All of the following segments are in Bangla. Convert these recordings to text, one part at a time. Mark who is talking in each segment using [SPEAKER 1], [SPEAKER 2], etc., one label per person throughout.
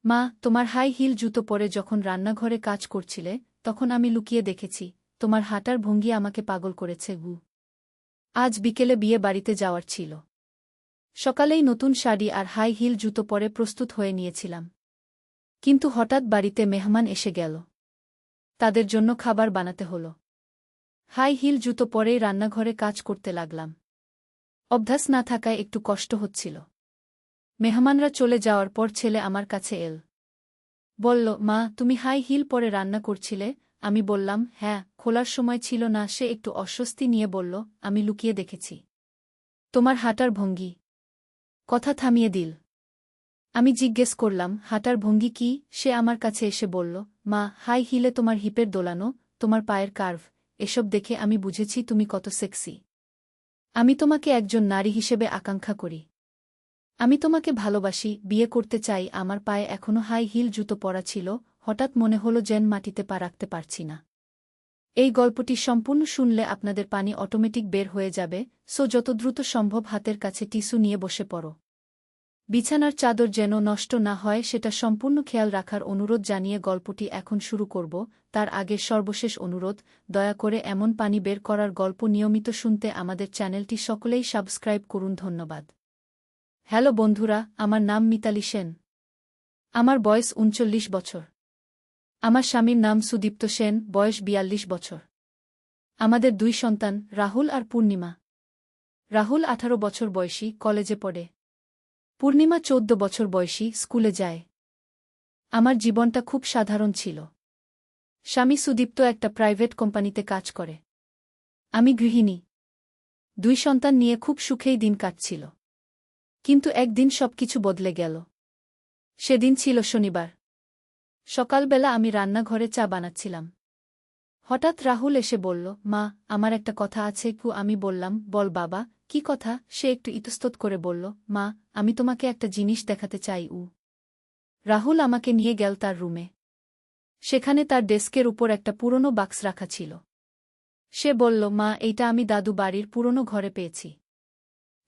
[SPEAKER 1] মা, তোমার হাই হিল জুতো পরে যখন রান্নাঘরে কাজ করছিলে তখন আমি লুকিয়ে দেখেছি। তোমার হাঁটার ভঙ্গি আমাকে পাগল করেছে গু। আজ বিকেলে বিয়ে বাড়িতে যাওয়ার ছিল। সকালেই নতুন শাড়ি আর হাই হিল জুতো পরে প্রস্তুত হয়ে নিয়েছিলাম। কিন্তু হঠাৎ বাড়িতে মেহমান এসে গেল। তাদের জন্য খাবার বানাতে হলো। হাই হিল জুতো পরেই রান্নাঘরে কাজ করতে লাগলাম। অভ্যাস না থাকায় একটু কষ্ট হচ্ছিল। মেহমানরা চলে যাওয়ার পর ছেলে আমার কাছে এল। বলল, মা, তুমি হাই হিল পরে রান্না করছিলে? আমি বললাম, হ্যাঁ। খোলার সময় ছিল না। সে একটু অস্বস্তি নিয়ে বলল, আমি লুকিয়ে দেখেছি তোমার হাঁটার ভঙ্গি। কথা থামিয়ে দিল। আমি জিজ্ঞেস করলাম, হাঁটার ভঙ্গি কি? সে আমার কাছে এসে বলল, মা, হাই হিলে তোমার হিপের দোলানো, তোমার পায়ের কার্ভ, এসব দেখে আমি বুঝেছি তুমি কত সেক্সি। আমি তোমাকে একজন নারী হিসেবে আকাঙ্ক্ষা করি। আমি তোমাকে ভালোবাসি, বিয়ে করতে চাই। আমার পায়ে এখনো হাই হিল জুতো পরা ছিল। হঠাৎ মনে হলো যেন মাটিতে পা রাখতে পারছি না। এই গল্পটি সম্পূর্ণ শুনলে আপনাদের পানি অটোমেটিক বের হয়ে যাবে, সো যত দ্রুত সম্ভব হাতের কাছে টিস্যু নিয়ে বসে পড়ো। বিছানার চাদর যেন নষ্ট না হয় সেটা সম্পূর্ণ খেয়াল রাখার অনুরোধ জানিয়ে গল্পটি এখন শুরু করব। তার আগে সর্বশেষ অনুরোধ, দয়া করে এমন পানি বের করার গল্প নিয়মিত শুনতে আমাদের চ্যানেলটি সকলেই সাবস্ক্রাইব করুন। ধন্যবাদ। হ্যালো বন্ধুরা, আমার নাম মিতালি সেন। আমার বয়স ৩৯ বছর। আমার স্বামীর নাম সুদীপ্ত সেন, বয়স ৪২ বছর। আমাদের ২ সন্তান, রাহুল আর পূর্ণিমা। রাহুল ১৮ বছর বয়সী, কলেজে পড়ে। পূর্ণিমা ১৪ বছর বয়সী, স্কুলে যায়। আমার জীবনটা খুব সাধারণ ছিল। স্বামী সুদীপ্ত একটা প্রাইভেট কোম্পানিতে কাজ করে। আমি গৃহিণী। ২ সন্তান নিয়ে খুব সুখেই দিন কাটছিল। কিন্তু একদিন সবকিছু বদলে গেল। সেদিন ছিল শনিবার। সকালবেলা আমি রান্নাঘরে চা বানাচ্ছিলাম। হঠাৎ রাহুল এসে বলল, মা, আমার একটা কথা আছে। আমি বললাম, বল বাবা, কি কথা? সে একটু ইতস্তত করে বলল, মা, আমি তোমাকে একটা জিনিস দেখাতে চাই। রাহুল আমাকে নিয়ে গেল তার রুমে। সেখানে তার ডেস্কের উপর একটা পুরনো বাক্স রাখা ছিল। সে বলল, মা, এইটা আমি দাদু বাড়ির পুরনো ঘরে পেয়েছি।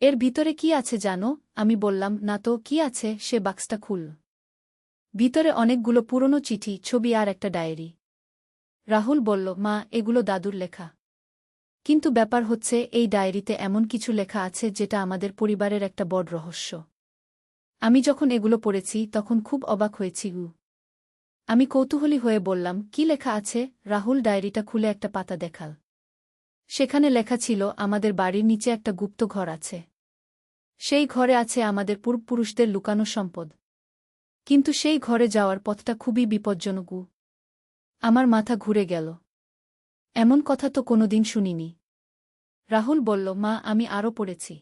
[SPEAKER 1] এর ভিতরে কি আছে জানো? আমি বললাম, না তো, কি আছে? সে বাক্সটা খুলল। ভিতরে অনেকগুলো পুরনো চিঠি, ছবি আর একটা ডায়েরি। রাহুল বলল, মা, এগুলো দাদুর লেখা। কিন্তু ব্যাপার হচ্ছে, এই ডায়েরিতে এমন কিছু লেখা আছে যেটা আমাদের পরিবারের একটা বড় রহস্য। আমি যখন এগুলো পড়েছি তখন খুব অবাক হয়েছি। আমি কৌতূহলী হয়ে বললাম, কি লেখা আছে? রাহুল ডায়েরিটা খুলে একটা পাতা দেখাল। সেখানে লেখা ছিল, আমাদের বাড়ির নিচে একটা গুপ্ত ঘর আছে। সেই ঘরে আছে আমাদের পূর্বপুরুষদের লুকানো সম্পদ। কিন্তু সেই ঘরে যাওয়ার পথটা খুবই বিপজ্জনক। আমার মাথা ঘুরে গেল। এমন কথা তো কোনোদিন শুনিনি। রাহুল বলল, মা, আমি আরও পড়েছি।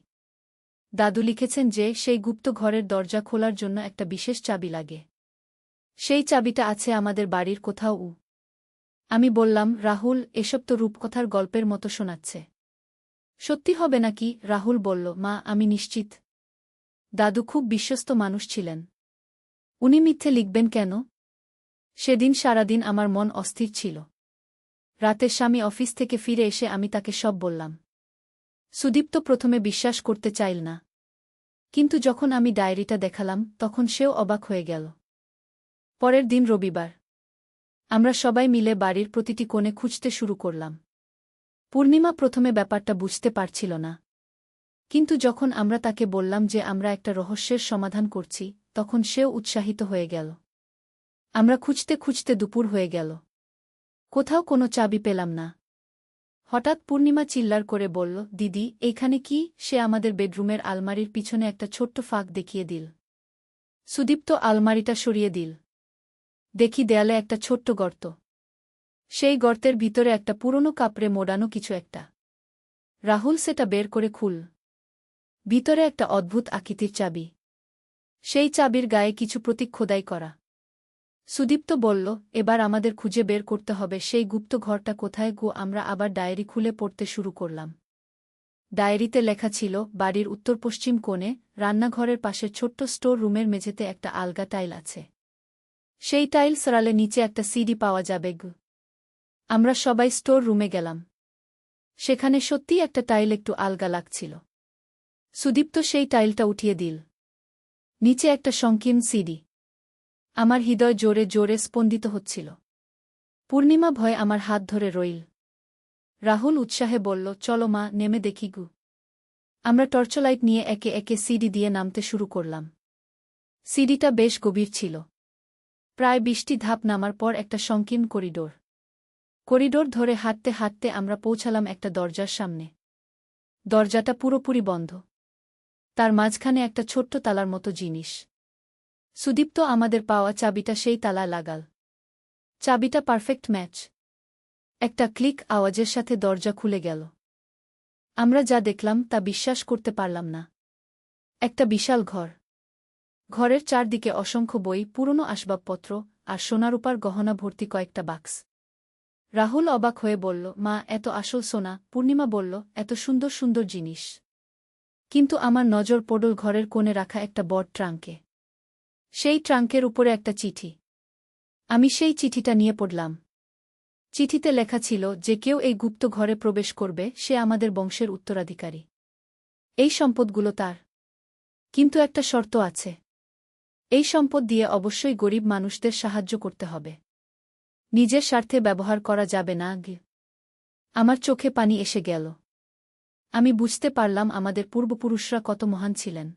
[SPEAKER 1] দাদু লিখেছেন যে সেই গুপ্ত ঘরের দরজা খোলার জন্য একটা বিশেষ চাবি লাগে। সেই চাবিটা আছে আমাদের বাড়ির কোথাও। আমি বললাম, রাহুল, এসব তো রূপকথার গল্পের মতো শোনাচ্ছে। সত্যি হবে নাকি? রাহুল বলল, মা, আমি নিশ্চিত। দাদু খুব বিশ্বস্ত মানুষ ছিলেন। উনি মিথ্যে লিখবেন কেন? সেদিন সারাদিন আমার মন অস্থির ছিল। রাতে স্বামী অফিস থেকে ফিরে এসে আমি তাকে সব বললাম। সুদীপ্ত প্রথমে বিশ্বাস করতে চাইল না। কিন্তু যখন আমি ডায়েরিটা দেখালাম তখন সেও অবাক হয়ে গেল। পরের দিন রবিবার। আমরা সবাই মিলে বাড়ির প্রতিটি কোণে খুঁজতে শুরু করলাম। পূর্ণিমা প্রথমে ব্যাপারটা বুঝতে পারছিল না। কিন্তু যখন আমরা তাকে বললাম যে আমরা একটা রহস্যের সমাধান করছি, তখন সেও উৎসাহিত হয়ে গেল। আমরা খুঁজতে খুঁজতে দুপুর হয়ে গেল। কোথাও কোনো চাবি পেলাম না। হঠাৎ পূর্ণিমা চিল্লার করে বলল, দিদি, এইখানে কি? সে আমাদের বেডরুমের আলমারির পিছনে একটা ছোট্ট ফাঁক দেখিয়ে দিল। সুদীপ্ত আলমারিটা সরিয়ে দিল। দেখি দেয়ালে একটা ছোট্ট গর্ত। সেই গর্তের ভিতরে একটা পুরনো কাপড়ে মোড়ানো কিছু একটা। রাহুল সেটা বের করে খুল। ভিতরে একটা অদ্ভুত আকৃতির চাবি। সেই চাবির গায়ে কিছু প্রতীক খোদাই করা। সুদীপ্ত বলল, এবার আমাদের খুঁজে বের করতে হবে সেই গুপ্ত ঘরটা কোথায়। আমরা আবার ডায়েরি খুলে পড়তে শুরু করলাম। ডায়েরিতে লেখা ছিল, বাড়ির উত্তর-পশ্চিম কোণে, রান্নাঘরের পাশের ছোট্ট স্টোর রুমের মেঝেতে একটা আলগা টাইল আছে। সেই টাইল সরালে নিচে একটা সিডি পাওয়া যাবে। আমরা সবাই স্টোর রুমে গেলাম। সেখানে সত্যিই একটা টাইল একটু আলগা লাগছিল। সুদীপ্ত সেই টাইলটা উঠিয়ে দিল। নিচে একটা সংকীর্ণ সিডি। আমার হৃদয় জোরে জোরে স্পন্দিত হচ্ছিল। পূর্ণিমা ভয়ে আমার হাত ধরে রইল। রাহুল উৎসাহে বলল, চলো মা, নেমে দেখি গু। আমরা টর্চলাইট নিয়ে একে একে সিঁড়ি দিয়ে নামতে শুরু করলাম। সিঁড়িটা বেশ গভীর ছিল। প্রায় 20টি ধাপ নামার পর একটা সংকীর্ণ করিডোর। করিডোর ধরে হাঁটতে হাঁটতে আমরা পৌঁছালাম একটা দরজার সামনে। দরজাটা পুরোপুরি বন্ধ। তার মাঝখানে একটা ছোট্ট তালার মতো জিনিস। সুদীপ্ত আমাদের পাওয়া চাবিটা সেই তালা লাগাল। চাবিটা পারফেক্ট ম্যাচ। একটা ক্লিক আওয়াজের সাথে দরজা খুলে গেল। আমরা যা দেখলাম তা বিশ্বাস করতে পারলাম না। একটা বিশাল ঘর। ঘরের চারদিকে অসংখ্য বই, পুরনো আসবাবপত্র আর সোনারূপার গহনা ভর্তি কয়েকটা বাক্স। রাহুল অবাক হয়ে বলল, মা, এত আসল সোনা? পূর্ণিমা বলল, এত সুন্দর সুন্দর জিনিস। কিন্তু আমার নজর পড়ল ঘরের কোণে রাখা একটা বড় ট্রাঙ্কে। সেই ট্রাঙ্কের উপরে একটা চিঠি। আমি সেই চিঠিটা নিয়ে পড়লাম। চিঠিতে লেখা ছিল যে কেউ এই গুপ্ত ঘরে প্রবেশ করবে সে আমাদের বংশের উত্তরাধিকারী। এই সম্পদগুলো তার। কিন্তু একটা শর্ত আছে। এই সম্পদ দিয়ে অবশ্যই গরিব মানুষদের সাহায্য করতে হবে। নিজের স্বার্থে ব্যবহার করা যাবে না। আমার চোখে পানি এসে গেল। আমি বুঝতে পারলাম আমাদের পূর্বপুরুষরা কত মহান ছিলেন।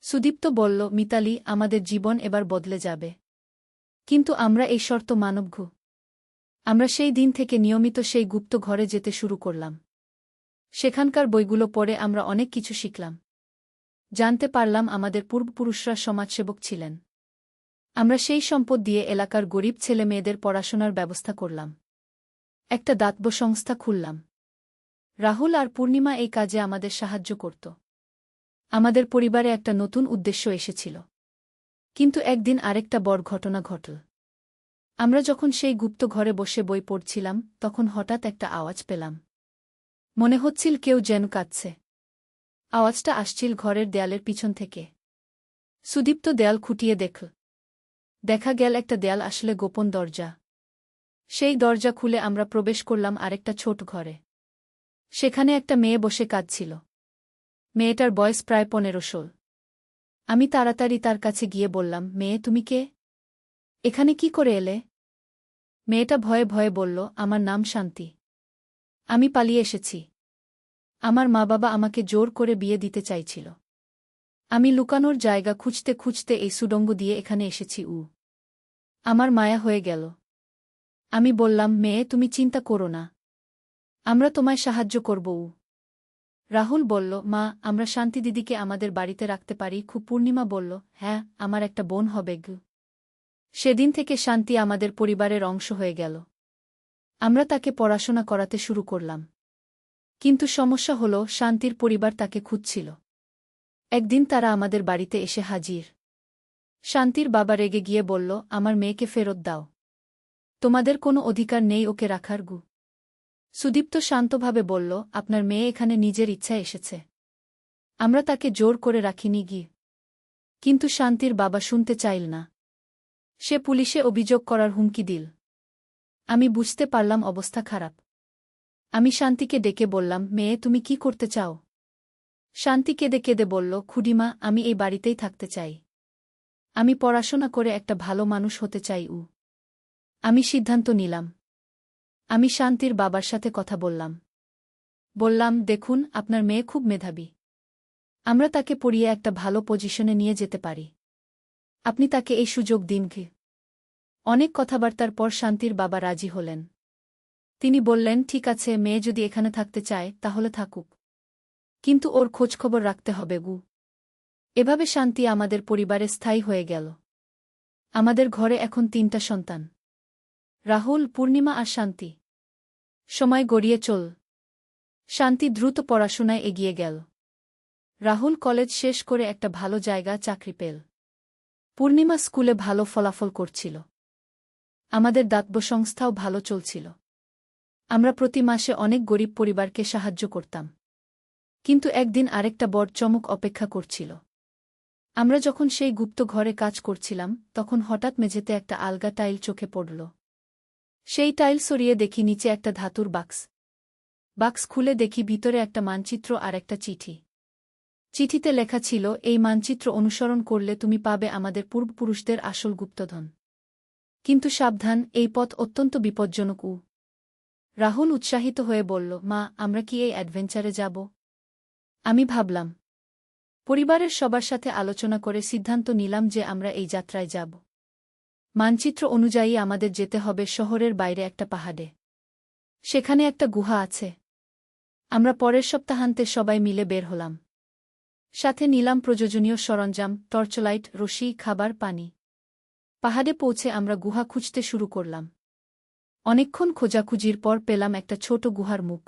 [SPEAKER 1] সুদীপ্ত বলল, মিতালি, আমাদের জীবন এবার বদলে যাবে। কিন্তু আমরা এই শর্ত মানব। আমরা সেই দিন থেকে নিয়মিত সেই গুপ্ত ঘরে যেতে শুরু করলাম। সেখানকার বইগুলো পড়ে আমরা অনেক কিছু শিখলাম। জানতে পারলাম আমাদের পূর্বপুরুষরা সমাজসেবক ছিলেন। আমরা সেই সম্পদ দিয়ে এলাকার গরিব ছেলে মেয়েদের পড়াশোনার ব্যবস্থা করলাম। একটা দাতব্য সংস্থা খুললাম। রাহুল আর পূর্ণিমা এই কাজে আমাদের সাহায্য করত। আমাদের পরিবারে একটা নতুন উদ্দেশ্য এসেছিল। কিন্তু একদিন আরেকটা বড় ঘটনা ঘটল। আমরা যখন সেই গুপ্ত ঘরে বসে বই পড়ছিলাম তখন হঠাৎ একটা আওয়াজ পেলাম। মনে হচ্ছিল কেউ যেন কাঁদছে। আওয়াজটা আসছিল ঘরের দেয়ালের পিছন থেকে। সুদীপ্ত দেয়াল খুঁটিয়ে দেখল। দেখা গেল একটা দেয়াল আসলে গোপন দরজা। সেই দরজা খুলে আমরা প্রবেশ করলাম আরেকটা ছোট ঘরে। সেখানে একটা মেয়ে বসে কাঁদছিল। মেয়েটার বয়স প্রায় 15-16। আমি তাড়াতাড়ি তার কাছে গিয়ে বললাম, মেয়ে, তুমি কে? এখানে কি করে এলে? মেয়েটা ভয়ে ভয়ে বলল, আমার নাম শান্তি। আমি পালিয়ে এসেছি। আমার মা-বাবা আমাকে জোর করে বিয়ে দিতে চাইছিল। আমি লুকানোর জায়গা খুঁজতে খুঁজতে এই সুড়ঙ্গ দিয়ে এখানে এসেছি। আমার মায়া হয়ে গেল। আমি বললাম, মেয়ে, তুমি চিন্তা করো না। আমরা তোমায় সাহায্য করব। রাহুল বলল, মা, আমরা শান্তি দিদিকে আমাদের বাড়িতে রাখতে পারি? খুব। পূর্ণিমা বলল, হ্যাঁ, আমার একটা বোন হবে। সেদিন থেকে শান্তি আমাদের পরিবারের অংশ হয়ে গেল। আমরা তাকে পড়াশোনা করাতে শুরু করলাম। কিন্তু সমস্যা হল, শান্তির পরিবার তাকে খুঁজছিল। একদিন তারা আমাদের বাড়িতে এসে হাজির। শান্তির বাবা রেগে গিয়ে বলল, আমার মেয়েকে ফেরত দাও। তোমাদের কোনো অধিকার নেই ওকে রাখার। সুদীপ্ত শান্তভাবে বলল, আপনার মেয়ে এখানে নিজের ইচ্ছায় এসেছে। আমরা তাকে জোর করে রাখিনি। কিন্তু শান্তির বাবা শুনতে চাইল না। সে পুলিশে অভিযোগ করার হুমকি দিল। আমি বুঝতে পারলাম অবস্থা খারাপ। আমি শান্তিকে ডেকে বললাম, মেয়ে, তুমি কি করতে চাও? শান্তি কেঁদে কেঁদে বলল, খুড়িমা, আমি এই বাড়িতেই থাকতে চাই। আমি পড়াশোনা করে একটা ভালো মানুষ হতে চাই। আমি সিদ্ধান্ত নিলাম। আমি শান্তির বাবার সাথে কথা বললাম। বললাম, দেখুন, আপনার মেয়ে খুব মেধাবী। আমরা তাকে পড়িয়ে একটা ভালো পজিশনে নিয়ে যেতে পারি। আপনি তাকে এই সুযোগ দিন। অনেক কথাবার্তার পর শান্তির বাবা রাজি হলেন। তিনি বললেন, ঠিক আছে, মেয়ে যদি এখানে থাকতে চায় তাহলে থাকুক। কিন্তু ওর খোঁজখবর রাখতে হবে। এভাবে শান্তি আমাদের পরিবারে স্থায়ী হয়ে গেল। আমাদের ঘরে এখন 3টা সন্তান, রাহুল, পূর্ণিমা আর শান্তি। সময় গড়িয়ে চল। শান্তি দ্রুত পড়াশোনায় এগিয়ে গেল। রাহুল কলেজ শেষ করে একটা ভালো জায়গা চাকরি পেল। পূর্ণিমা স্কুলে ভালো ফলাফল করছিল। আমাদের দাতব্য সংস্থাও ভালো চলছিল। আমরা প্রতি মাসে অনেক গরিব পরিবারকে সাহায্য করতাম। কিন্তু একদিন আরেকটা বড় চমক অপেক্ষা করছিল। আমরা যখন সেই গুপ্ত ঘরে কাজ করছিলাম তখন হঠাৎ মেঝেতে একটা আলগা টাইল চোখে পড়ল। সেই টাইল সরিয়ে দেখি নিচে একটা ধাতুর বাক্স। বাক্স খুলে দেখি ভিতরে একটা মানচিত্র আর একটা চিঠি। চিঠিতে লেখা ছিল, এই মানচিত্র অনুসরণ করলে তুমি পাবে আমাদের পূর্বপুরুষদের আসল গুপ্তধন। কিন্তু সাবধান, এই পথ অত্যন্ত বিপজ্জনক। রাহুল উৎসাহিত হয়ে বলল, মা, আমরা কি এই অ্যাডভেঞ্চারে যাব? আমি ভাবলাম। পরিবারের সবার সাথে আলোচনা করে সিদ্ধান্ত নিলাম যে আমরা এই যাত্রায় যাব। মানচিত্র অনুযায়ী আমাদের যেতে হবে শহরের বাইরে একটা পাহাড়ে। সেখানে একটা গুহা আছে। আমরা পরের সপ্তাহান্তে সবাই মিলে বের হলাম। সাথে নিলাম প্রয়োজনীয় সরঞ্জাম, টর্চলাইট, রশি, খাবার, পানি। পাহাড়ে পৌঁছে আমরা গুহা খুঁজতে শুরু করলাম। অনেকক্ষণ খোঁজাখুঁজির পর পেলাম একটা ছোট গুহার মুখ।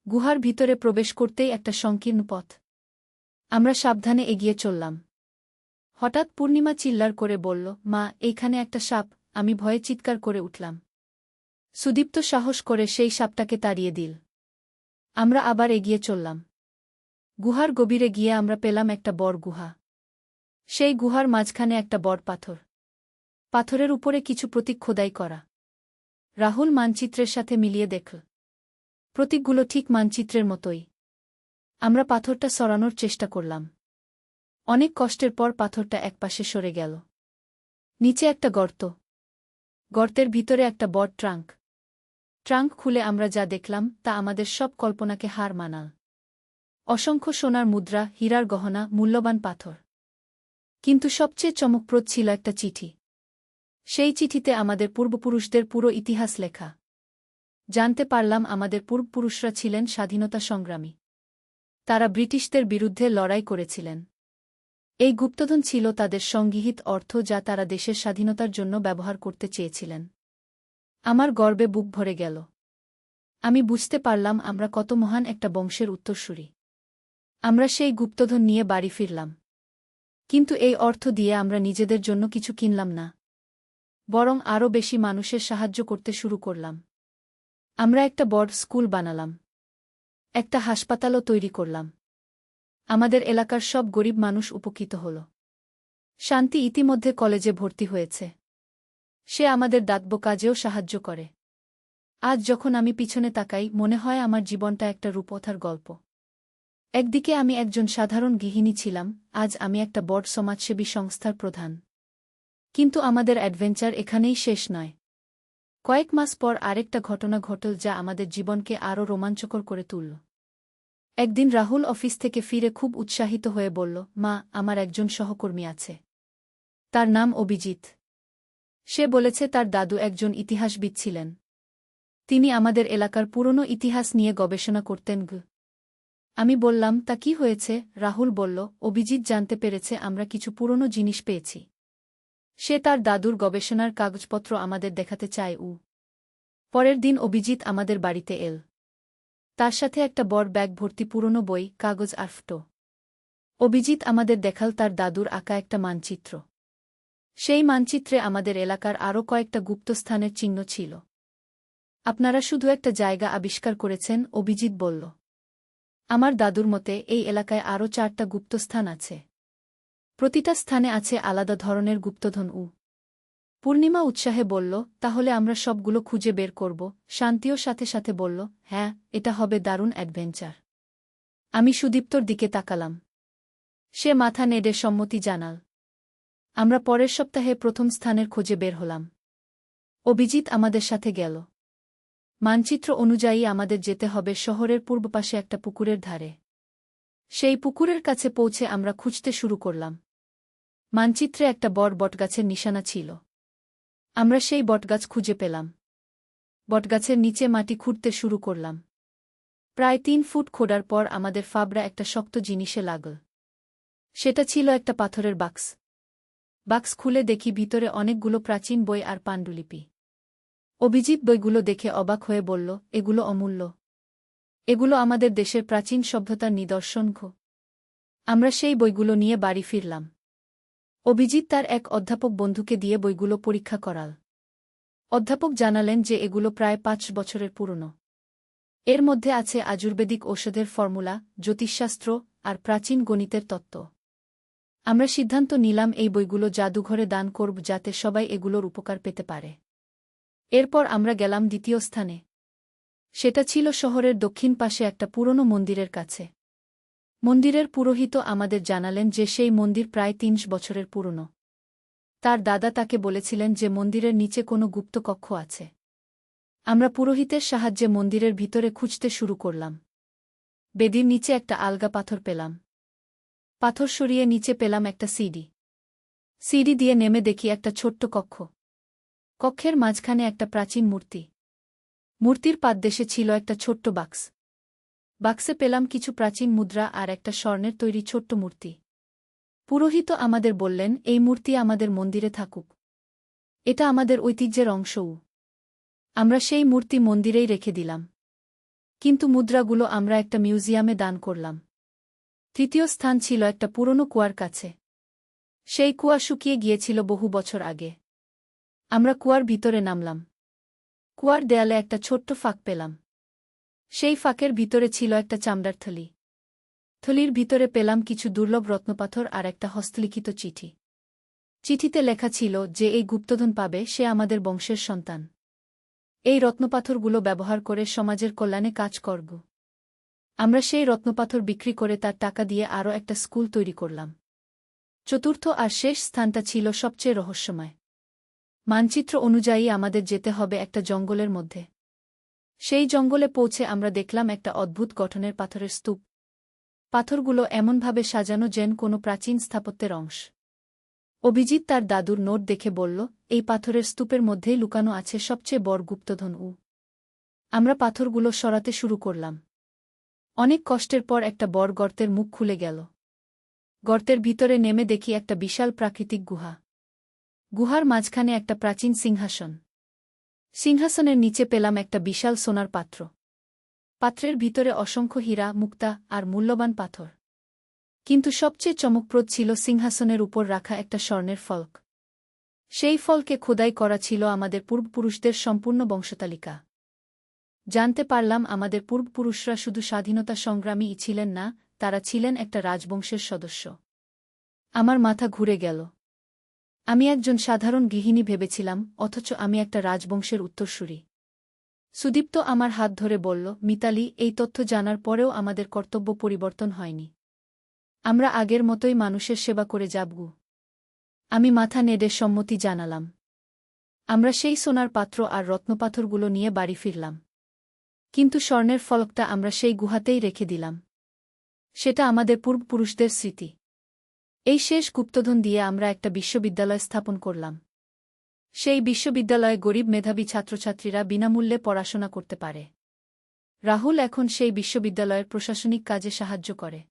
[SPEAKER 1] গুহার ভিতরে প্রবেশ করতেই একটা সংকীর্ণ পথ। আমরা সাবধানে এগিয়ে চললাম। হঠাৎ পূর্ণিমা চিল্লার করে বলল, মা, এইখানে একটা সাপ। আমি ভয়ে চিৎকার করে উঠলাম। সুদীপ্ত সাহস করে সেই সাপটাকে তাড়িয়ে দিল। আমরা আবার এগিয়ে চললাম। গুহার গভীরে গিয়ে আমরা পেলাম একটা বড় গুহা। সেই গুহার মাঝখানে একটা বড় পাথর। পাথরের উপরে কিছু প্রতীক খোদাই করা। রাহুল মানচিত্রের সাথে মিলিয়ে দেখল। প্রতীকগুলো ঠিক মানচিত্রের মতোই। আমরা পাথরটা সরানোর চেষ্টা করলাম। অনেক কষ্টের পর পাথরটা একপাশে সরে গেল। নিচে একটা গর্ত। গর্তের ভিতরে একটা বড় ট্রাঙ্ক। ট্রাঙ্ক খুলে আমরা যা দেখলাম তা আমাদের সব কল্পনাকে হার মানাল। অসংখ্য সোনার মুদ্রা, হীরার গহনা, মূল্যবান পাথর। কিন্তু সবচেয়ে চমকপ্রদ ছিল একটা চিঠি। সেই চিঠিতে আমাদের পূর্বপুরুষদের পুরো ইতিহাস লেখা। জানতে পারলাম আমাদের পূর্বপুরুষরা ছিলেন স্বাধীনতা সংগ্রামী। তারা ব্রিটিশদের বিরুদ্ধে লড়াই করেছিলেন। এই গুপ্তধন ছিল তাদের সংগৃহীত অর্থ যা তারা দেশের স্বাধীনতার জন্য ব্যবহার করতে চেয়েছিলেন। আমার গর্বে বুক ভরে গেল। আমি বুঝতে পারলাম আমরা কত মহান একটা বংশের উত্তরসূরি। আমরা সেই গুপ্তধন নিয়ে বাড়ি ফিরলাম। কিন্তু এই অর্থ দিয়ে আমরা নিজেদের জন্য কিছু কিনলাম না। বরং আরও বেশি মানুষের সাহায্য করতে শুরু করলাম। আমরা একটা বড় স্কুল বানালাম। একটা হাসপাতালও তৈরি করলাম। আমাদের এলাকার সব গরিব মানুষ উপকৃত হল। শান্তি ইতিমধ্যে কলেজে ভর্তি হয়েছে। সে আমাদের দাতব্য কাজেও সাহায্য করে। আজ যখন আমি পিছনে তাকাই, মনে হয় আমার জীবনটা একটা রূপকথার গল্প। একদিকে আমি একজন সাধারণ গৃহিণী ছিলাম, আজ আমি একটা বড় সমাজসেবী সংস্থার প্রধান। কিন্তু আমাদের অ্যাডভেঞ্চার এখানেই শেষ নয়। কয়েক মাস পর আরেকটা ঘটনা ঘটল যা আমাদের জীবনকে আরও রোমাঞ্চকর করে তুলল। একদিন রাহুল অফিস থেকে ফিরে খুব উৎসাহিত হয়ে বলল, মা, আমার একজন সহকর্মী আছে। তার নাম অভিজিৎ। সে বলেছে তার দাদু একজন ইতিহাসবিদ ছিলেন। তিনি আমাদের এলাকার পুরনো ইতিহাস নিয়ে গবেষণা করতেন। আমি বললাম, তা কি হয়েছে? রাহুল বলল, অভিজিৎ জানতে পেরেছে আমরা কিছু পুরনো জিনিস পেয়েছি। সে তার দাদুর গবেষণার কাগজপত্র আমাদের দেখাতে চায়। পরের দিন অভিজিৎ আমাদের বাড়িতে এল। তার সাথে একটা বড় ব্যাগ ভর্তি পুরনো বই, কাগজ আর ফটো। অভিজিৎ আমাদের দেখাল তার দাদুর আঁকা একটা মানচিত্র। সেই মানচিত্রে আমাদের এলাকার আরও কয়েকটা গুপ্তস্থানের চিহ্ন ছিল। আপনারা শুধু একটা জায়গা আবিষ্কার করেছেন, অভিজিৎ বলল। আমার দাদুর মতে এই এলাকায় আরও 4টা গুপ্তস্থান আছে। প্রতিটা স্থানে আছে আলাদা ধরনের গুপ্তধন। পূর্ণিমা উৎসাহে বলল, তাহলে আমরা সবগুলো খুঁজে বের করব। শান্তিও সাথে সাথে বলল, হ্যাঁ, এটা হবে দারুণ অ্যাডভেঞ্চার। আমি সুদীপ্তর দিকে তাকালাম। সে মাথা নেড়ে সম্মতি জানাল। আমরা পরের সপ্তাহে প্রথম স্থানের খোঁজে বের হলাম। অভিজিৎ আমাদের সাথে গেল। মানচিত্র অনুযায়ী আমাদের যেতে হবে শহরের পূর্ব পাশে একটা পুকুরের ধারে। সেই পুকুরের কাছে পৌঁছে আমরা খুঁজতে শুরু করলাম। মানচিত্রে একটা বড় বটগাছের নিশানা ছিল। আমরা সেই বটগাছ খুঁজে পেলাম। বটগাছের নিচে মাটি খুঁড়তে শুরু করলাম। প্রায় 3 ফুট খোঁড়ার পর আমাদের ফাবড়া একটা শক্ত জিনিসে লাগল। সেটা ছিল একটা পাথরের বাক্স। বাক্স খুলে দেখি ভিতরে অনেকগুলো প্রাচীন বই আর পাণ্ডুলিপি। অভিজিৎ বইগুলো দেখে অবাক হয়ে বলল, এগুলো অমূল্য। এগুলো আমাদের দেশের প্রাচীন সভ্যতার নিদর্শন। আমরা সেই বইগুলো নিয়ে বাড়ি ফিরলাম। অভিজিৎ তার এক অধ্যাপক বন্ধুকে দিয়ে বইগুলো পরীক্ষা করাল। অধ্যাপক জানালেন যে এগুলো প্রায় 5 বছরের পুরনো। এর মধ্যে আছে আয়ুর্বেদিক ঔষধের ফর্মুলা, জ্যোতিষশাস্ত্র আর প্রাচীন গণিতের তত্ত্ব। আমরা সিদ্ধান্ত নিলাম এই বইগুলো জাদুঘরে দান করব যাতে সবাই এগুলোর উপকার পেতে পারে। এরপর আমরা গেলাম দ্বিতীয় স্থানে। সেটা ছিল শহরের দক্ষিণ পাশে একটা পুরনো মন্দিরের কাছে। মন্দিরের পুরোহিত আমাদের জানালেন যে সেই মন্দির প্রায় ৩০ বছরের পুরনো। তার দাদা তাকে বলেছিলেন যে মন্দিরের নিচে কোনো গুপ্ত কক্ষ আছে। আমরা পুরোহিতের সাহায্যে মন্দিরের ভিতরে খুঁজতে শুরু করলাম। বেদির নিচে একটা আলগা পাথর পেলাম। পাথর সরিয়ে নিচে পেলাম একটা সিঁড়ি। সিঁড়ি দিয়ে নেমে দেখি একটা ছোট্ট কক্ষ। কক্ষের মাঝখানে একটা প্রাচীন মূর্তি। মূর্তির পাদদেশে ছিল একটা ছোট্ট বাক্স। বাক্সে পেলাম কিছু প্রাচীন মুদ্রা আর একটা স্বর্ণের তৈরি ছোট্ট মূর্তি। পুরোহিত আমাদের বললেন, এই মূর্তি আমাদের মন্দিরে থাকুক। এটা আমাদের ঐতিহ্যের অংশও। আমরা সেই মূর্তি মন্দিরেই রেখে দিলাম। কিন্তু মুদ্রাগুলো আমরা একটা মিউজিয়ামে দান করলাম। তৃতীয় স্থান ছিল একটা পুরনো কুয়ার কাছে। সেই কুয়া শুকিয়ে গিয়েছিল বহু বছর আগে। আমরা কুয়ার ভিতরে নামলাম। কুয়ার দেয়ালে একটা ছোট্ট ফাঁক পেলাম। সেই ফাঁকের ভিতরে ছিল একটা চামড়ার থলি। থলির ভিতরে পেলাম কিছু দুর্লভ রত্নপাথর আর একটা হস্তলিখিত চিঠি। চিঠিতে লেখা ছিল যে এই গুপ্তধন পাবে সে আমাদের বংশের সন্তান। এই রত্নপাথরগুলো ব্যবহার করে সমাজের কল্যাণে কাজ করব। আমরা সেই রত্নপাথর বিক্রি করে তার টাকা দিয়ে আরও একটা স্কুল তৈরি করলাম। চতুর্থ আর শেষ স্থানটা ছিল সবচেয়ে রহস্যময়। মানচিত্র অনুযায়ী আমাদের যেতে হবে একটা জঙ্গলের মধ্যে। সেই জঙ্গলে পৌঁছে আমরা দেখলাম একটা অদ্ভুত গঠনের পাথরের স্তূপ। পাথরগুলো এমনভাবে সাজানো যেন কোনো প্রাচীন স্থাপত্যের অংশ। অভিজিৎ তার দাদুর নোট দেখে বলল, এই পাথরের স্তূপের মধ্যেই লুকানো আছে সবচেয়ে বড় গুপ্তধন। আমরা পাথরগুলো সরাতে শুরু করলাম। অনেক কষ্টের পর একটা বড় গর্তের মুখ খুলে গেল। গর্তের ভিতরে নেমে দেখি একটা বিশাল প্রাকৃতিক গুহা। গুহার মাঝখানে একটা প্রাচীন সিংহাসন। সিংহাসনের নিচে পেলাম একটা বিশাল সোনার পাত্র। পাত্রের ভিতরে অসংখ্য হীরা, মুক্তা আর মূল্যবান পাথর। কিন্তু সবচেয়ে চমকপ্রদ ছিল সিংহাসনের উপর রাখা একটা স্বর্ণের ফলক। সেই ফলকে খোদাই করা ছিল আমাদের পূর্বপুরুষদের সম্পূর্ণ বংশতালিকা। জানতে পারলাম আমাদের পূর্বপুরুষরা শুধু স্বাধীনতা সংগ্রামীই ছিলেন না, তারা ছিলেন একটা রাজবংশের সদস্য। আমার মাথা ঘুরে গেল। আমি একজন সাধারণ গৃহিণী ভেবেছিলাম, অথচ আমি একটা রাজবংশের উত্তরসূরি। সুদীপ্ত আমার হাত ধরে বলল, মিতালি, এই তথ্য জানার পরেও আমাদের কর্তব্য পরিবর্তন হয়নি। আমরা আগের মতোই মানুষের সেবা করে যাব। আমি মাথা নেড়ে সম্মতি জানালাম। আমরা সেই সোনার পাত্র আর রত্নপাথরগুলো নিয়ে বাড়ি ফিরলাম। কিন্তু স্বর্ণের ফলকটা আমরা সেই গুহাতেই রেখে দিলাম। সেটা আমাদের পূর্বপুরুষদের স্মৃতি। এই শেষ গুপ্তধন দিয়ে আমরা একটা বিশ্ববিদ্যালয় স্থাপন করলাম। সেই বিশ্ববিদ্যালয়ে গরিব মেধাবী ছাত্রছাত্রীরা বিনামূল্যে পড়াশোনা করতে পারে। রাহুল এখন সেই বিশ্ববিদ্যালয়ের প্রশাসনিক কাজে সাহায্য করে।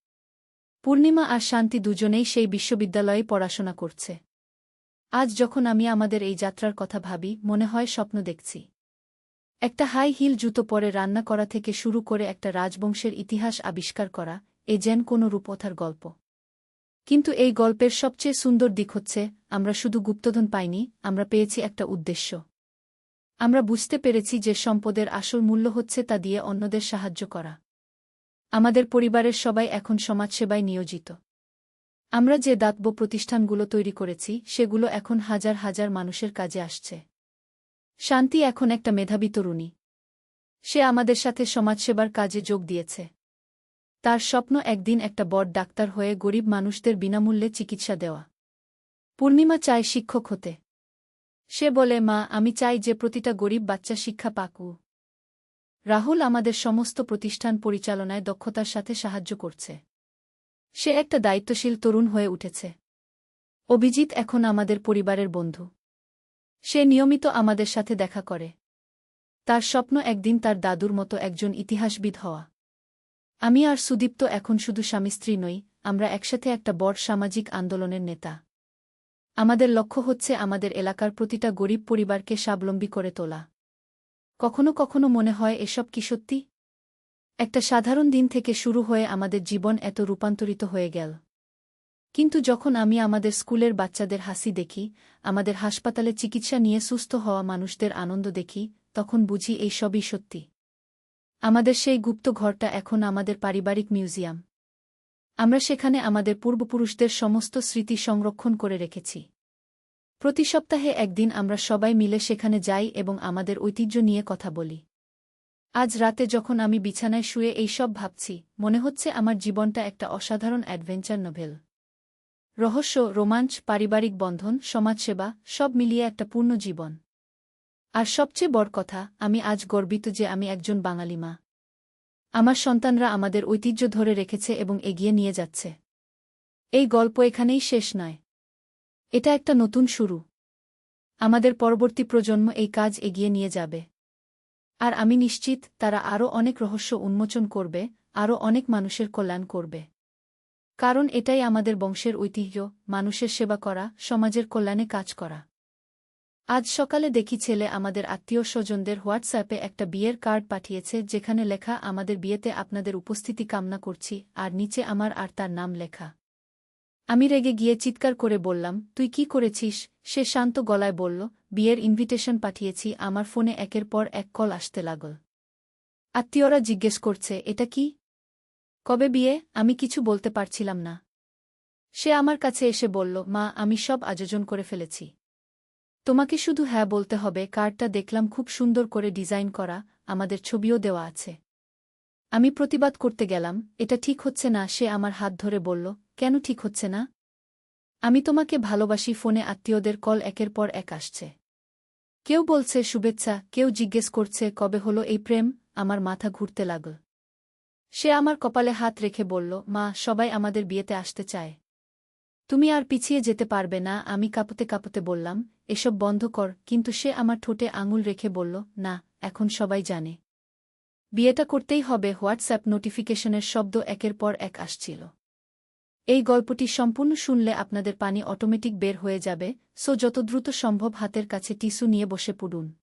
[SPEAKER 1] পূর্ণিমা আর শান্তি দুজনেই সেই বিশ্ববিদ্যালয়ে পড়াশোনা করছে। আজ যখন আমি আমাদের এই যাত্রার কথা ভাবি, মনে হয় স্বপ্ন দেখছি। একটা হাই হিল জুতো পরে রান্না করা থেকে শুরু করে একটা রাজবংশের ইতিহাস আবিষ্কার করা, এ যেন কোনো রূপকথার গল্প। কিন্তু এই গল্পের সবচেয়ে সুন্দর দিক হচ্ছে, আমরা শুধু গুপ্তধন পাইনি, আমরা পেয়েছি একটা উদ্দেশ্য। আমরা বুঝতে পেরেছি যে সম্পদের আসল মূল্য হচ্ছে তা দিয়ে অন্যদের সাহায্য করা। আমাদের পরিবারের সবাই এখন সমাজসেবায় নিয়োজিত। আমরা যে দাতব্য প্রতিষ্ঠানগুলো তৈরি করেছি সেগুলো এখন হাজার হাজার মানুষের কাজে আসছে। শান্তি এখন একটা মেধাবী তরুণী। সে আমাদের সাথে সমাজসেবার কাজে যোগ দিয়েছে। তার স্বপ্ন একদিন একটা বড় ডাক্তার হয়ে গরিব মানুষদের বিনামূল্যে চিকিৎসা দেওয়া। পূর্ণিমা চায় শিক্ষক হতে। সে বলে, মা, আমি চাই যে প্রতিটা গরিব বাচ্চা শিক্ষা পাক। রাহুল আমাদের সমস্ত প্রতিষ্ঠান পরিচালনায় দক্ষতার সাথে সাহায্য করছে। সে একটা দায়িত্বশীল তরুণ হয়ে উঠেছে। অভিজিৎ এখন আমাদের পরিবারের বন্ধু। সে নিয়মিত আমাদের সাথে দেখা করে। তার স্বপ্ন একদিন তার দাদুর মতো একজন ইতিহাসবিদ হওয়া। আমি আর সুদীপ্ত এখন শুধু স্বামী-স্ত্রী নই, আমরা একসাথে একটা বড় সামাজিক আন্দোলনের নেতা। আমাদের লক্ষ্য হচ্ছে আমাদের এলাকার প্রতিটা গরিব পরিবারকে স্বাবলম্বী করে তোলা। কখনো কখনো মনে হয়, এসব কি সত্যি? একটা সাধারণ দিন থেকে শুরু হয়ে আমাদের জীবন এত রূপান্তরিত হয়ে গেল। কিন্তু যখন আমি আমাদের স্কুলের বাচ্চাদের হাসি দেখি, আমাদের হাসপাতালে চিকিৎসা নিয়ে সুস্থ হওয়া মানুষদের আনন্দ দেখি, তখন বুঝি এই সবই সত্যি। আমাদের সেই গুপ্ত ঘরটা এখন আমাদের পারিবারিক মিউজিয়াম। আমরা সেখানে আমাদের পূর্বপুরুষদের সমস্ত স্মৃতি সংরক্ষণ করে রেখেছি। প্রতি সপ্তাহে একদিন আমরা সবাই মিলে সেখানে যাই এবং আমাদের ঐতিহ্য নিয়ে কথা বলি। আজ রাতে যখন আমি বিছানায় শুয়ে এইসব ভাবছি, মনে হচ্ছে আমার জীবনটা একটা অসাধারণ অ্যাডভেঞ্চার নোভেল। রহস্য, রোমাঞ্চ, পারিবারিক বন্ধন, সমাজসেবা সব মিলিয়ে একটা পূর্ণ জীবন। আর সবচেয়ে বড় কথা, আমি আজ গর্বিত যে আমি একজন বাঙালি মা। আমার সন্তানরা আমাদের ঐতিহ্য ধরে রেখেছে এবং এগিয়ে নিয়ে যাচ্ছে। এই গল্প এখানেই শেষ নয়। এটা একটা নতুন শুরু। আমাদের পরবর্তী প্রজন্ম এই কাজ এগিয়ে নিয়ে যাবে। আর আমি নিশ্চিত তারা আরও অনেক রহস্য উন্মোচন করবে, আরও অনেক মানুষের কল্যাণ করবে। কারণ এটাই আমাদের বংশের ঐতিহ্য, মানুষের সেবা করা, সমাজের কল্যাণে কাজ করা। আজ সকালে দেখি ছেলে আমাদের আত্মীয়-স্বজনদের হোয়াটসঅ্যাপে একটা বিয়ের কার্ড পাঠিয়েছে যেখানে লেখা, আমাদের বিয়েতে আপনাদের উপস্থিতি কামনা করছি, আর নিচে আমার আর তার নাম লেখা। আমি রেগে গিয়ে চিৎকার করে বললাম, তুই কি করেছিস? সে শান্ত গলায় বলল, বিয়ের ইনভিটেশন পাঠিয়েছি। আমার ফোনে একের পর এক কল আসতে লাগল। আত্মীয়রা জিজ্ঞেস করছে, এটা কি? কবে বিয়ে? আমি কিছু বলতে পারছিলাম না। সে আমার কাছে এসে বলল, মা, আমি সব আয়োজন করে ফেলেছি। তোমাকে শুধু হ্যাঁ বলতে হবে। কার্ডটা দেখলাম খুব সুন্দর করে ডিজাইন করা, আমাদের ছবিও দেওয়া আছে। আমি প্রতিবাদ করতে গেলাম, এটা ঠিক হচ্ছে না। সে আমার হাত ধরে বলল, কেন ঠিক হচ্ছে না? আমি তোমাকে ভালোবাসি। ফোনে আত্মীয়দের কল একের পর এক আসছে। কেউ বলছে শুভেচ্ছা, কেউ জিজ্ঞেস করছে কবে হলো এই প্রেম। আমার মাথা ঘুরতে লাগল। সে আমার কপালে হাত রেখে বলল, মা, সবাই আমাদের বিয়েতে আসতে চায়। তুমি আর পিছিয়ে যেতে পারবে না। আমি কাঁপতে কাঁপতে বললাম, এসব বন্ধ কর। কিন্তু সে আমার ঠোঁটে আঙুল রেখে বলল, না, এখন সবাই জানে। বিয়েটা করতেই হবে। হোয়াটসঅ্যাপ নোটিফিকেশনের শব্দ একের পর এক আসছিল। এই গল্পটি সম্পূর্ণ শুনলে আপনাদের পানি অটোমেটিক বের হয়ে যাবে, সো যত দ্রুত সম্ভব হাতের কাছে টিস্যু নিয়ে বসে পড়ুন।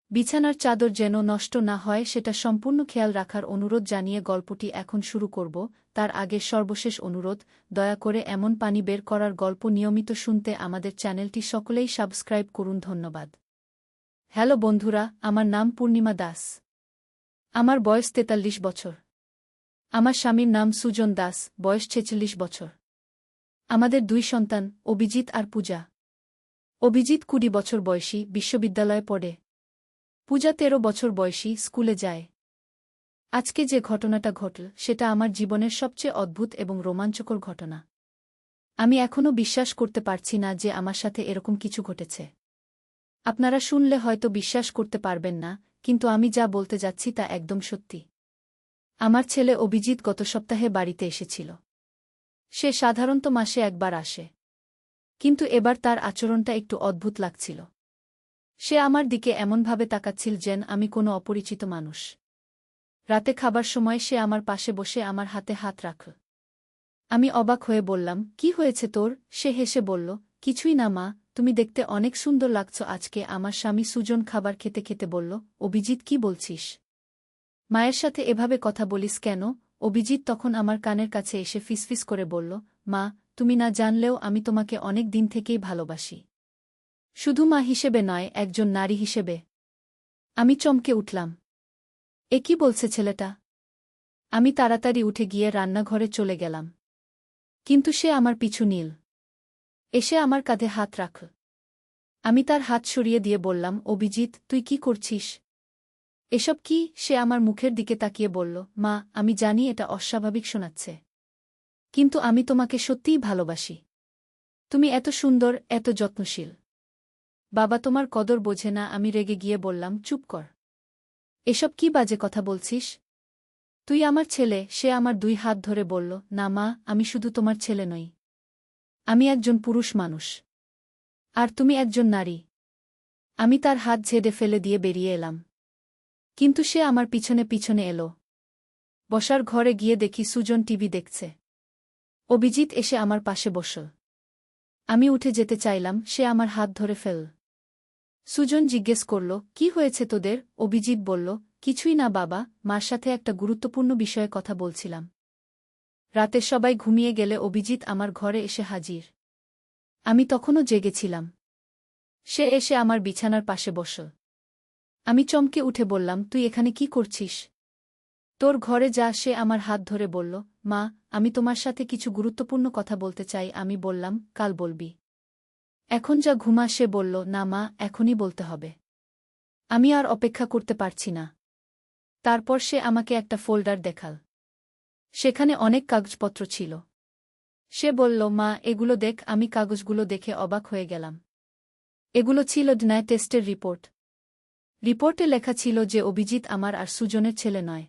[SPEAKER 1] বিছানার চাদর যেন নষ্ট না হয় সেটা সম্পূর্ণ খেয়াল রাখার অনুরোধ জানিয়ে গল্পটি এখন শুরু করব। তার আগে সর্বশেষ অনুরোধ, দয়া করে এমন পানি বের করার গল্প নিয়মিত শুনতে আমাদের চ্যানেলটি সকলেই সাবস্ক্রাইব করুন। ধন্যবাদ। হ্যালো বন্ধুরা, আমার নাম পূর্ণিমা দাস। আমার বয়স ৪৩ বছর। আমার স্বামীর নাম সুজন দাস, বয়স ৪৬ বছর। আমাদের ২ সন্তান, অভিজিৎ আর পূজা। অভিজিৎ ২০ বছর বয়সী, বিশ্ববিদ্যালয়ে পড়ে। পূজা ১৩ বছর বয়সী, স্কুলে যায়। আজকে যে ঘটনাটা ঘটল সেটা আমার জীবনের সবচেয়ে অদ্ভুত এবং রোমাঞ্চকর ঘটনা। আমি এখনও বিশ্বাস করতে পারছি না যে আমার সাথে এরকম কিছু ঘটেছে। আপনারা শুনলে হয়তো বিশ্বাস করতে পারবেন না, কিন্তু আমি যা বলতে যাচ্ছি তা একদম সত্যি। আমার ছেলে অভিজিৎ গত সপ্তাহে বাড়িতে এসেছিল। সে সাধারণত মাসে একবার আসে। কিন্তু এবার তার আচরণটা একটু অদ্ভুত লাগছিল। সে আমার দিকে এমনভাবে তাকাচ্ছিল যেন আমি কোনো অপরিচিত মানুষ। রাতে খাবার সময় সে আমার পাশে বসে আমার হাতে হাত রাখল। আমি অবাক হয়ে বললাম, কি হয়েছে তোর? সে হেসে বলল, কিছুই না মা, তুমি দেখতে অনেক সুন্দর লাগছ আজকে। আমার স্বামী সুজন খাবার খেতে খেতে বলল, অভিজিৎ, কি বলছিস? মায়ের সাথে এভাবে কথা বলিস কেন? অভিজিৎ তখন আমার কানের কাছে এসে ফিসফিস করে বলল, মা, তুমি না জানলেও আমি তোমাকে অনেক দিন থেকেই ভালোবাসি। শুধু মা হিসেবে নয়, একজন নারী হিসেবে। আমি চমকে উঠলাম। এ কি বলছে ছেলেটা? আমি তাড়াতাড়ি উঠে গিয়ে রান্নাঘরে চলে গেলাম। কিন্তু সে আমার পিছু নিল। এসে আমার কাঁধে হাত রাখল। আমি তার হাত সরিয়ে দিয়ে বললাম, অভিজিৎ, তুই কি করছিস? এসব কি? সে আমার মুখের দিকে তাকিয়ে বলল, মা, আমি জানি এটা অস্বাভাবিক শোনাচ্ছে। কিন্তু আমি তোমাকে সত্যিই ভালোবাসি। তুমি এত সুন্দর, এত যত্নশীল। বাবা তোমার কদর বোঝে না। আমি রেগে গিয়ে বললাম, চুপ কর। এসব কি বাজে কথা বলছিস? তুই আমার ছেলে। সে আমার ২ হাত ধরে বলল, না মা, আমি শুধু তোমার ছেলে নই। আমি একজন পুরুষ মানুষ। আর তুমি একজন নারী। আমি তার হাত ঝেড়ে ফেলে দিয়ে বেরিয়ে এলাম। কিন্তু সে আমার পিছনে পিছনে এলো। বসার ঘরে গিয়ে দেখি সুজন টিভি দেখছে। অভিজিৎ এসে আমার পাশে বসল। আমি উঠে যেতে চাইলাম, সে আমার হাত ধরে ফেলল। সুজন জিজ্ঞেস করল, কি হয়েছে তোদের? অভিজিৎ বলল, কিছুই না বাবা, মার সাথে একটা গুরুত্বপূর্ণ বিষয়ে কথা বলছিলাম। রাতে সবাই ঘুমিয়ে গেলে অভিজিৎ আমার ঘরে এসে হাজির। আমি তখনও জেগেছিলাম। সে এসে আমার বিছানার পাশে বসল। আমি চমকে উঠে বললাম, তুই এখানে কি করছিস? তোর ঘরে যা। সে আমার হাত ধরে বলল, মা, আমি তোমার সাথে কিছু গুরুত্বপূর্ণ কথা বলতে চাই। আমি বললাম, কাল বলবি। এখন যা, ঘুমা। সে বলল, না মা, এখনই বলতে হবে। আমি আর অপেক্ষা করতে পারছি না। তারপর সে আমাকে একটা ফোল্ডার দেখাল। সেখানে অনেক কাগজপত্র ছিল। সে বলল, মা, এগুলো দেখ। আমি কাগজগুলো দেখে অবাক হয়ে গেলাম। এগুলো ছিল ডিএনএ টেস্টের রিপোর্ট। রিপোর্টে লেখা ছিল যে অভিজিৎ আমার আর সুজনের ছেলে নয়।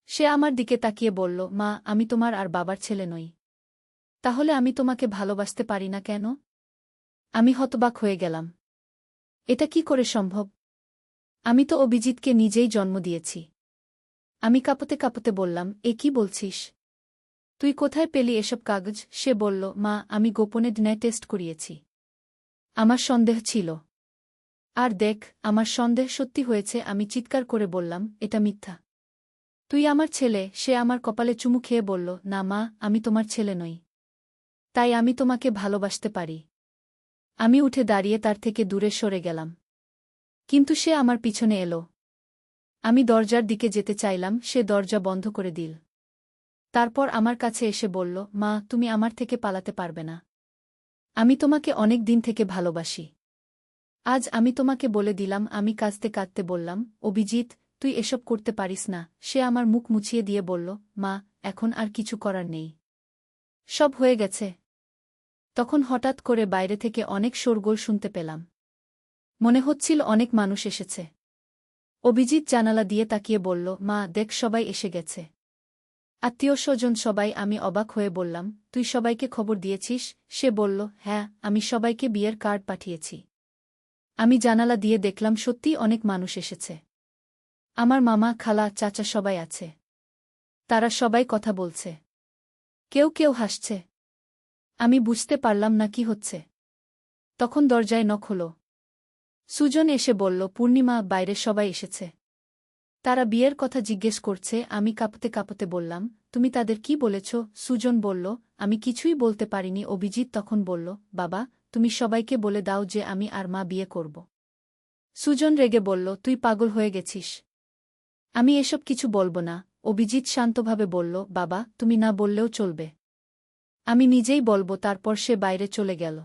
[SPEAKER 1] সে আমার দিকে তাকিয়ে বলল, মা, আমি তোমার আর বাবার ছেলে নই। তাহলে আমি তোমাকে ভালোবাসতে পারি না কেন? আমি হতবাক হয়ে গেলাম। এটা কি করে সম্ভব? আমি তো অভিজিৎকে নিজেই জন্ম দিয়েছি। আমি কাঁপতে কাঁপতে বললাম, এ কি বলছিস? তুই কোথায় পেলি এসব কাগজ? সে বলল, মা, আমি গোপনে ডিএনএ টেস্ট করিয়েছি। আমার সন্দেহ ছিল। আর দেখ, আমার সন্দেহ সত্যি হয়েছে। আমি চিৎকার করে বললাম, এটা মিথ্যা। তুই আমার ছেলে। সে আমার কপালে চুমু খেয়ে বলল, না মা, আমি তোমার ছেলে নই। তাই আমি তোমাকে ভালোবাসতে পারি। আমি উঠে দাঁড়িয়ে তার থেকে দূরে সরে গেলাম। কিন্তু সে আমার পিছনে এলো। আমি দরজার দিকে যেতে চাইলাম, সে দরজা বন্ধ করে দিল। তারপর আমার কাছে এসে বলল, মা, তুমি আমার থেকে পালাতে পারবে না। আমি তোমাকে অনেক দিন থেকে ভালোবাসি। আজ আমি তোমাকে বলে দিলাম। আমি কাঁদতে কাঁদতে বললাম, অভিজিৎ, তুই এসব করতে পারিস না। সে আমার মুখ মুছিয়ে দিয়ে বলল, মা, এখন আর কিছু করার নেই। সব হয়ে গেছে। তখন হঠাৎ করে বাইরে থেকে অনেক শোরগোল শুনতে পেলাম। মনে হচ্ছিল অনেক মানুষ এসেছে। অভিজিৎ জানালা দিয়ে তাকিয়ে বলল, মা, দেখ, সবাই এসে গেছে। আত্মীয়স্বজন সবাই। আমি অবাক হয়ে বললাম, তুই সবাইকে খবর দিয়েছিস? সে বলল, হ্যাঁ, আমি সবাইকে বিয়ের কার্ড পাঠিয়েছি। আমি জানালা দিয়ে দেখলাম সত্যিই অনেক মানুষ এসেছে। আমার মামা, খালা, চাচা সবাই আছে। তারা সবাই কথা বলছে। কেউ কেউ হাসছে। আমি বুঝতে পারলাম না কি হচ্ছে। তখন দরজায় নক হলো। সুজন এসে বলল, পূর্ণিমা, বাইরে সবাই এসেছে। তারা বিয়ের কথা জিজ্ঞেস করছে। আমি কাঁপতে কাঁপতে বললাম, তুমি তাদের কি বলেছ? সুজন বলল, আমি কিছুই বলতে পারিনি। অভিজিৎ তখন বলল, বাবা, তুমি সবাইকে বলে দাও যে আমি আর মা বিয়ে করব। সুজন রেগে বলল, তুই পাগল হয়ে গেছিস। আমি এসব কিছু বলবো না। অভিজিৎ শান্তভাবে বলল, বাবা, তুমি না বললেও চলবে। আমি নিজেই বলবো। তারপর সে বাইরে চলে গেল।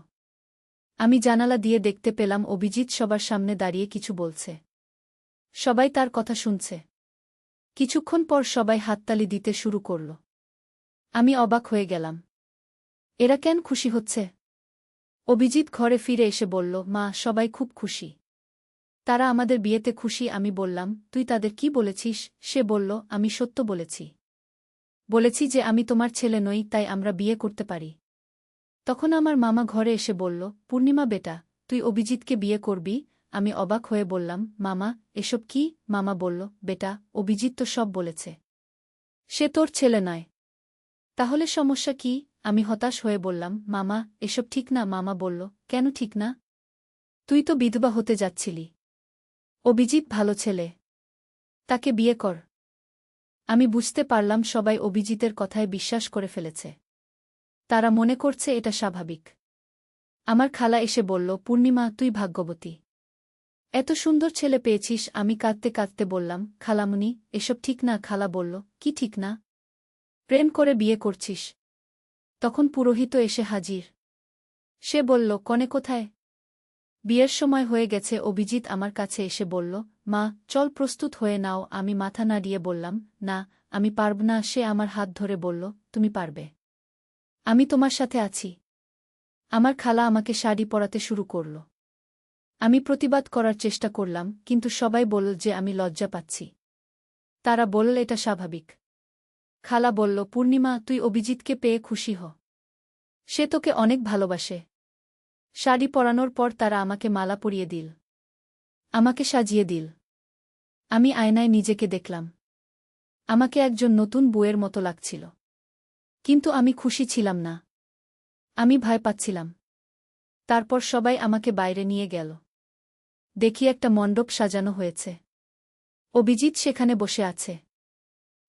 [SPEAKER 1] আমি জানালা দিয়ে দেখতে পেলাম অভিজিৎ সবার সামনে দাঁড়িয়ে কিছু বলছে। সবাই তার কথা শুনছে। কিছুক্ষণ পর সবাই হাততালি দিতে শুরু করল। আমি অবাক হয়ে গেলাম। এরা কেন খুশি হচ্ছে? অভিজিৎ ঘরে ফিরে এসে বলল, মা, সবাই খুব খুশি। তারা আমাদের বিয়েতে খুশি। আমি বললাম, তুই তাদের কি বলেছিস? সে বলল, আমি সত্য বলেছি। বলেছি যে আমি তোমার ছেলে নই, তাই আমরা বিয়ে করতে পারি। তখন আমার মামা ঘরে এসে বলল, পূর্ণিমা বেটা, তুই অভিজিৎকে বিয়ে করবি? আমি অবাক হয়ে বললাম, মামা, এসব কি? মামা বলল, বেটা, অভিজিৎ তো সব বলেছে। সে তোর ছেলে নয়। তাহলে সমস্যা কি? আমি হতাশ হয়ে বললাম, মামা, এসব ঠিক না। মামা বলল, কেন ঠিক না? তুই তো বিধবা হতে যাচ্ছিলি। অভিজিৎ ভালো ছেলে। তাকে বিয়ে কর। আমি বুঝতে পারলাম সবাই অভিজিতের কথায় বিশ্বাস করে ফেলেছে। তারা মনে করছে এটা স্বাভাবিক। আমার খালা এসে বলল, পূর্ণিমা, তুই ভাগ্যবতী। এত সুন্দর ছেলে পেয়েছিস। আমি কাঁদতে কাঁদতে বললাম, খালামুনি, এসব ঠিক না। খালা বলল, কি ঠিক না? প্রেম করে বিয়ে করছিস। তখন পুরোহিত এসে হাজির। সে বলল, কনে কোথায়? বিয়ের সময় হয়ে গেছে। অভিজিৎ আমার কাছে এসে বলল, মা, চল, প্রস্তুত হয়ে নাও। আমি মাথা নাড়িয়ে বললাম, না, আমি পারব না। সে আমার হাত ধরে বলল, তুমি পারবে। আমি তোমার সাথে আছি। আমার খালা আমাকে শাড়ি পরাতে শুরু করল। আমি প্রতিবাদ করার চেষ্টা করলাম, কিন্তু সবাই বলল যে আমি লজ্জা পাচ্ছি। তারা বলল, এটা স্বাভাবিক। খালা বলল, পূর্ণিমা, তুই অভিজিৎকে পেয়ে খুশি হ। সে তোকে অনেক ভালোবাসে। শাড়ি পরানোর পর তারা আমাকে মালা পরিয়ে দিল। আমাকে সাজিয়ে দিল। আমি আয়নায় নিজেকে দেখলাম। আমাকে একজন নতুন বউয়ের মতো লাগছিল। কিন্তু আমি খুশি ছিলাম না। আমি ভয় পাচ্ছিলাম। তারপর সবাই আমাকে বাইরে নিয়ে গেল। দেখি একটা মণ্ডপ সাজানো হয়েছে। অভিজিৎ সেখানে বসে আছে।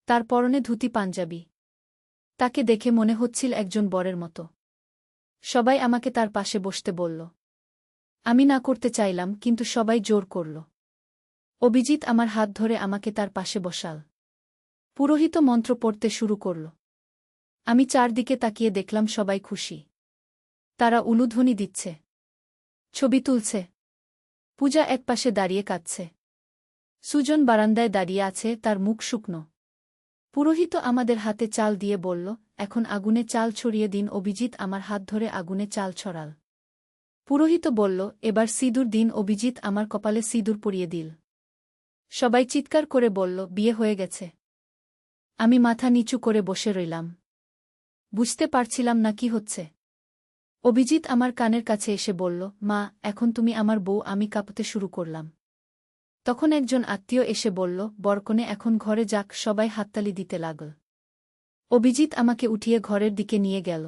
[SPEAKER 1] তার পরনে ধুতি পাঞ্জাবি। তাকে দেখে মনে হচ্ছিল একজন বরের মতো। সবাই আমাকে তার পাশে বসতে বলল। আমি না করতে চাইলাম, কিন্তু সবাই জোর করল। অভিজিৎ আমার হাত ধরে আমাকে তার পাশে বসাল। পুরোহিত মন্ত্র পড়তে শুরু করল। আমি চারদিকে তাকিয়ে দেখলাম সবাই খুশি। তারা উলুধ্বনি দিচ্ছে। ছবি তুলছে। পূজা একপাশে দাঁড়িয়ে কাঁদছে। সুজন বারান্দায় দাঁড়িয়ে আছে, তার মুখ শুকনো। পুরোহিত আমাদের হাতে চাল দিয়ে বলল, এখন আগুনে চাল ছড়িয়ে দিন। অভিজিৎ আমার হাত ধরে আগুনে চাল ছড়াল। পুরোহিত বলল, এবার সিঁদুর দিন। অভিজিৎ আমার কপালে সিঁদুর পরিয়ে দিল। সবাই চিৎকার করে বলল, বিয়ে হয়ে গেছে। আমি মাথা নিচু করে বসে রইলাম। বুঝতে পারছিলাম না কি হচ্ছে। অভিজিৎ আমার কানের কাছে এসে বলল, মা, এখন তুমি আমার বউ। আমি কাঁপতে শুরু করলাম। তখন একজন আত্মীয় এসে বলল, বরকনে এখন ঘরে যাক। সবাই হাততালি দিতে লাগল। অভিজিৎ আমাকে উঠিয়ে ঘরের দিকে নিয়ে গেল।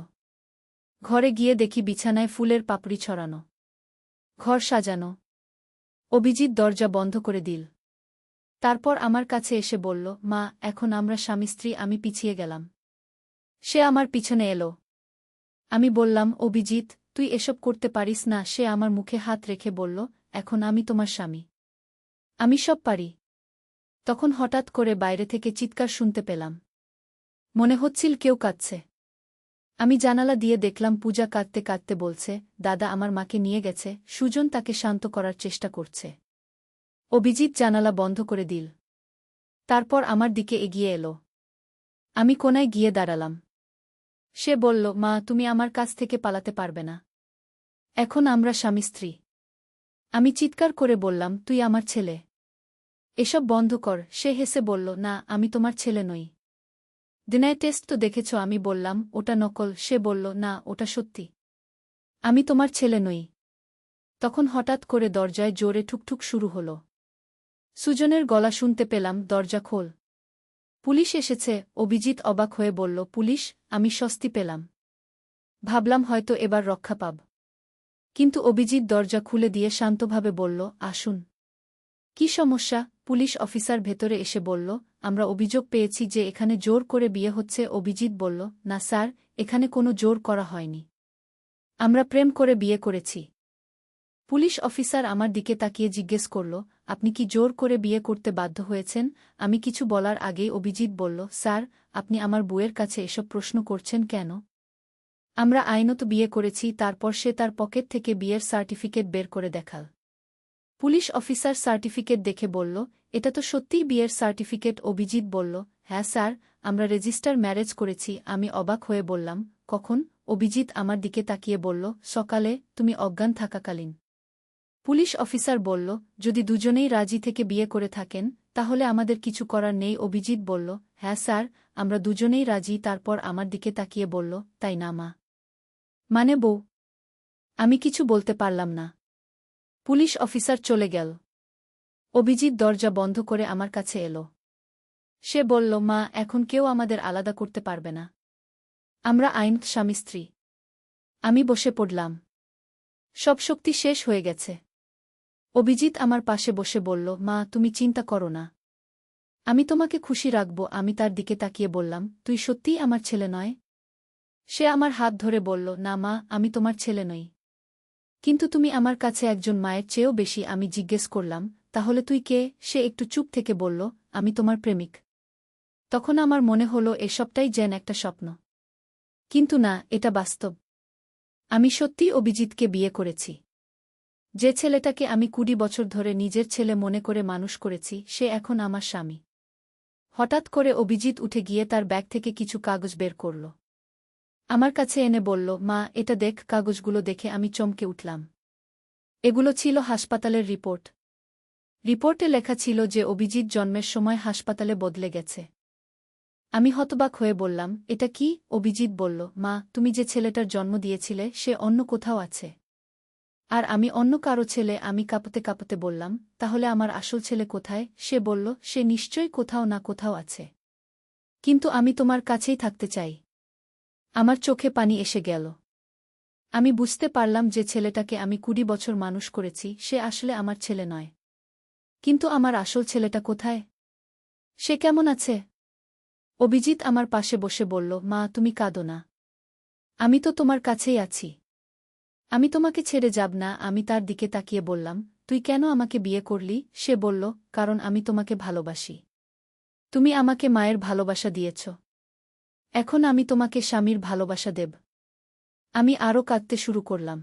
[SPEAKER 1] ঘরে গিয়ে দেখি বিছানায় ফুলের পাপড়ি ছড়ানো, ঘর সাজানো। অভিজিৎ দরজা বন্ধ করে দিল। তারপর আমার কাছে এসে বলল, মা, এখন আমরা স্বামী স্ত্রী। আমি পিছিয়ে গেলাম। সে আমার পিছনে এলো। আমি বললাম, অভিজিৎ, তুই এসব করতে পারিস না। সে আমার মুখে হাত রেখে বলল, এখন আমি তোমার স্বামী, আমি সব পারি। তখন হঠাৎ করে বাইরে থেকে চিৎকার শুনতে পেলাম। মনে হচ্ছিল কেউ কাঁদছে। আমি জানালা দিয়ে দেখলাম পূজা কাঁদতে কাঁদতে বলছে, দাদা আমার মাকে নিয়ে গেছে। সুজন তাকে শান্ত করার চেষ্টা করছে। অভিজিৎ জানালা বন্ধ করে দিল। তারপর আমার দিকে এগিয়ে এলো। আমি কোনায় গিয়ে দাঁড়ালাম। সে বলল, মা, তুমি আমার কাছ থেকে পালাতে পারবে না। এখন আমরা স্বামী স্ত্রী। আমি চিৎকার করে বললাম, তুই আমার ছেলে, এসব বন্ধ কর। সে হেসে বলল, না, আমি তোমার ছেলে নই। ডিএনএ টেস্ট তো দেখেছ। আমি বললাম, ওটা নকল। সে বলল, না, ওটা সত্যি। আমি তোমার ছেলে নই। তখন হঠাৎ করে দরজায় জোরে ঠুকঠুক শুরু হল। সুজনের গলা শুনতে পেলাম, দরজা খোল, পুলিশ এসেছে। অভিজিৎ অবাক হয়ে বলল, পুলিশ? আমি স্বস্তি পেলাম। ভাবলাম হয়তো এবার রক্ষা পাব। কিন্তু অভিজিৎ দরজা খুলে দিয়ে শান্তভাবে বলল, আসুন। কি সমস্যা? পুলিশ অফিসার ভেতরে এসে বলল, আমরা অভিযোগ পেয়েছি যে এখানে জোর করে বিয়ে হচ্ছে। অভিজিৎ বলল, না স্যার, এখানে কোনো জোর করা হয়নি। আমরা প্রেম করে বিয়ে করেছি। পুলিশ অফিসার আমার দিকে তাকিয়ে জিজ্ঞেস করল, আপনি কি জোর করে বিয়ে করতে বাধ্য হয়েছেন? আমি কিছু বলার আগেই অভিজিৎ বলল, স্যার, আপনি আমার বউয়ের কাছে এসব প্রশ্ন করছেন কেন? আমরা আইনত বিয়ে করেছি। তারপর সে তার পকেট থেকে বিয়ের সার্টিফিকেট বের করে দেখাল। পুলিশ অফিসার সার্টিফিকেট দেখে বলল, এটা তো সত্যিই বিয়ের সার্টিফিকেট। অভিজিৎ বলল, হ্যাঁ স্যার, আমরা রেজিস্টার ম্যারেজ করেছি। আমি অবাক হয়ে বললাম, কখন? অভিজিৎ আমার দিকে তাকিয়ে বলল, সকালে, তুমি অজ্ঞান থাকাকালীন। পুলিশ অফিসার বলল, যদি দুজনেই রাজি থেকে বিয়ে করে থাকেন, তাহলে আমাদের কিছু করার নেই। অভিজিৎ বলল, হ্যাঁ স্যার, আমরা দুজনেই রাজি। তারপর আমার দিকে তাকিয়ে বলল, তাই না মা? মানে বউ? আমি কিছু বলতে পারলাম না। পুলিশ অফিসার চলে গেল। অভিজিৎ দরজা বন্ধ করে আমার কাছে এলো। সে বলল, মা, এখন কেউ আমাদের আলাদা করতে পারবে না। আমরা আইনত স্বামী স্ত্রী। আমি বসে পড়লাম। সব শক্তি শেষ হয়ে গেছে। অভিজিৎ আমার পাশে বসে বলল, মা, তুমি চিন্তা করো না। আমি তোমাকে খুশি রাখব। আমি তার দিকে তাকিয়ে বললাম, তুই সত্যিই আমার ছেলে নয়? সে আমার হাত ধরে বলল, না মা, আমি তোমার ছেলে নই। কিন্তু তুমি আমার কাছে একজন মায়ের চেয়েও বেশি। আমি জিজ্ঞেস করলাম, তাহলে তুই কে? সে একটু চুপ থেকে বলল, আমি তোমার প্রেমিক। তখন আমার মনে হলো এসবটাই যেন একটা স্বপ্ন। কিন্তু না, এটা বাস্তব। আমি সত্যিই অভিজিৎকে বিয়ে করেছি। যে ছেলেটাকে আমি 20 বছর ধরে নিজের ছেলে মনে করে মানুষ করেছি, সে এখন আমার স্বামী। হঠাৎ করে অভিজিৎ উঠে গিয়ে তার ব্যাগ থেকে কিছু কাগজ বের করল। আমার কাছে এনে বলল, মা, এটা দেখ। কাগজগুলো দেখে আমি চমকে উঠলাম। এগুলো ছিল হাসপাতালের রিপোর্ট। রিপোর্টে লেখা ছিল যে অভিজিৎ জন্মের সময় হাসপাতালে বদলে গেছে। আমি হতবাক হয়ে বললাম, এটা কি? অভিজিৎ বলল, মা, তুমি যে ছেলেটার জন্ম দিয়েছিলে সে অন্য কোথাও আছে। আর আমি অন্য কারো ছেলে। আমি কাঁপতে কাঁপতে বললাম, তাহলে আমার আসল ছেলে কোথায়? সে বলল, সে নিশ্চয়ই কোথাও না কোথাও আছে। কিন্তু আমি তোমার কাছেই থাকতে চাই। আমার চোখে পানি এসে গেল। আমি বুঝতে পারলাম যে ছেলেটাকে আমি 20 বছর মানুষ করেছি সে আসলে আমার ছেলে নয়। কিন্তু আমার আসল ছেলেটা কোথায়? সে কেমন আছে? অভিজিৎ আমার পাশে বসে বলল, মা, তুমি কাঁদো না। আমি তো তোমার কাছেই আছি। আমি তোমাকে ছেড়ে যাব না। আমি তার দিকে তাকিয়ে বললাম, তুই কেন আমাকে বিয়ে করলি? সে বলল, কারণ আমি তোমাকে ভালোবাসি। তুমি আমাকে মায়ের ভালোবাসা দিয়েছ। এখন আমি তোমাকে স্বামীর ভালোবাসা দেব। আমি আরও কাঁদতে শুরু করলাম।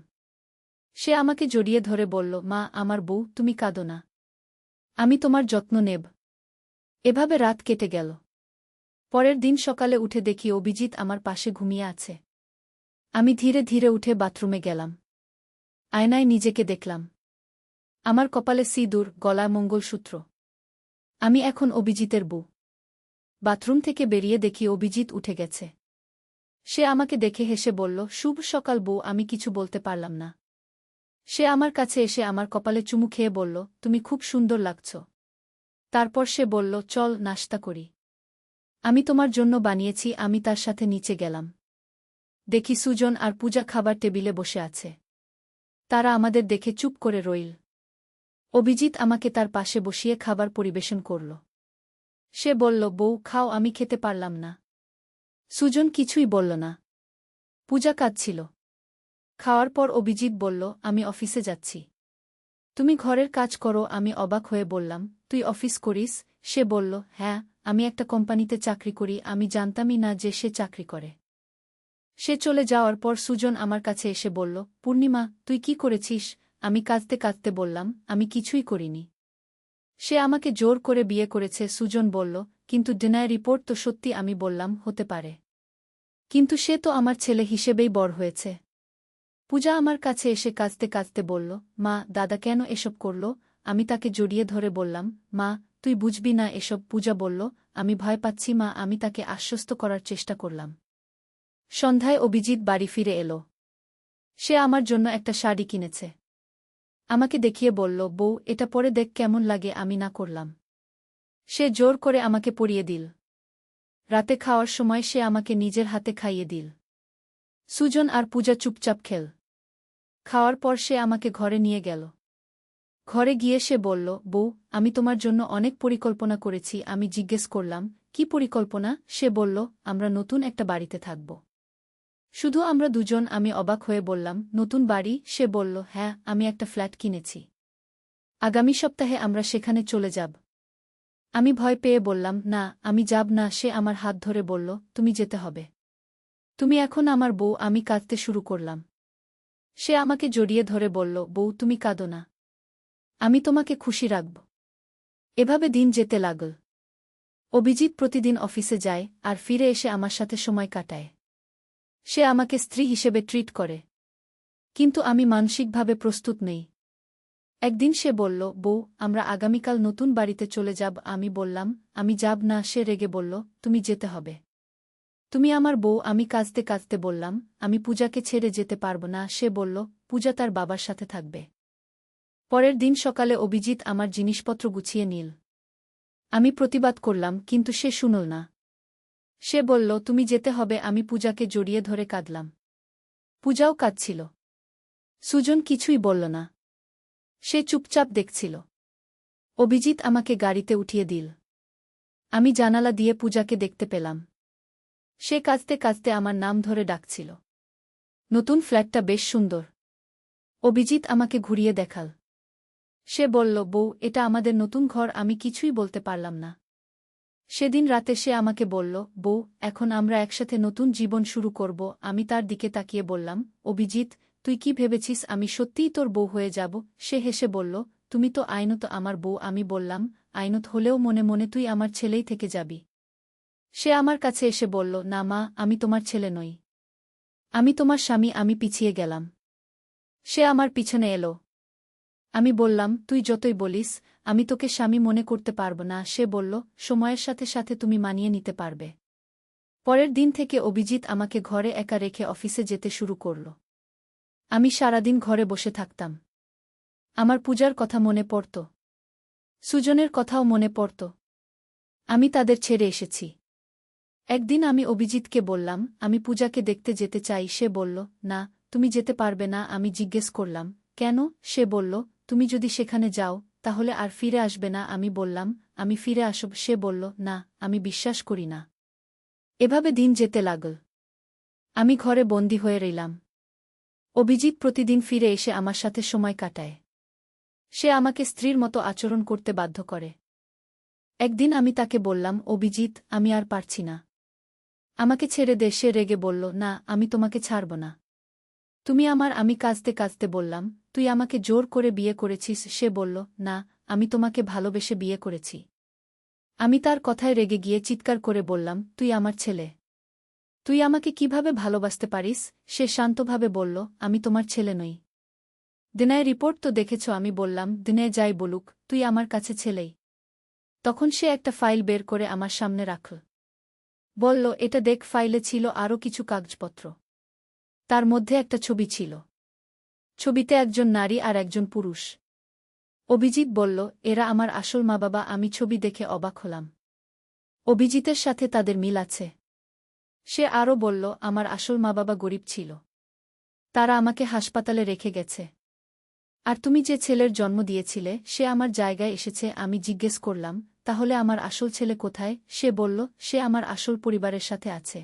[SPEAKER 1] সে আমাকে জড়িয়ে ধরে বলল, মা, আমার বউ, তুমি কাঁদো না। আমি তোমার যত্ন নেব। এভাবে রাত কেটে গেল। পরের দিন সকালে উঠে দেখি অভিজিৎ আমার পাশে ঘুমিয়ে আছে। আমি ধীরে ধীরে উঠে বাথরুমে গেলাম। আয়নায় নিজেকে দেখলাম। আমার কপালে সিঁদুর, গলায় মঙ্গলসূত্র। আমি এখন অভিজিতের বউ। বাথরুম থেকে বেরিয়ে দেখি অভিজিৎ উঠে গেছে। সে আমাকে দেখে হেসে বলল, শুভ সকাল বউ। আমি কিছু বলতে পারলাম না। সে আমার কাছে এসে আমার কপালে চুমু খেয়ে বলল, তুমি খুব সুন্দর লাগছ। তারপর সে বলল, চল নাশতা করি। আমি তোমার জন্য বানিয়েছি। আমি তার সাথে নিচে গেলাম। দেখি সুজন আর পূজা খাবার টেবিলে বসে আছে। তারা আমাদের দেখে চুপ করে রইল। অভিজিৎ আমাকে তার পাশে বসিয়ে খাবার পরিবেশন করল। সে বলল, বউ খাও। আমি খেতে পারলাম না। সুজন কিছুই বলল না। পূজা কাঁদছিল। খাওয়ার পর অভিজিৎ বলল, আমি অফিসে যাচ্ছি। তুমি ঘরের কাজ করো। আমি অবাক হয়ে বললাম, তুই অফিস করিস? সে বলল, হ্যাঁ, আমি একটা কোম্পানিতে চাকরি করি। আমি জানতামই না যে সে চাকরি করে। সে চলে যাওয়ার পর সুজন আমার কাছে এসে বলল, পূর্ণিমা, তুই কি করেছিস? আমি কাঁদতে কাঁদতে বললাম, আমি কিছুই করিনি। সে আমাকে জোর করে বিয়ে করেছে। সুজন বলল, কিন্তু ডিএনএ রিপোর্ট তো সত্যি। আমি বললাম, হতে পারে, কিন্তু সে তো আমার ছেলে হিসেবেই বড় হয়েছে। পূজা আমার কাছে এসে কাঁদতে কাঁদতে বলল, মা, দাদা কেন এসব করল? আমি তাকে জড়িয়ে ধরে বললাম, মা, তুই বুঝবি না এসব। পূজা বলল, আমি ভয় পাচ্ছি মা। আমি তাকে আশ্বস্ত করার চেষ্টা করলাম। সন্ধ্যায় অভিজিৎ বাড়ি ফিরে এলো। সে আমার জন্য একটা শাড়ি কিনেছে। আমাকে দেখিয়ে বলল, বউ, এটা পরে দেখ কেমন লাগে। আমি না করলাম। সে জোর করে আমাকে পরিয়ে দিল। রাতে খাওয়ার সময় সে আমাকে নিজের হাতে খাইয়ে দিল। সুজন আর পূজা চুপচাপ খেল। খাওয়ার পর সে আমাকে ঘরে নিয়ে গেল। ঘরে গিয়ে সে বলল, বউ, আমি তোমার জন্য অনেক পরিকল্পনা করেছি। আমি জিজ্ঞেস করলাম, কি পরিকল্পনা? সে বলল, আমরা নতুন একটা বাড়িতে থাকব। শুধু আমরা দুজন। আমি অবাক হয়ে বললাম, নতুন বাড়ি? সে বলল, হ্যাঁ, আমি একটা ফ্ল্যাট কিনেছি। আগামী সপ্তাহে আমরা সেখানে চলে যাব। আমি ভয় পেয়ে বললাম, না, আমি যাব না। সে আমার হাত ধরে বলল, তুমি যেতে হবে। তুমি এখন আমার বউ। আমি কাঁদতে শুরু করলাম। সে আমাকে জড়িয়ে ধরে বলল, বউ, তুমি কাঁদো না। আমি তোমাকে খুশি রাখব। এভাবে দিন যেতে লাগল। অভিজিৎ প্রতিদিন অফিসে যায় আর ফিরে এসে আমার সাথে সময় কাটায়। সে আমাকে স্ত্রী হিসেবে ট্রিট করে। কিন্তু আমি মানসিকভাবে প্রস্তুত নেই। একদিন সে বলল, বউ, আমরা আগামীকাল নতুন বাড়িতে চলে যাব। আমি বললাম, আমি যাব না। সে রেগে বলল, তুমি যেতে হবে। তুমি আমার বউ। আমি কাঁদতে কাঁদতে বললাম, আমি পূজাকে ছেড়ে যেতে পারব না। সে বলল, পূজা তার বাবার সাথে থাকবে। পরের দিন সকালে অভিজিৎ আমার জিনিসপত্র গুছিয়ে নিল। আমি প্রতিবাদ করলাম, কিন্তু সে শুনল না। সে বলল, তুমি যেতে হবে। আমি পূজাকে জড়িয়ে ধরে কাঁদলাম। পূজাও কাঁদছিল। সুজন কিছুই বলল না। সে চুপচাপ দেখছিল। অভিজিৎ আমাকে গাড়িতে উঠিয়ে দিল। আমি জানালা দিয়ে পূজাকে দেখতে পেলাম। সে কাঁদতে কাঁদতে আমার নাম ধরে ডাকছিল। নতুন ফ্ল্যাটটা বেশ সুন্দর। অভিজিৎ আমাকে ঘুরিয়ে দেখাল। সে বলল, বউ, এটা আমাদের নতুন ঘর। আমি কিছুই বলতে পারলাম না। সেদিন রাতে সে আমাকে বলল, বউ, এখন আমরা একসাথে নতুন জীবন শুরু করব। আমি তার দিকে তাকিয়ে বললাম, অভিজিৎ, তুই কি ভেবেছিস আমি সত্যিই তোর বউ হয়ে যাব? সে হেসে বলল, তুমি তো আইনত আমার বউ। আমি বললাম, আইনত হলেও মনে মনে তুই আমার ছেলেই থেকে যাবি। সে আমার কাছে এসে বলল, না মা, আমি তোমার ছেলে নই। আমি তোমার স্বামী। আমি পিছিয়ে গেলাম। সে আমার পিছনে এলো। আমি বললাম, তুই যতই বলিস, আমি তোকে স্বামী মনে করতে পারব না। সে বলল, সময়ের সাথে সাথে তুমি মানিয়ে নিতে পারবে। পরের দিন থেকে অভিজিৎ আমাকে ঘরে একা রেখে অফিসে যেতে শুরু করল। আমি সারাদিন ঘরে বসে থাকতাম। আমার পূজার কথা মনে পড়ত। সুজনের কথাও মনে পড়ত। আমি তাদের ছেড়ে এসেছি। একদিন আমি অভিজিৎকে বললাম, আমি পূজাকে দেখতে যেতে চাই। সে বলল, না, তুমি যেতে পারবে না। আমি জিজ্ঞেস করলাম, কেন? সে বলল, তুমি যদি সেখানে যাও, তাহলে আর ফিরে আসবে না। আমি বললাম, আমি ফিরে আসব। সে বলল, না, আমি বিশ্বাস করি না। এভাবে দিন যেতে লাগল। আমি ঘরে বন্দী হয়ে রইলাম। অভিজিৎ প্রতিদিন ফিরে এসে আমার সাথে সময় কাটায়। সে আমাকে স্ত্রীর মতো আচরণ করতে বাধ্য করে। একদিন আমি তাকে বললাম, অভিজিৎ, আমি আর পারছি না। আমাকে ছেড়ে দে। সে রেগে বলল, না, আমি তোমাকে ছাড়ব না। তুমি আমার। আমি কাঁদতে কাঁদতে বললাম, তুই আমাকে জোর করে বিয়ে করেছিস। সে বলল, না, আমি তোমাকে ভালোবেসে বিয়ে করেছি। আমি তার কথায় রেগে গিয়ে চিৎকার করে বললাম, তুই আমার ছেলে। তুই আমাকে কিভাবে ভালোবাসতে পারিস? সে শান্তভাবে বলল, আমি তোমার ছেলে নই। দিনায় রিপোর্ট তো দেখেছ। আমি বললাম, দিনে যাই বলুক, তুই আমার কাছে ছেলেই। তখন সে একটা ফাইল বের করে আমার সামনে রাখল। বলল, এটা দেখ। ফাইলে ছিল আরও কিছু কাগজপত্র। তার মধ্যে একটা ছবি ছিল। ছবিতে একজন নারী আর একজন পুরুষ। অভিজিৎ বলল, এরা আমার আসল মা বাবা। আমি ছবি দেখে অবাক হলাম। অভিজিতের সাথে তাদের মিল আছে। সে আরও বলল, আমার আসল মা বাবা গরিব ছিল। তারা আমাকে হাসপাতালে রেখে গেছে। আর তুমি যে ছেলের জন্ম দিয়েছিলে সে আমার জায়গায় এসেছে। আমি জিজ্ঞেস করলাম, তাহলে আমার আসল ছেলে কোথায়? সে বলল, সে আমার আসল পরিবারের সাথে আছে।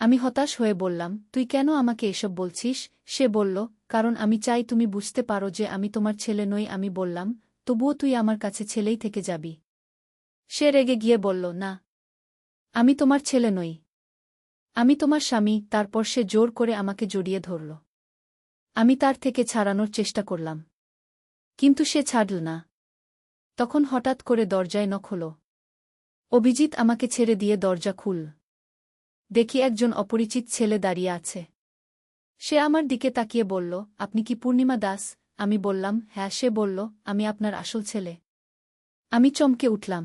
[SPEAKER 1] আমি হতাশ হয়ে বললাম, তুই কেন আমাকে এসব বলছিস? সে বলল, কারণ আমি চাই তুমি বুঝতে পারো যে আমি তোমার ছেলে নই। আমি বললাম, তবুও তুই আমার কাছে ছেলেই থেকে যাবি। সে রেগে গিয়ে বলল, না, আমি তোমার ছেলে নই। আমি তোমার স্বামী। তারপর সে জোর করে আমাকে জড়িয়ে ধরল। আমি তার থেকে ছাড়ানোর চেষ্টা করলাম, কিন্তু সে ছাড়ল না। তখন হঠাৎ করে দরজায় নখ হল। অভিজিৎ আমাকে ছেড়ে দিয়ে দরজা খুল। দেখি একজন অপরিচিত ছেলে দাঁড়িয়ে আছে। সে আমার দিকে তাকিয়ে বলল, আপনি কি পূর্ণিমা দাস? আমি বললাম, হ্যাঁ। সে বলল, আমি আপনার আসল ছেলে। আমি চমকে উঠলাম।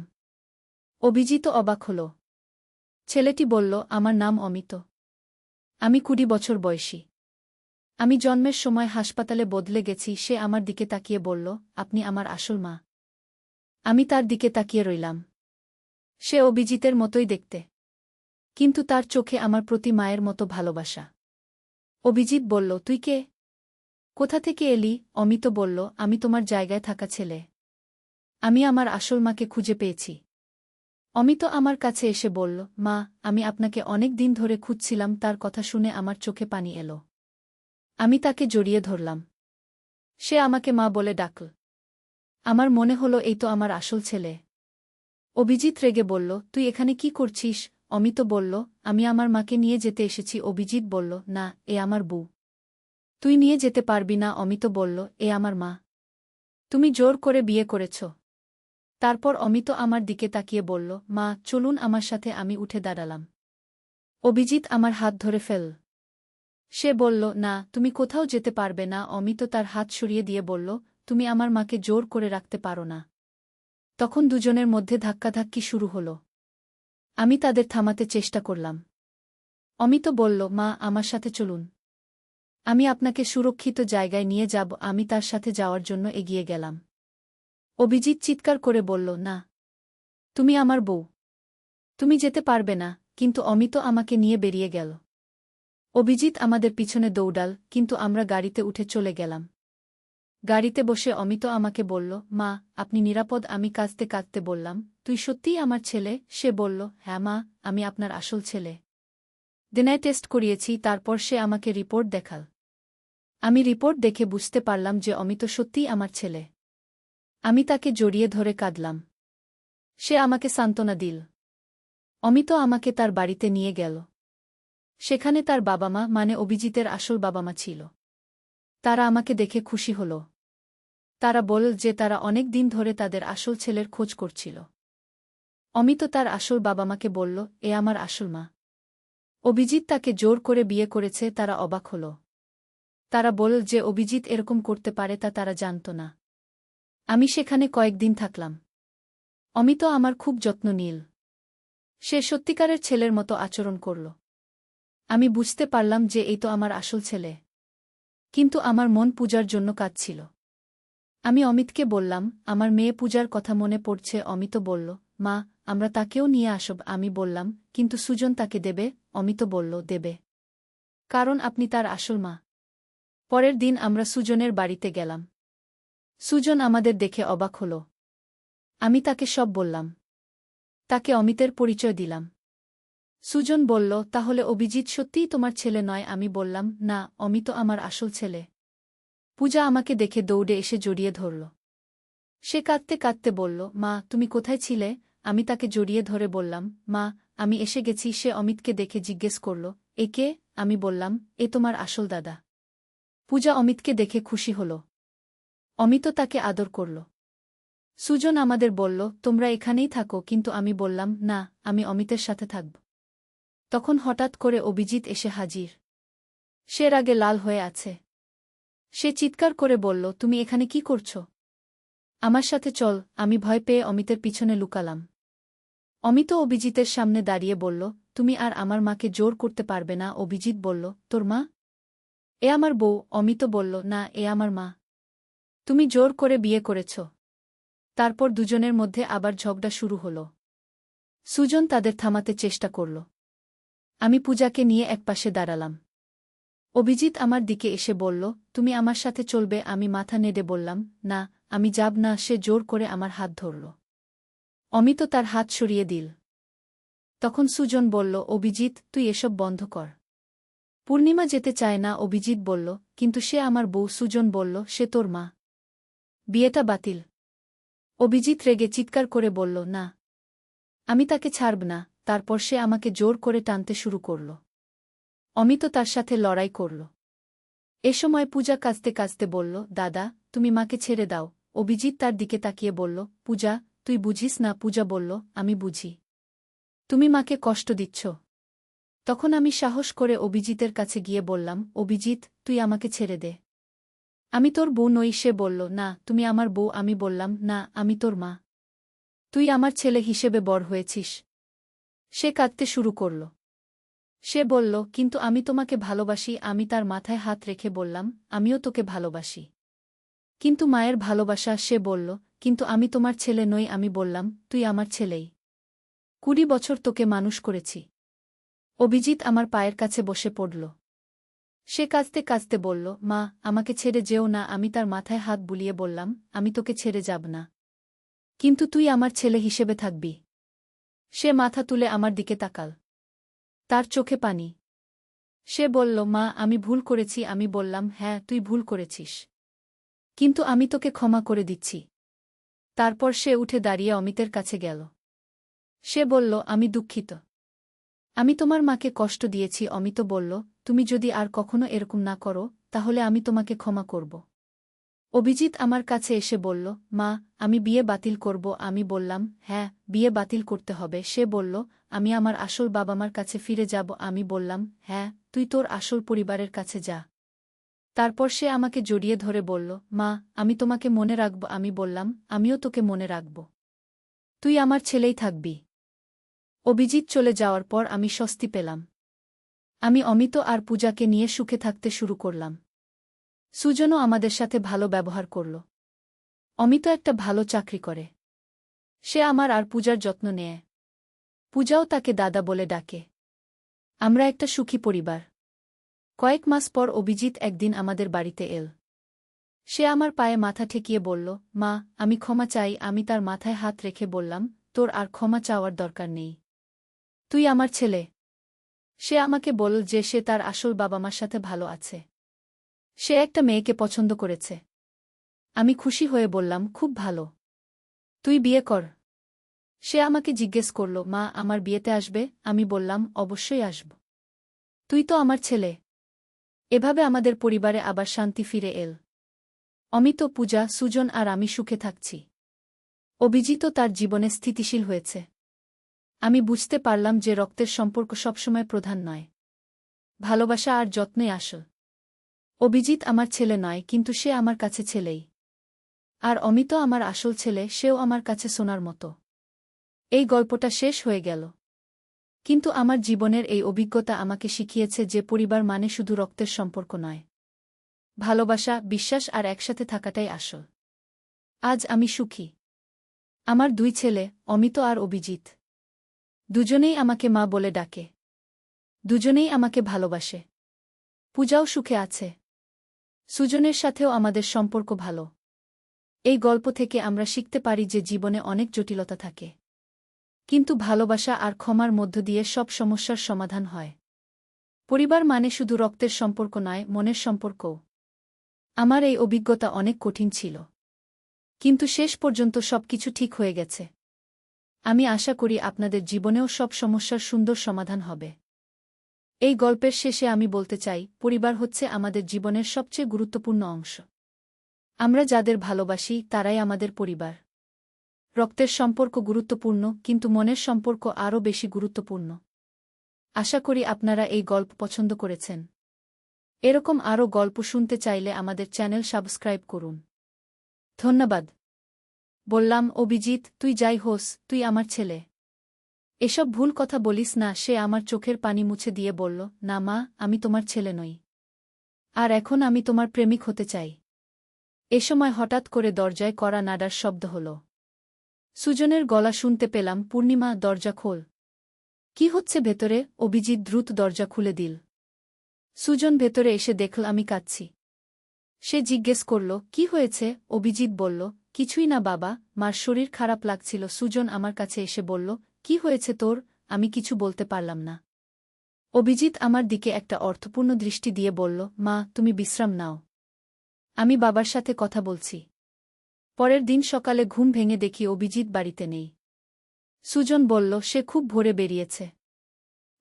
[SPEAKER 1] অভিজিৎও অবাক হল। ছেলেটি বলল, আমার নাম অমিত। আমি 20 বছর বয়সী। আমি জন্মের সময় হাসপাতালে বদলে গেছি। সে আমার দিকে তাকিয়ে বলল, আপনি আমার আসল মা। আমি তার দিকে তাকিয়ে রইলাম। সে অভিজিতের মতোই দেখতে, কিন্তু তার চোখে আমার প্রতি মায়ের মতো ভালোবাসা। অভিজিৎ বলল, তুই কে? কোথা থেকে এলি? অমিত বলল, আমি তোমার জায়গায় থাকা ছেলে। আমি আমার আসল মাকে খুঁজে পেয়েছি। অমিত আমার কাছে এসে বলল, মা, আমি আপনাকে অনেক দিন ধরে খুঁজছিলাম। তার কথা শুনে আমার চোখে পানি এলো। আমি তাকে জড়িয়ে ধরলাম। সে আমাকে মা বলে ডাকল। আমার মনে হলো এই তো আমার আসল ছেলে। অভিজিৎ রেগে বলল, তুই এখানে কি করছিস? অমিত বলল, আমি আমার মাকে নিয়ে যেতে এসেছি। অভিজিৎ বলল, না, এ আমার বউ। তুই নিয়ে যেতে পারবি না। অমিত বলল, এ আমার মা। তুমি জোর করে বিয়ে করেছ। তারপর অমিত আমার দিকে তাকিয়ে বলল, মা, চলুন আমার সাথে। আমি উঠে দাঁড়ালাম। অভিজিৎ আমার হাত ধরে ফেল। সে বলল, না, তুমি কোথাও যেতে পারবে না। অমিত তার হাত সরিয়ে দিয়ে বলল, তুমি আমার মাকে জোর করে রাখতে পারো না। তখন দুজনের মধ্যে ধাক্কাধাক্কি শুরু হল। আমি তাদের থামাতে চেষ্টা করলাম। অমিত বলল, মা, আমার সাথে চলুন। আমি আপনাকে সুরক্ষিত জায়গায় নিয়ে যাব। আমি তার সাথে যাওয়ার জন্য এগিয়ে গেলাম। অভিজিৎ চিৎকার করে বলল, না, তুমি আমার বউ। তুমি যেতে পারবে না। কিন্তু অমিত আমাকে নিয়ে বেরিয়ে গেল। অভিজিৎ আমাদের পিছনে দৌড়াল, কিন্তু আমরা গাড়িতে উঠে চলে গেলাম। গাড়িতে বসে অমিত আমাকে বলল, মা, আপনি নিরাপদ? আমি কাঁদতে কাঁদতে বললাম, তুই সত্যিই আমার ছেলে? সে বলল, হ্যাঁ মা, আমি আপনার আসল ছেলে। ডিএনএ টেস্ট করিয়েছি। তারপর সে আমাকে রিপোর্ট দেখাল। আমি রিপোর্ট দেখে বুঝতে পারলাম যে অমিত সত্যিই আমার ছেলে। আমি তাকে জড়িয়ে ধরে কাঁদলাম। সে আমাকে সান্ত্বনা দিল। অমিত আমাকে তার বাড়িতে নিয়ে গেল। সেখানে তার বাবা মা, মানে অভিজিতের আসল বাবা মা ছিল। তারা আমাকে দেখে খুশি হল। তারা বলল যে তারা অনেক দিন ধরে তাদের আসল ছেলের খোঁজ করছিল। অমিত তার আসল বাবা মাকে বলল, এ আমার আসল মা। অভিজিৎ তাকে জোর করে বিয়ে করেছে। তারা অবাক হল। তারা বলল যে অভিজিৎ এরকম করতে পারে তা তারা জানত না। আমি সেখানে কয়েকদিন থাকলাম। অমিত আমার খুব যত্ন নিল। সে সত্যিকারের ছেলের মতো আচরণ করল। আমি বুঝতে পারলাম যে এই তো আমার আসল ছেলে। কিন্তু আমার মন পূজার জন্য কাঁদছিল। আমি অমিতকে বললাম, আমার মেয়ে পূজার কথা মনে পড়ছে। অমিত বলল, মা, আমরা তাকেও নিয়ে আসব। আমি বললাম, কিন্তু সুজন তাকে দেবে? অমিত বলল, দেবে, কারণ আপনি তার আসল মা। পরের দিন আমরা সুজনের বাড়িতে গেলাম। সুজন আমাদের দেখে অবাক হল। আমি তাকে সব বললাম। তাকে অমিতের পরিচয় দিলাম। সুজন বলল, তাহলে অভিজিৎ সত্যিই তোমার ছেলে নয়? আমি বললাম, না, অমিত আমার আসল ছেলে। পূজা আমাকে দেখে দৌড়ে এসে জড়িয়ে ধরল। সে কাঁদতে কাঁদতে বলল, মা, তুমি কোথায় ছিলে? আমি তাকে জড়িয়ে ধরে বললাম, মা, আমি এসে গেছি। সে অমিতকে দেখে জিজ্ঞেস করল, এ কে? আমি বললাম, এ তোমার আসল দাদা। পূজা অমিতকে দেখে খুশি হল। অমিত তাকে আদর করল। সুজন আমাদের বলল, তোমরা এখানেই থাকো, কিন্তু আমি বললাম, না, আমি অমিতের সাথে থাকব। তখন হঠাৎ করে অভিজিৎ এসে হাজির। সে রাগে লাল হয়ে আছে। সে চিৎকার করে বলল, তুমি এখানে কি করছ? আমার সাথে চল। আমি ভয় পেয়ে অমিতের পিছনে লুকালাম। অমিত অভিজিতের সামনে দাঁড়িয়ে বলল, তুমি আর আমার মাকে জোর করতে পারবে না। অভিজিৎ বলল, তোর মা? এ আমার বউ। অমিত বলল, না, এ আমার মা। তুমি জোর করে বিয়ে করেছ। তারপর দুজনের মধ্যে আবার ঝগড়া শুরু হল। সুজন তাদের থামাতে চেষ্টা করল। আমি পূজাকে নিয়ে একপাশে দাঁড়ালাম। অভিজিৎ আমার দিকে এসে বলল, তুমি আমার সাথে চলবে। আমি মাথা নেড়ে বললাম, না, আমি যাব না। সে জোর করে আমার হাত ধরল। অমিত তার হাত সরিয়ে দিল। তখন সুজন বলল, অভিজিৎ, তুই এসব বন্ধ কর। পূর্ণিমা যেতে চায় না। অভিজিৎ বলল, কিন্তু সে আমার বউ। সুজন বলল, সে তোর মা। বিয়েটা বাতিল। অভিজিৎ রেগে চিৎকার করে বলল, না, আমি তাকে ছাড়ব না। তারপর সে আমাকে জোর করে টানতে শুরু করল। অমিত তার সাথে লড়াই করল। এ সময় পূজা কাঁদতে কাঁদতে বলল, দাদা, তুমি মাকে ছেড়ে দাও। অভিজিৎ তার দিকে তাকিয়ে বলল, পূজা, তুই বুঝিস না। পূজা বলল, আমি বুঝি। তুমি মাকে কষ্ট দিচ্ছ। তখন আমি সাহস করে অভিজিতের কাছে গিয়ে বললাম, অভিজিৎ, তুই আমাকে ছেড়ে দে। আমি তোর বউ নই। সে বলল, না, তুমি আমার বউ। আমি বললাম, না, আমি তোর মা। তুই আমার ছেলে হিসেবে বড় হয়েছিস। সে কাঁদতে শুরু করল। সে বলল, কিন্তু আমি তোমাকে ভালোবাসি। আমি তার মাথায় হাত রেখে বললাম, আমিও তোকে ভালোবাসি। কিন্তু মায়ের ভালোবাসা। সে বলল, কিন্তু আমি তোমার ছেলে নই। আমি বললাম, তুই আমার ছেলেই। 20 বছর তোকে মানুষ করেছি। অভিজিৎ আমার পায়ের কাছে বসে পড়ল। সে কাঁদতে কাঁদতে বলল, মা, আমাকে ছেড়ে যেও না। আমি তার মাথায় হাত বুলিয়ে বললাম, আমি তোকে ছেড়ে যাব না। কিন্তু তুই আমার ছেলে হিসেবে থাকবি। সে মাথা তুলে আমার দিকে তাকাল। তার চোখে পানি। সে বলল, মা, আমি ভুল করেছি। আমি বললাম, হ্যাঁ, তুই ভুল করেছিস। কিন্তু আমি তোকে ক্ষমা করে দিচ্ছি। তারপর সে উঠে দাঁড়িয়ে অমিতের কাছে গেল। সে বলল, আমি দুঃখিত। আমি তোমার মাকে কষ্ট দিয়েছি। অমিত বলল, তুমি যদি আর কখনো এরকম না করো, তাহলে আমি তোমাকে ক্ষমা করব। অভিজিৎ আমার কাছে এসে বলল, মা, আমি বিয়ে বাতিল করব। আমি বললাম, হ্যাঁ, বিয়ে বাতিল করতে হবে। সে বলল, আমি আমার আসল বাবা-মার কাছে ফিরে যাব। আমি বললাম, হ্যাঁ, তুই তোর আসল পরিবারের কাছে যা। তারপর সে আমাকে জড়িয়ে ধরে বলল, মা, আমি তোমাকে মনে রাখব। আমি বললাম, আমিও তোকে মনে রাখব। তুই আমার ছেলেই থাকবি। অভিজিৎ চলে যাওয়ার পর আমি স্বস্তি পেলাম। আমি অমিত আর পূজাকে নিয়ে সুখে থাকতে শুরু করলাম। সুজনও আমাদের সাথে ভালো ব্যবহার করল। অমিত একটা ভালো চাকরি করে। সে আমার আর পূজার যত্ন নেয়। পূজাও তাকে দাদা বলে ডাকে। আমরা একটা সুখী পরিবার। কয়েক মাস পর অভিজিৎ একদিন আমাদের বাড়িতে এল। সে আমার পায়ে মাথা ঠেকিয়ে বলল, মা, আমি ক্ষমা চাই। আমি তার মাথায় হাত রেখে বললাম, তোর আর ক্ষমা চাওয়ার দরকার নেই। তুই আমার ছেলে। সে আমাকে বলল যে সে তার আসল বাবা-মার সাথে ভালো আছে। সে একটা মেয়েকে পছন্দ করেছে। আমি খুশি হয়ে বললাম, খুব ভালো। তুই বিয়ে কর। সে আমাকে জিজ্ঞেস করল, মা, আমার বিয়েতে আসবে? আমি বললাম, অবশ্যই আসব। তুই তো আমার ছেলে। এভাবে আমাদের পরিবারে আবার শান্তি ফিরে এল। অমিত, পূজা, সুজন আর আমি সুখে থাকছি। অভিজিৎও তার জীবনে স্থিতিশীল হয়েছে। আমি বুঝতে পারলাম যে রক্তের সম্পর্ক সবসময় প্রধান নয়। ভালোবাসা আর যত্নই আসল। অভিজিৎ আমার ছেলে নয়, কিন্তু সে আমার কাছে ছেলেই। আর অমিত আমার আসল ছেলে। সেও আমার কাছে সোনার মতো। এই গল্পটা শেষ হয়ে গেল। কিন্তু আমার জীবনের এই অভিজ্ঞতা আমাকে শিখিয়েছে যে পরিবার মানে শুধু রক্তের সম্পর্ক নয়। ভালোবাসা, বিশ্বাস আর একসাথে থাকাটাই আসল। আজ আমি সুখী। আমার 2 ছেলে, অমিত আর অভিজিৎ। দুজনেই আমাকে মা বলে ডাকে। দুজনেই আমাকে ভালোবাসে। পূজাও সুখে আছে। সুজনের সাথেও আমাদের সম্পর্ক ভালো। এই গল্প থেকে আমরা শিখতে পারি যে জীবনে অনেক জটিলতা থাকে। কিন্তু ভালোবাসা আর ক্ষমার মধ্য দিয়ে সব সমস্যার সমাধান হয়। পরিবার মানে শুধু রক্তের সম্পর্ক নয়, মনের সম্পর্কও। আমার এই অভিজ্ঞতা অনেক কঠিন ছিল। কিন্তু শেষ পর্যন্ত সবকিছু ঠিক হয়ে গেছে। আমি আশা করি আপনাদের জীবনেও সব সমস্যার সুন্দর সমাধান হবে। এই গল্পের শেষে আমি বলতে চাই, পরিবার হচ্ছে আমাদের জীবনের সবচেয়ে গুরুত্বপূর্ণ অংশ। আমরা যাদের ভালোবাসি তারাই আমাদের পরিবার। রক্তের সম্পর্ক গুরুত্বপূর্ণ, কিন্তু মনের সম্পর্ক আরও বেশি গুরুত্বপূর্ণ। আশা করি আপনারা এই গল্প পছন্দ করেছেন। এরকম আরও গল্প শুনতে চাইলে আমাদের চ্যানেল সাবস্ক্রাইব করুন। ধন্যবাদ। বললাম, অভিজিৎ, তুই যাই হোস, তুই আমার ছেলে। এসব ভুল কথা বলিস না। সে আমার চোখের পানি মুছে দিয়ে বলল, না মা, আমি তোমার ছেলে নই। আর এখন আমি তোমার প্রেমিক হতে চাই। এ সময় হঠাৎ করে দরজায় কড়া নাড়ার শব্দ হল। সুজনের গলা শুনতে পেলাম, পূর্ণিমা, দরজা খোল। কি হচ্ছে ভেতরে? অভিজিৎ দ্রুত দরজা খুলে দিল। সুজন ভেতরে এসে দেখল আমি কাঁদছি। সে জিজ্ঞেস করল, কি হয়েছে? অভিজিৎ বলল, কিছুই না বাবা, মার শরীর খারাপ লাগছিল। সুজন আমার কাছে এসে বলল, কি হয়েছে তোর? আমি কিছু বলতে পারলাম না। অভিজিৎ আমার দিকে একটা অর্থপূর্ণ দৃষ্টি দিয়ে বলল, মা, তুমি বিশ্রাম নাও। আমি বাবার সাথে কথা বলছি। পরের দিন সকালে ঘুম ভেঙে দেখি অভিজিৎ বাড়িতে নেই। সুজন বলল, সে খুব ভোরে বেরিয়েছে।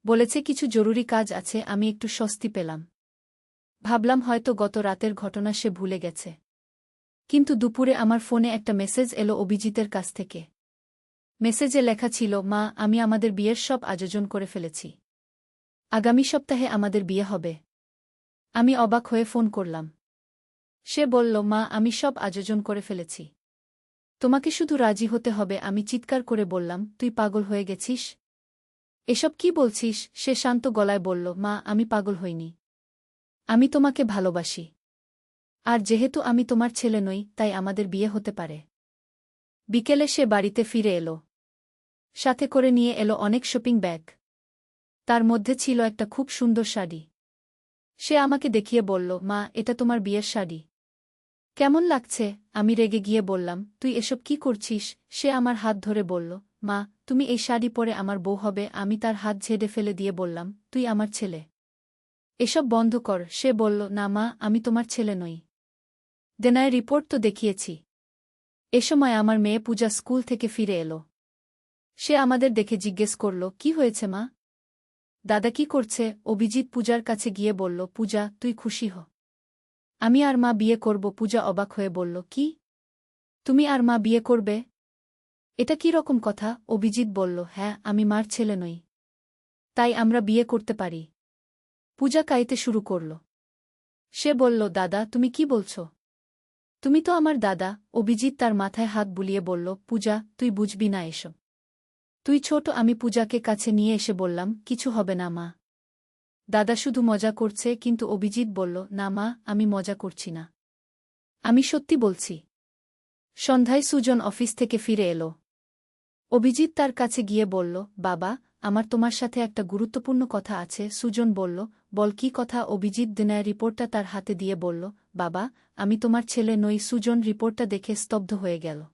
[SPEAKER 1] বলেছে কিছু জরুরি কাজ আছে। আমি একটু স্বস্তি পেলাম। ভাবলাম হয়তো গত রাতের ঘটনা সে ভুলে গেছে। কিন্তু দুপুরে আমার ফোনে একটা মেসেজ এলো অভিজিতের কাছ থেকে। মেসেজে লেখা ছিল, মা, আমি আমাদের বিয়ের সব আয়োজন করে ফেলেছি। আগামী সপ্তাহে আমাদের বিয়ে হবে। আমি অবাক হয়ে ফোন করলাম। সে বলল, মা, আমি সব আয়োজন করে ফেলেছি। তোমাকে শুধু রাজি হতে হবে। আমি চিৎকার করে বললাম, তুই পাগল হয়ে গেছিস? এসব কি বলছিস? সে শান্ত গলায় বলল, মা, আমি পাগল হইনি। আমি তোমাকে ভালোবাসি। আর যেহেতু আমি তোমার ছেলে নই, তাই আমাদের বিয়ে হতে পারে। বিকেলে সে বাড়িতে ফিরে এলো। সাথে করে নিয়ে এলো অনেক শপিং ব্যাগ। তার মধ্যে ছিল একটা খুব সুন্দর শাড়ি। সে আমাকে দেখিয়ে বলল, মা, এটা তোমার বিয়ের শাড়ি। কেমন লাগছে? আমি রেগে গিয়ে বললাম, তুই এসব কি করছিস? সে আমার হাত ধরে বলল, মা, তুমি এই শাড়ি পরে আমার বউ হবে। আমি তার হাত ঝেড়ে ফেলে দিয়ে বললাম, তুই আমার ছেলে। এসব বন্ধ কর। সে বলল, না মা, আমি তোমার ছেলে নই। দেনায় রিপোর্ট তো দেখিয়েছি। এ সময় আমার মেয়ে পূজা স্কুল থেকে ফিরে এলো। সে আমাদের দেখে জিজ্ঞেস করল, কি হয়েছে মা? দাদা কি করছে? অভিজিৎ পূজার কাছে গিয়ে বলল, পূজা, তুই খুশি হ। আমি আর মা বিয়ে করব। পূজা অবাক হয়ে বলল, কি? তুমি আর মা বিয়ে করবে? এটা কি রকম কথা? অভিজিৎ বলল, হ্যাঁ, আমি মার ছেলে নই। তাই আমরা বিয়ে করতে পারি। পূজা কাঁদতে শুরু করল। সে বলল, দাদা, তুমি কি বলছ? তুমি তো আমার দাদা। অভিজিৎ তার মাথায় হাত বুলিয়ে বলল, পূজা, তুই বুঝবি না এসব। তুই ছোট। আমি পূজাকে কাছে নিয়ে এসে বললাম, কিছু হবে না মা। দাদা শুধু মজা করছে। কিন্তু অভিজিৎ বলল, না মা, আমি মজা করছি না। আমি সত্যি বলছি। সন্ধ্যায় সুজন অফিস থেকে ফিরে এলো। অভিজিৎ তার কাছে গিয়ে বলল, বাবা, আমার তোমার সাথে একটা গুরুত্বপূর্ণ কথা আছে। সুজন বলল, বল, কি কথা? অভিজিৎ দেনায় রিপোর্টটা তার হাতে দিয়ে বলল, বাবা, আমি তোমার ছেলে নই। সুজন রিপোর্টটা দেখে স্তব্ধ হয়ে গেল।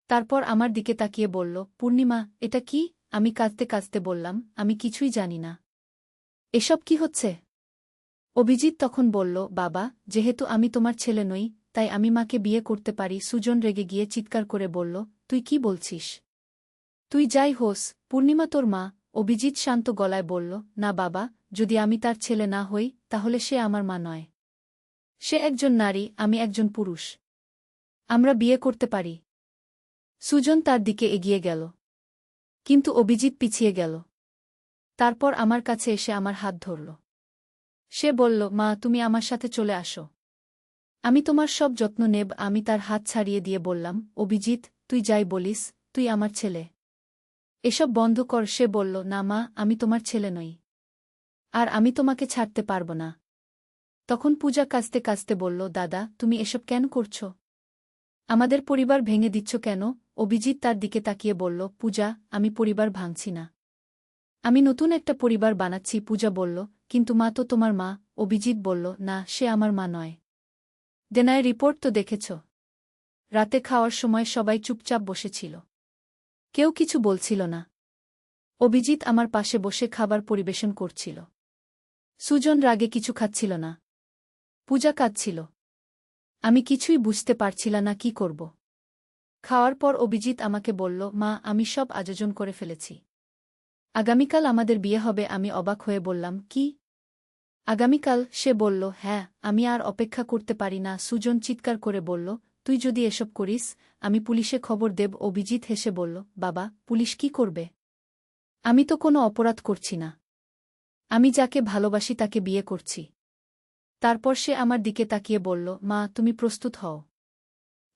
[SPEAKER 1] তারপর আমার দিকে তাকিয়ে বলল, পূর্ণিমা, এটা কি? আমি কাঁদতে কাঁদতে বললাম, আমি কিছুই জানি না। এসব কি হচ্ছে? অভিজিৎ তখন বলল, বাবা, যেহেতু আমি তোমার ছেলে নই, তাই আমি মাকে বিয়ে করতে পারি। সুজন রেগে গিয়ে চিৎকার করে বলল, তুই কি বলছিস? তুই যাই হোস, পূর্ণিমা তোর মা। অভিজিৎ শান্ত গলায় বলল, না বাবা, যদি আমি তার ছেলে না হই, তাহলে সে আমার মা নয়। সে একজন নারী, আমি একজন পুরুষ। আমরা বিয়ে করতে পারি। সুজন তার দিকে এগিয়ে গেল। কিন্তু অভিজিৎ পিছিয়ে গেল। তারপর আমার কাছে এসে আমার হাত ধরল। সে বলল, মা, তুমি আমার সাথে চলে আসো। আমি তোমার সব যত্ন নেব। আমি তার হাত ছাড়িয়ে দিয়ে বললাম, অভিজিৎ, তুই যাই বলিস, তুই আমার ছেলে। এসব বন্ধ কর। সে বলল, না মা, আমি তোমার ছেলে নই। আর আমি তোমাকে ছাড়তে পারব না। তখন পূজা কাঁদতে কাঁদতে বলল, দাদা, তুমি এসব কেন করছ? আমাদের পরিবার ভেঙে দিচ্ছ কেন? অভিজিৎ তার দিকে তাকিয়ে বলল, পূজা, আমি পরিবার ভাঙছি না। আমি নতুন একটা পরিবার বানাচ্ছি। পূজা বলল, কিন্তু মা তো তোমার মা। অভিজিৎ বলল, না, সে আমার মা নয়। দেনায় রিপোর্ট তো দেখেছ। রাতে খাওয়ার সময় সবাই চুপচাপ বসেছিল। কেউ কিছু বলছিল না। অভিজিৎ আমার পাশে বসে খাবার পরিবেশন করছিল। সুজন রাগে কিছু খাচ্ছিল না। পূজা কাঁদছিল। আমি কিছুই বুঝতে পারছিলাম না কি করব। খাওয়ার পর অভিজিৎ আমাকে বলল, মা, আমি সব আয়োজন করে ফেলেছি। আগামীকাল আমাদের বিয়ে হবে। আমি অবাক হয়ে বললাম, কি? আগামীকাল? সে বলল, হ্যাঁ, আমি আর অপেক্ষা করতে পারি না। সুজন চিৎকার করে বলল, তুই যদি এসব করিস আমি পুলিশে খবর দেব। অভিজিৎ হেসে বলল, বাবা, পুলিশ কি করবে? আমি তো কোনো অপরাধ করছি না। আমি যাকে ভালোবাসি তাকে বিয়ে করছি। তারপর সে আমার দিকে তাকিয়ে বলল, মা, তুমি প্রস্তুত হও।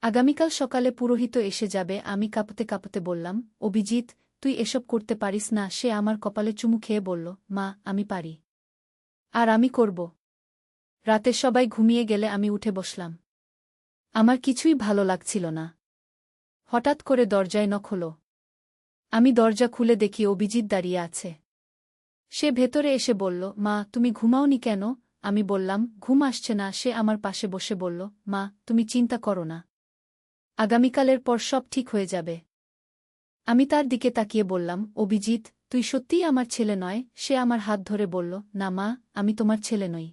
[SPEAKER 1] আগামীকাল সকালে পুরোহিত এসে যাবে। আমি কাঁপতে কাঁপতে বললাম, অভিজিৎ, তুই এসব করতে পারিস না। সে আমার কপালে চুমু খেয়ে বলল, মা, আমি পারি। আর আমি করব। রাতে সবাই ঘুমিয়ে গেলে আমি উঠে বসলাম। আমার কিছুই ভালো লাগছিল না। হঠাৎ করে দরজায় নখ হলো। আমি দরজা খুলে দেখি অভিজিৎ দাঁড়িয়ে আছে। সে ভেতরে এসে বলল, মা, তুমি ঘুমাওনি কেন? আমি বললাম, ঘুম আসছে না। সে আমার পাশে বসে বলল, মা, তুমি চিন্তা করো না। আগামীকালের পর সব ঠিক হয়ে যাবে। আমি তার দিকে তাকিয়ে বললাম, অভিজিৎ, তুই সত্যিই আমার ছেলে নয়? সে আমার হাত ধরে বলল, না মা, আমি তোমার ছেলে নই।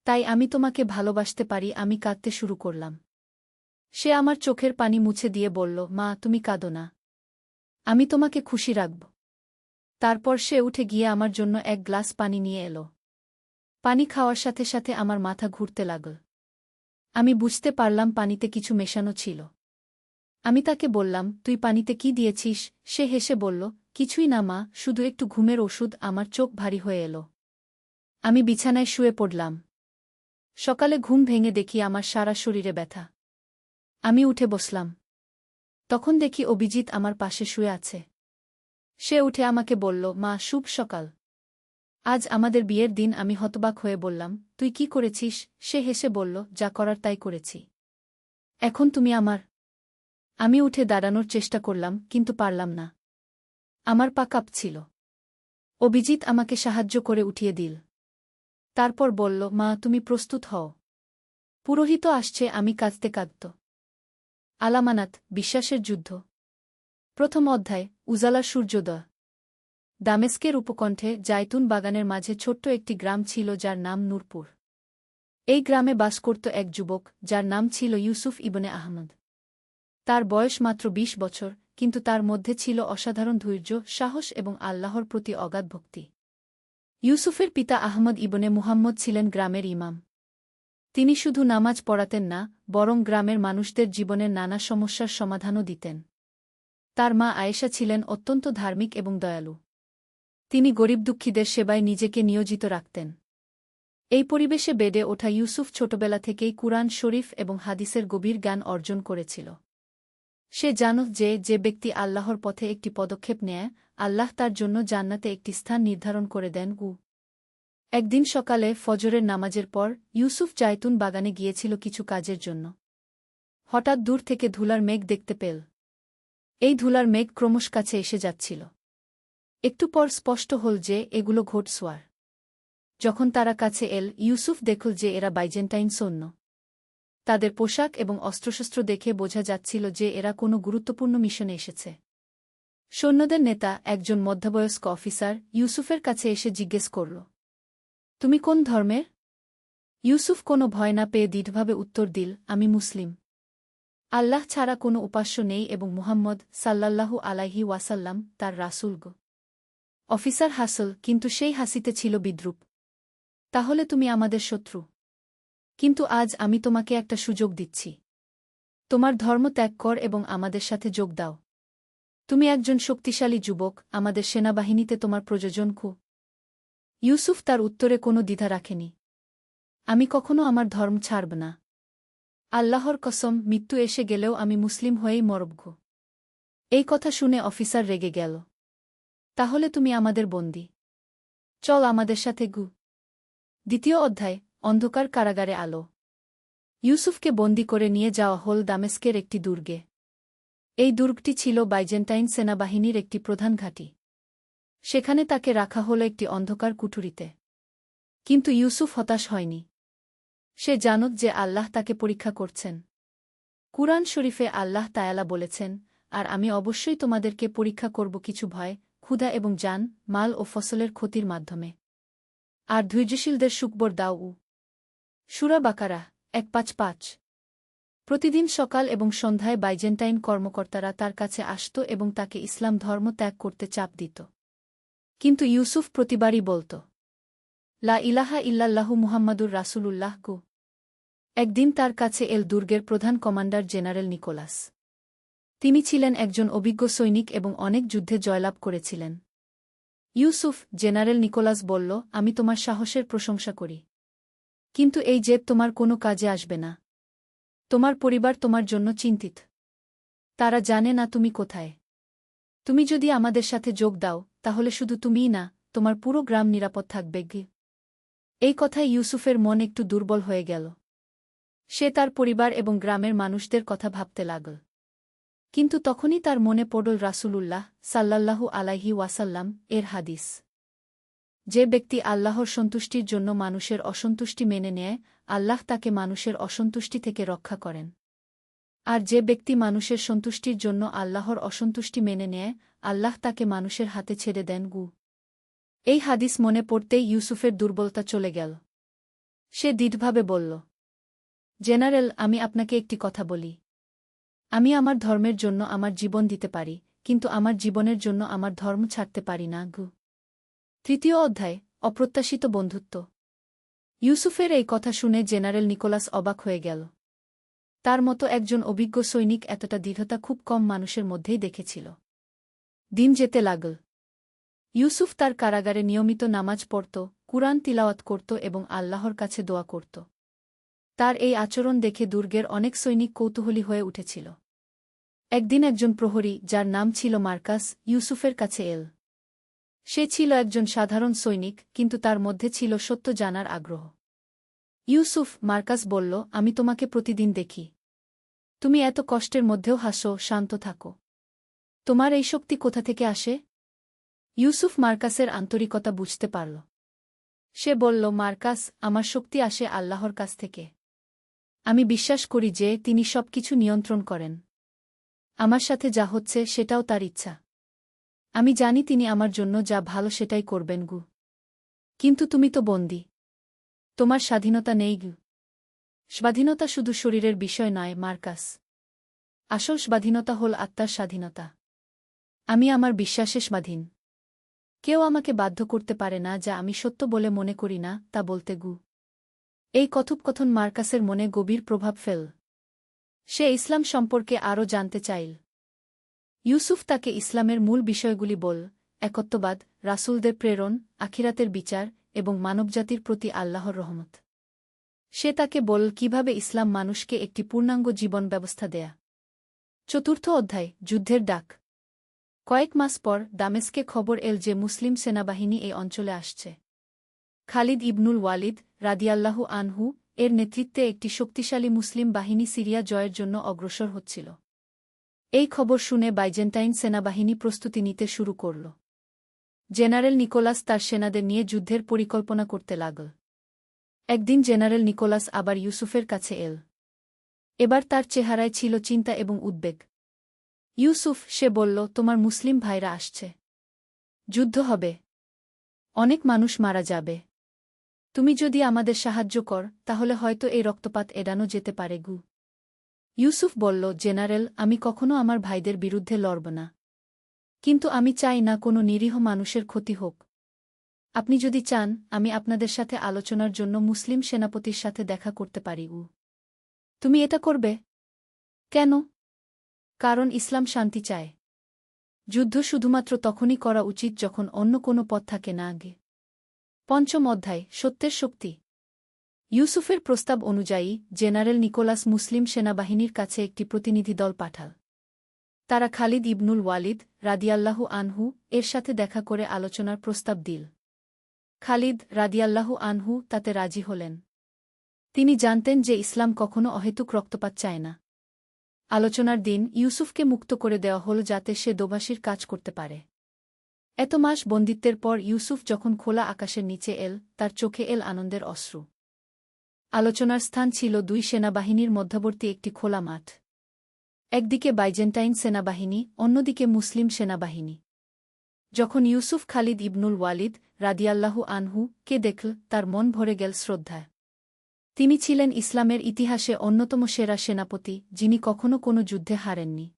[SPEAKER 1] তাই আমি তোমাকে ভালোবাসতে পারি। আমি কাঁদতে শুরু করলাম। সে আমার চোখের পানি মুছে দিয়ে বলল, মা, তুমি কাঁদো না। আমি তোমাকে খুশি রাখব। তারপর সে উঠে গিয়ে আমার জন্য এক গ্লাস পানি নিয়ে এলো। পানি খাওয়ার সাথে সাথে আমার মাথা ঘুরতে লাগল। আমি বুঝতে পারলাম পানিতে কিছু মেশানো ছিল। আমি তাকে বললাম, তুই পানিতে কি দিয়েছিস? সে হেসে বলল, কিছুই না মা, শুধু একটু ঘুমের ওষুধ। আমার চোখ ভারী হয়ে এলো। আমি বিছানায় শুয়ে পড়লাম। সকালে ঘুম ভেঙে দেখি আমার সারা শরীরে ব্যথা। আমি উঠে বসলাম। তখন দেখি অভিজিৎ আমার পাশে শুয়ে আছে। সে উঠে আমাকে বলল, মা, শুভ সকাল। আজ আমাদের বিয়ের দিন। আমি হতবাক হয়ে বললাম, তুই কি করেছিস? সে হেসে বলল, যা করার তাই করেছি। এখন তুমি আমার। আমি উঠে দাঁড়ানোর চেষ্টা করলাম, কিন্তু পারলাম না। আমার পা কাঁপছিল। অভিজিৎ আমাকে সাহায্য করে উঠিয়ে দিল। তারপর বলল, মা, তুমি প্রস্তুত হও। পুরোহিত আসছে। আমি কাঁদতে কাঁদত। আলামানাত, বিশ্বাসের যুদ্ধ। প্রথম অধ্যায়, উজালার সূর্যোদয়। দামেস্কের উপকণ্ঠে জায়তুন বাগানের মাঝে ছোট্ট একটি গ্রাম ছিল যার নাম নূরপুর। এই গ্রামে বাস করত এক যুবক যার নাম ছিল ইউসুফ ইবনে আহমদ। তার বয়স মাত্র ২০ বছর, কিন্তু তার মধ্যে ছিল অসাধারণ ধৈর্য, সাহস এবং আল্লাহর প্রতি অগাধ ভক্তি। ইউসুফের পিতা আহমদ ইবনে মুহাম্মদ ছিলেন গ্রামের ইমাম। তিনি শুধু নামাজ পড়াতেন না, বরং গ্রামের মানুষদের জীবনের নানা সমস্যার সমাধানও দিতেন। তার মা আয়েশা ছিলেন অত্যন্ত ধার্মিক এবং দয়ালু। তিনি গরিব দুঃখীদের সেবায় নিজেকে নিয়োজিত রাখতেন। এই পরিবেশে বেড়ে ওঠা ইউসুফ ছোটবেলা থেকেই কুরআন শরীফ এবং হাদিসের গভীর জ্ঞান অর্জন করেছিল। সে জানত যে ব্যক্তি আল্লাহর পথে একটি পদক্ষেপ নেয়, আল্লাহ তার জন্য জান্নাতে একটি স্থান নির্ধারণ করে দেন। একদিন সকালে ফজরের নামাজের পর ইউসুফ জায়তুন বাগানে গিয়েছিল কিছু কাজের জন্য। হঠাৎ দূর থেকে ধুলার মেঘ দেখতে পেল। এই ধুলার মেঘ ক্রমশ কাছে এসে যাচ্ছিল। একটু পর স্পষ্ট হল যে এগুলো ঘোড়সওয়ার। যখন তারা কাছে এল, ইউসুফ দেখল যে এরা বাইজেন্টাইন সৈন্য। তাদের পোশাক এবং অস্ত্রশস্ত্র দেখে বোঝা যাচ্ছিল যে এরা কোনো গুরুত্বপূর্ণ মিশনে এসেছে। সৈন্যদের নেতা, একজন মধ্যবয়স্ক অফিসার, ইউসুফের কাছে এসে জিজ্ঞেস করল, তুমি কোন ধর্মের? ইউসুফ কোনো ভয় না পেয়ে দৃঢ়ভাবে উত্তর দিল, আমি মুসলিম। আল্লাহ ছাড়া কোনো উপাস্য নেই এবং মুহাম্মদ সাল্লাল্লাহু আলাইহি ওয়াসাল্লাম তার রাসূল। অফিসার হাসল, কিন্তু সেই হাসিতে ছিল বিদ্রূপ। তাহলে তুমি আমাদের শত্রু। কিন্তু আজ আমি তোমাকে একটা সুযোগ দিচ্ছি। তোমার ধর্ম ত্যাগ কর এবং আমাদের সাথে যোগ দাও। তুমি একজন শক্তিশালী যুবক, আমাদের সেনাবাহিনীতে তোমার প্রয়োজন খুব। ইউসুফ তার উত্তরে কোনো দ্বিধা রাখেনি। আমি কখনো আমার ধর্ম ছাড়ব না। আল্লাহর কসম, মৃত্যু এসে গেলেও আমি মুসলিম হয়েই মরব। এই কথা শুনে অফিসার রেগে গেল। তাহলে তুমি আমাদের বন্দী। চল আমাদের সাথে। দ্বিতীয় অধ্যায়, অন্ধকার কারাগারে আলো। ইউসুফকে বন্দী করে নিয়ে যাওয়া হল দামেস্কের একটি দুর্গে। এই দুর্গটি ছিল বাইজেন্টাইন সেনাবাহিনীর একটি প্রধান ঘাঁটি। সেখানে তাকে রাখা হল একটি অন্ধকার কুঠুরিতে। কিন্তু ইউসুফ হতাশ হয়নি। সে জানত যে আল্লাহ তাকে পরীক্ষা করছেন। কুরআন শরীফে আল্লাহ তায়ালা বলেছেন, আর আমি অবশ্যই তোমাদেরকে পরীক্ষা করব কিছু ভয়, ক্ষুধা এবং জান, মাল ও ফসলের ক্ষতির মাধ্যমে। আর ধৈর্যশীলদের সুখবর দাও। সূরা বাকারা ১৫৫। প্রতিদিন সকাল এবং সন্ধ্যায় বাইজেন্টাইন কর্মকর্তারা তার কাছে আসত এবং তাকে ইসলাম ধর্ম ত্যাগ করতে চাপ দিত। কিন্তু ইউসুফ প্রতিবারই বলত, লা ইলাহা ইল্লাল্লাহু মুহাম্মাদুর রাসূলুল্লাহ। একদিন তার কাছে এল দুর্গের প্রধান কমান্ডার জেনারেল নিকোলাস। তিনি ছিলেন একজন অভিজ্ঞ সৈনিক এবং অনেক যুদ্ধে জয়লাভ করেছিলেন। ইউসুফ, জেনারেল নিকোলাস বলল, আমি তোমার সাহসের প্রশংসা করি। কিন্তু এই জেদ তোমার কোনো কাজে আসবে না। তোমার পরিবার তোমার জন্য চিন্তিত। তারা জানে না তুমি কোথায়। তুমি যদি আমাদের সাথে যোগ দাও, তাহলে শুধু তুমিই না, তোমার পুরো গ্রাম নিরাপদ থাকবে। এই কথায় ইউসুফের মন একটু দুর্বল হয়ে গেল। সে তার পরিবার এবং গ্রামের মানুষদের কথা ভাবতে লাগল। কিন্তু তখনই তার মনে পড়ল রাসূলুল্লাহ সাল্লাল্লাহু আলাইহি ওয়াসাল্লাম এর হাদিস। যে ব্যক্তি আল্লাহর সন্তুষ্টির জন্য মানুষের অসন্তুষ্টি মেনে নেয়, আল্লাহ তাকে মানুষের অসন্তুষ্টি থেকে রক্ষা করেন। আর যে ব্যক্তি মানুষের সন্তুষ্টির জন্য আল্লাহর অসন্তুষ্টি মেনে নেয়, আল্লাহ তাকে মানুষের হাতে ছেড়ে দেন। এই হাদিস মনে পড়তেই ইউসুফের দুর্বলতা চলে গেল। সে দৃঢ়ভাবে বলল, জেনারেল, আমি আপনাকে একটি কথা বলি। আমি আমার ধর্মের জন্য আমার জীবন দিতে পারি, কিন্তু আমার জীবনের জন্য আমার ধর্ম ছাড়তে পারি না। তৃতীয় অধ্যায়, অপ্রত্যাশিত বন্ধুত্ব। ইউসুফের এই কথা শুনে জেনারেল নিকোলাস অবাক হয়ে গেল। তার মতো একজন অভিজ্ঞ সৈনিক এতটা দৃঢ়তা খুব কম মানুষের মধ্যেই দেখেছিল। দিন যেতে লাগল। ইউসুফ তার কারাগারে নিয়মিত নামাজ পড়ত, কুরআন তিলাওয়াত করত এবং আল্লাহর কাছে দোয়া করত। তার এই আচরণ দেখে দুর্গের অনেক সৈনিক কৌতূহলী হয়ে উঠেছিল। একদিন একজন প্রহরী, যার নাম ছিল মার্কাস, ইউসুফের কাছে এল। সে ছিল একজন সাধারণ সৈনিক, কিন্তু তার মধ্যে ছিল সত্য জানার আগ্রহ। ইউসুফ, মার্কাস বলল, আমি তোমাকে প্রতিদিন দেখি। তুমি এত কষ্টের মধ্যেও হাসো, শান্ত থাকো। তোমার এই শক্তি কোথা থেকে আসে? ইউসুফ মার্কাসের আন্তরিকতা বুঝতে পারল। সে বলল, মার্কাস, আমার শক্তি আসে আল্লাহর কাছ থেকে। আমি বিশ্বাস করি যে তিনি সবকিছু নিয়ন্ত্রণ করেন। আমার সাথে যা হচ্ছে সেটাও তার ইচ্ছা। আমি জানি তিনি আমার জন্য যা ভালো সেটাই করবেন। কিন্তু তুমি তো বন্দী। তোমার স্বাধীনতা নেই। স্বাধীনতা শুধু শরীরের বিষয় নয় মার্কাস। আসল স্বাধীনতা হল আত্মার স্বাধীনতা। আমি আমার বিশ্বাসে স্বাধীন। কেউ আমাকে বাধ্য করতে পারে না যা আমি সত্য বলে মনে করি না তা বলতে। এই কথোপকথন মার্কাসের মনে গভীর প্রভাব ফেল। সে ইসলাম সম্পর্কে আরও জানতে চাইল। ইউসুফ তাকে ইসলামের মূল বিষয়গুলি বল, একত্ববাদ, রাসূলদের প্রেরণ, আখিরাতের বিচার এবং মানবজাতির প্রতি আল্লাহর রহমত। সে তাকে বল কিভাবে ইসলাম মানুষকে একটি পূর্ণাঙ্গ জীবন ব্যবস্থা দেয়া। চতুর্থ অধ্যায়, যুদ্ধের ডাক। কয়েক মাস পর দামেস্কে খবর এল যে মুসলিম সেনাবাহিনী এই অঞ্চলে আসছে। খালিদ ইবনুল ওয়ালিদ রাদিয়াল্লাহু আনহু এর নেতৃত্বে একটি শক্তিশালী মুসলিম বাহিনী সিরিয়া জয়ের জন্য অগ্রসর হচ্ছিল। এই খবর শুনে বাইজেন্টাইন সেনাবাহিনী প্রস্তুতি নিতে শুরু করল। জেনারেল নিকোলাস তার সেনাদের নিয়ে যুদ্ধের পরিকল্পনা করতে লাগল। একদিন জেনারেল নিকোলাস আবার ইউসুফের কাছে এল। এবার তার চেহারায় ছিল চিন্তা এবং উদ্বেগ। ইউসুফ, সে বলল, তোমার মুসলিম ভাইরা আসছে। যুদ্ধ হবে। অনেক মানুষ মারা যাবে। তুমি যদি আমাদের সাহায্য কর, তাহলে হয়তো এই রক্তপাত এড়ানো যেতে পারে। ইউসুফ বলল, জেনারেল, আমি কখনো আমার ভাইদের বিরুদ্ধে লড়ব না। কিন্তু আমি চাই না কোনো নিরীহ মানুষের ক্ষতি হোক। আপনি যদি চান, আমি আপনাদের সাথে আলোচনার জন্য মুসলিম সেনাপতির সাথে দেখা করতে পারি। তুমি এটা করবে? কেন? কারণ ইসলাম শান্তি চায়। যুদ্ধ শুধুমাত্র তখনই করা উচিত যখন অন্য কোনো পথ থাকে না। পঞ্চম অধ্যায়, সত্যের শক্তি। ইউসুফের প্রস্তাব অনুযায়ী জেনারেল নিকোলাস মুসলিম সেনাবাহিনীর কাছে একটি প্রতিনিধি দল পাঠাল। তারা খালিদ ইবনুল ওয়ালিদ রাদিয়াল্লাহু আনহু এর সাথে দেখা করে আলোচনার প্রস্তাব দিল। খালিদ রাদিয়াল্লাহু আনহু তাতে রাজি হলেন। তিনি জানতেন যে ইসলাম কখনো অহেতুক রক্তপাত চায় না। আলোচনার দিন ইউসুফকে মুক্ত করে দেওয়া হল যাতে সে দোভাষীর কাজ করতে পারে। এত মাস বন্দিত্বের পর ইউসুফ যখন খোলা আকাশের নিচে এল, তার চোখে এল আনন্দের অশ্রু। আলোচনার স্থান ছিল দুই সেনাবাহিনীর মধ্যবর্তী একটি খোলা মাঠ। একদিকে বাইজেন্টাইন সেনাবাহিনী, অন্যদিকে মুসলিম সেনাবাহিনী। যখন ইউসুফ খালিদ ইবনুল ওয়ালিদ রাদিয়াল্লাহু আনহু কে দেখল, তার মন ভরে গেল শ্রদ্ধায়। তিনি ছিলেন ইসলামের ইতিহাসে অন্যতম সেরা সেনাপতি, যিনি কখনো কোনো যুদ্ধে হারেননি।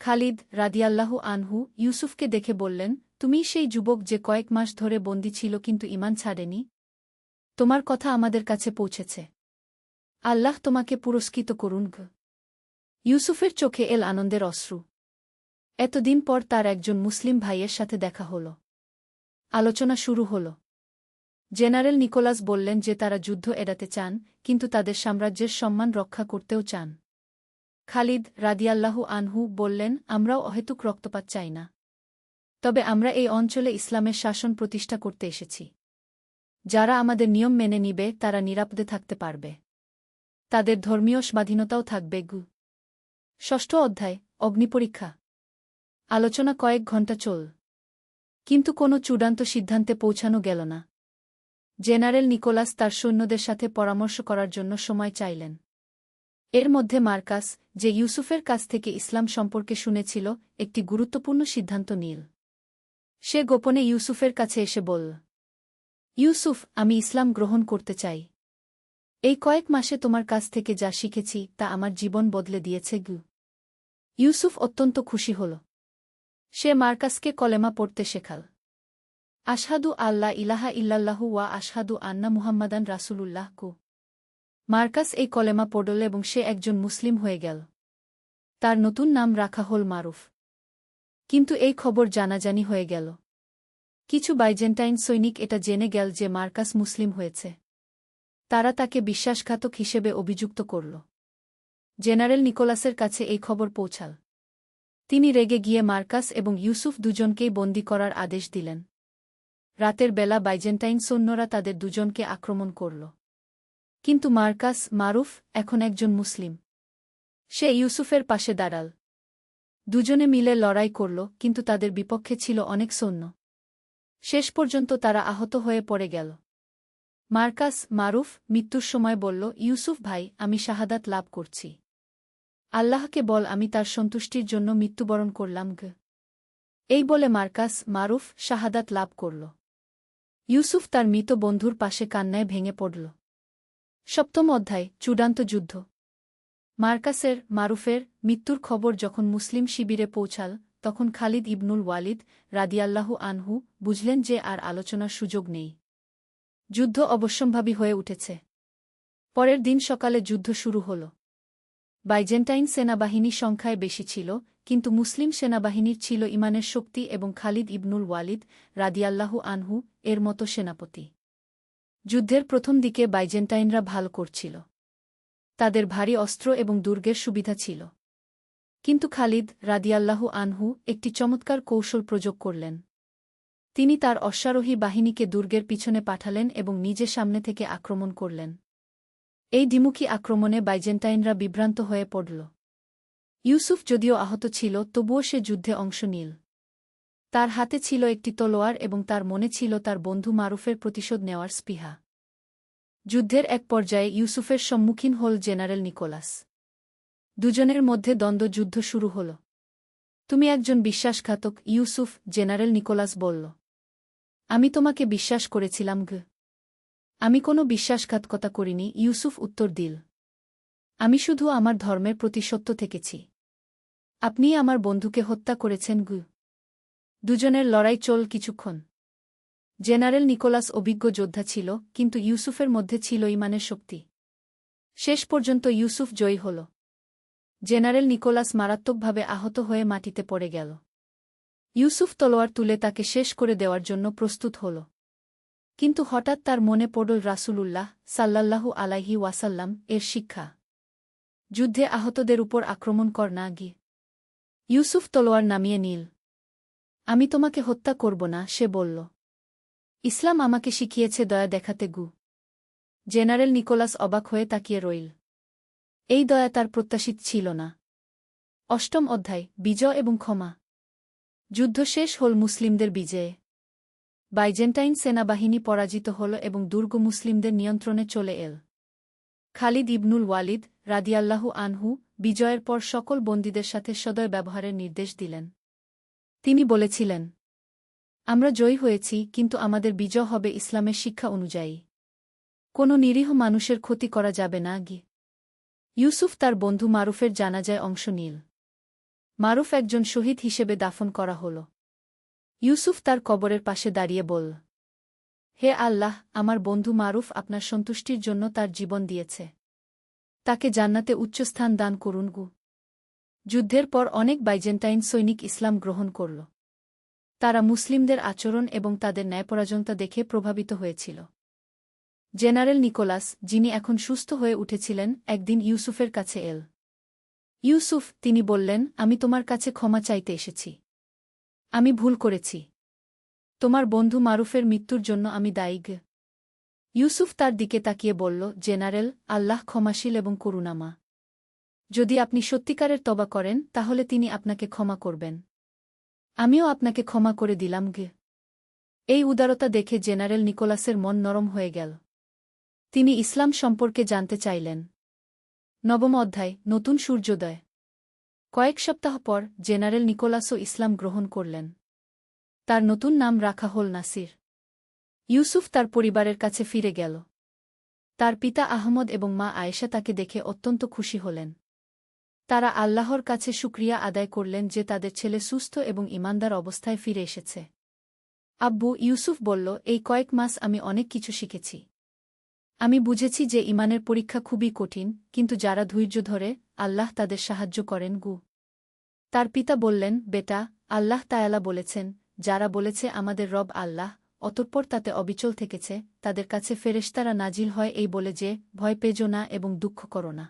[SPEAKER 1] খালিদ রাদিয়াল্লাহু আনহু ইউসুফকে দেখে বললেন, তুমিই সেই যুবক যে কয়েক মাস ধরে বন্দী ছিল কিন্তু ঈমান ছাড়েনি? তোমার কথা আমাদের কাছে পৌঁছেছে। আল্লাহ তোমাকে পুরস্কৃত করুন। ইউসুফের চোখে এল আনন্দের অশ্রু। এতদিন পর তার একজন মুসলিম ভাইয়ের সাথে দেখা হল। আলোচনা শুরু হল। জেনারেল নিকোলাস বললেন যে তারা যুদ্ধ এড়াতে চান, কিন্তু তাদের সাম্রাজ্যের সম্মান রক্ষা করতেও চান। খালিদ রাদিয়াল্লাহু আনহু বললেন, আমরাও অহেতুক রক্তপাত চাই না। তবে আমরা এই অঞ্চলে ইসলামের শাসন প্রতিষ্ঠা করতে এসেছি। যারা আমাদের নিয়ম মেনে নিবে তারা নিরাপদে থাকতে পারবে। তাদের ধর্মীয় স্বাধীনতাও থাকবে। ষষ্ঠ অধ্যায় অগ্নিপরীক্ষা। আলোচনা কয়েক ঘণ্টা চল, কিন্তু কোনো চূড়ান্ত সিদ্ধান্তে পৌঁছানো গেল না। জেনারেল নিকোলাস তার সৈন্যদের সাথে পরামর্শ করার জন্য সময় চাইলেন। এর মধ্যে মার্কাস, যে ইউসুফের কাছ থেকে ইসলাম সম্পর্কে শুনেছিল, একটি গুরুত্বপূর্ণ সিদ্ধান্ত নিল। সে গোপনে ইউসুফের কাছে এসে বলল, ইউসুফ, আমি ইসলাম গ্রহণ করতে চাই। এই কয়েক মাসে তোমার কাছ থেকে যা শিখেছি তা আমার জীবন বদলে দিয়েছে। ইউসুফ অত্যন্ত খুশি হল। সে মার্কাসকে কলেমা পড়তে শেখাল। আশহাদু আল্লাহ ইলাহা ইল্লাল্লাহু ওয়া আশহাদু আন্না মুহাম্মাদান রাসূলুল্লাহ। মার্কাস এই কলেমা পড়ল এবং সে একজন মুসলিম হয়ে গেল। তার নতুন নাম রাখা হল মারুফ। কিন্তু এই খবর জানাজানি হয়ে গেল। কিছু বাইজেন্টাইন সৈনিক এটা জেনে গেল যে মার্কাস মুসলিম হয়েছে। তারা তাকে বিশ্বাসঘাতক হিসেবে অভিযুক্ত করল। জেনারেল নিকোলাসের কাছে এই খবর পৌঁছাল। তিনি রেগে গিয়ে মার্কাস এবং ইউসুফ দুজনকেই বন্দী করার আদেশ দিলেন। রাতের বেলা বাইজেন্টাইন সৈন্যরা তাদের দুজনকে আক্রমণ করল। কিন্তু মার্কাস মারুফ এখন একজন মুসলিম। সে ইউসুফের পাশে দাঁড়াল। দুজনে মিলে লড়াই করল, কিন্তু তাদের বিপক্ষে ছিল অনেক সৈন্য। শেষ পর্যন্ত তারা আহত হয়ে পড়ে গেল। মার্কাস মারুফ মৃত্যুর সময় বলল, ইউসুফ ভাই, আমি শাহাদাত লাভ করছি। আল্লাহকে বল আমি তার সন্তুষ্টির জন্য মৃত্যুবরণ করলাম। এই বলে মার্কাস মারুফ শাহাদাত লাভ করল। ইউসুফ তার মৃত বন্ধুর পাশে কান্নায় ভেঙে পড়ল। সপ্তম অধ্যায় চূড়ান্ত যুদ্ধ। মার্কাসের মারুফের মৃত্যুর খবর যখন মুসলিম শিবিরে পৌঁছাল, তখন খালিদ ইবনুল ওয়ালিদ রাদিয়াল্লাহু আনহু বুঝলেন যে আর আলোচনার সুযোগ নেই। যুদ্ধ অবশ্যম্ভাবী হয়ে উঠেছে। পরের দিন সকালে যুদ্ধ শুরু হল। বাইজেন্টাইন সেনাবাহিনী সংখ্যায় বেশি ছিল, কিন্তু মুসলিম সেনাবাহিনীর ছিল ইমানের শক্তি এবং খালিদ ইবনুল ওয়ালিদ রাদিয়াল্লাহু আনহু এর মতো সেনাপতি। যুদ্ধের প্রথম দিকে বাইজেন্টাইনরা ভাল করছিল। তাদের ভারী অস্ত্র এবং দুর্গের সুবিধা ছিল। কিন্তু খালিদ রাদিয়াল্লাহু আনহু একটি চমৎকার কৌশল প্রয়োগ করলেন। তিনি তার অশ্বারোহী বাহিনীকে দুর্গের পিছনে পাঠালেন এবং নিজে সামনে থেকে আক্রমণ করলেন। এই দ্বিমুখী আক্রমণে বাইজেন্টাইনরা বিভ্রান্ত হয়ে পড়ল। ইউসুফ যদিও আহত ছিল, তবুও সে যুদ্ধে অংশ নিল। তার হাতে ছিল একটি তলোয়ার এবং তার মনে ছিল তার বন্ধু মারুফের প্রতিশোধ নেওয়ার স্পৃহা। যুদ্ধের এক পর্যায়ে ইউসুফের সম্মুখীন হল জেনারেল নিকোলাস। দুজনের মধ্যে দ্বন্দ্বযুদ্ধ শুরু হল। তুমি একজন বিশ্বাসঘাতক ইউসুফ, জেনারেল নিকোলাস বলল। আমি তোমাকে বিশ্বাস করেছিলাম। আমি কোনো বিশ্বাসঘাতকতা করিনি, ইউসুফ উত্তর দিল। আমি শুধু আমার ধর্মের প্রতি সত্য থেকেছি। আপনি আমার বন্ধুকে হত্যা করেছেন। দুজনের লড়াই চল কিছুক্ষণ। জেনারেল নিকোলাস অভিজ্ঞ যোদ্ধা ছিল, কিন্তু ইউসুফের মধ্যে ছিল ঈমানের শক্তি। শেষ পর্যন্ত ইউসুফ জয়ী হল। জেনারেল নিকোলাস মারাত্মকভাবে আহত হয়ে মাটিতে পড়ে গেল। ইউসুফ তলোয়ার তুলে তাকে শেষ করে দেওয়ার জন্য প্রস্তুত হল। কিন্তু হঠাৎ তার মনে পড়ল রাসূলুল্লাহ সাল্লাল্লাহু আলাইহি ওয়াসাল্লাম এর শিক্ষা, যুদ্ধে আহতদের উপর আক্রমণ কর না। ইউসুফ তলোয়ার নামিয়ে নিল। আমি তোমাকে হত্যা করব না, সে বলল। ইসলাম আমাকে শিখিয়েছে দয়া দেখাতে। জেনারেল নিকোলাস অবাক হয়ে তাকিয়ে রইল। এই দয়া তার প্রত্যাশিত ছিল না। অষ্টম অধ্যায় বিজয় এবং ক্ষমা। যুদ্ধ শেষ হল মুসলিমদের বিজয়ে। বাইজেন্টাইন সেনাবাহিনী পরাজিত হল এবং দুর্গ মুসলিমদের নিয়ন্ত্রণে চলে এল। খালিদ ইবনুল ওয়ালিদ রাদিয়াল্লাহু আনহু বিজয়ের পর সকল বন্দীদের সাথে সদয় ব্যবহারের নির্দেশ দিলেন। তিনি বলেছিলেন, আমরা জয়ী হয়েছি, কিন্তু আমাদের বিজয় হবে ইসলামের শিক্ষা অনুযায়ী। কোনো নিরীহ মানুষের ক্ষতি করা যাবে না। ইউসুফ তার বন্ধু মারুফের জানাজায় অংশ নিল। মারুফ একজন শহীদ হিসেবে দাফন করা হল। ইউসুফ তার কবরের পাশে দাঁড়িয়ে বলল, হে আল্লাহ, আমার বন্ধু মারুফ আপনার সন্তুষ্টির জন্য তার জীবন দিয়েছে। তাকে জান্নাতে উচ্চস্থান দান করুন গু। যুদ্ধের পর অনেক বাইজেন্টাইন সৈনিক ইসলাম গ্রহণ করল। তারা মুসলিমদের আচরণ এবং তাদের ন্যায়পরায়ণতা দেখে প্রভাবিত হয়েছিল। জেনারেল নিকোলাস, যিনি এখন সুস্থ হয়ে উঠেছিলেন, একদিন ইউসুফের কাছে এল। ইউসুফ, তিনি বললেন, আমি তোমার কাছে ক্ষমা চাইতে এসেছি। আমি ভুল করেছি। তোমার বন্ধু মারুফের মৃত্যুর জন্য আমি দায়ী। ইউসুফ তার দিকে তাকিয়ে বলল, জেনারেল, আল্লাহ ক্ষমাশীল এবং করুণাময়। যদি আপনি সত্যিকারের তওবা করেন তাহলে তিনি আপনাকে ক্ষমা করবেন। আমিও আপনাকে ক্ষমা করে দিলাম গে। এই উদারতা দেখে জেনারেল নিকোলাসের মন নরম হয়ে গেল। তিনি ইসলাম সম্পর্কে জানতে চাইলেন। নবম অধ্যায়, নতুন সূর্যোদয়। কয়েক সপ্তাহ পর জেনারেল নিকোলাসও ইসলাম গ্রহণ করলেন। তার নতুন নাম রাখা হল নাসির। ইউসুফ তার পরিবারের কাছে ফিরে গেল। তার পিতা আহমদ এবং মা আয়েশা তাকে দেখে অত্যন্ত খুশি হলেন। তারা আল্লাহর কাছে শুকরিয়া আদায় করলেন যে তাদের ছেলে সুস্থ এবং ঈমানদার অবস্থায় ফিরে এসেছে। আব্বু, ইউসুফ বলল, এই কয়েক মাস আমি অনেক কিছু শিখেছি। আমি বুঝেছি যে ঈমানের পরীক্ষা খুবই কঠিন, কিন্তু যারা ধৈর্য ধরে, আল্লাহ তাদের সাহায্য করেন গু। তার পিতা বললেন, বেটা, আল্লাহ তায়ালা বলেছেন, যারা বলেছে আমাদের রব আল্লাহ, অতঃপর তাতে অবিচল থেকেছে, তাদের কাছে ফেরেশতারা নাজিল হয় এই বলে যে, ভয় পেজো না এবং দুঃখ করো না।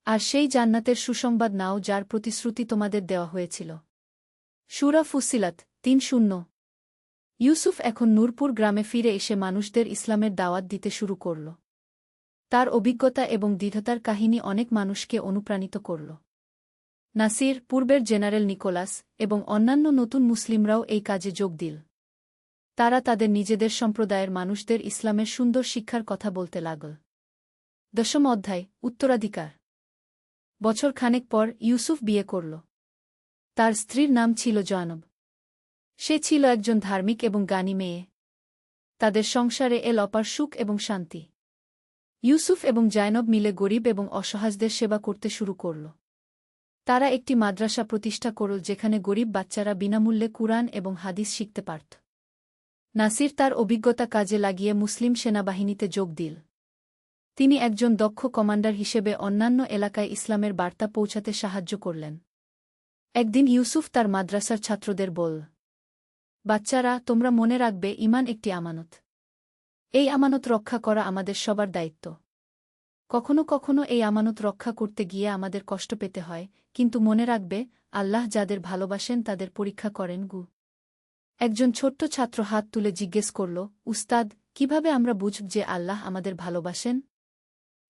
[SPEAKER 1] আর সেই জান্নাতের সুসংবাদ নাও যার প্রতিশ্রুতি তোমাদের দেওয়া হয়েছিল। সূরা ফুসিলাত ৩:০। ইউসুফ এখন নূরপুর গ্রামে ফিরে এসে মানুষদের ইসলামের দাওয়াত দিতে শুরু করল। তার অভিজ্ঞতা এবং দৃঢ়তার কাহিনী অনেক মানুষকে অনুপ্রাণিত করল। নাসির, পূর্বের জেনারেল নিকোলাস এবং অন্যান্য নতুন মুসলিমরাও এই কাজে যোগ দিল। তারা তাদের নিজেদের সম্প্রদায়ের মানুষদের ইসলামের সুন্দর শিক্ষার কথা বলতে লাগল। দশম অধ্যায়, উত্তরাধিকার। বছর খানেক পর ইউসুফ বিয়ে করল। তার স্ত্রীর নাম ছিল জয়নব। সে ছিল একজন ধার্মিক এবং জ্ঞানী মেয়ে। তাদের সংসারে এল অপার সুখ এবং শান্তি। ইউসুফ এবং জয়নব মিলে গরিব এবং অসহায়দের সেবা করতে শুরু করল। তারা একটি মাদ্রাসা প্রতিষ্ঠা করল যেখানে গরিব বাচ্চারা বিনামূল্যে কুরআন এবং হাদিস শিখতে পারত। নাসির তার অভিজ্ঞতা কাজে লাগিয়ে মুসলিম সেনাবাহিনীতে যোগ দিল। তিনি একজন দক্ষ কমান্ডার হিসেবে অন্যান্য এলাকায় ইসলামের বার্তা পৌঁছাতে সাহায্য করলেন। একদিন ইউসুফ তার মাদ্রাসার ছাত্রদের বলল, বাচ্চারা, তোমরা মনে রাখবে, ঈমান একটি আমানত। এই আমানত রক্ষা করা আমাদের সবার দায়িত্ব। কখনো কখনো এই আমানত রক্ষা করতে গিয়ে আমাদের কষ্ট পেতে হয়, কিন্তু মনে রাখবে, আল্লাহ যাদের ভালোবাসেন তাদের পরীক্ষা করেন গু। একজন ছোট্ট ছাত্র হাত তুলে জিজ্ঞেস করল, উস্তাদ, কিভাবে আমরা বুঝব যে আল্লাহ আমাদের ভালোবাসেন?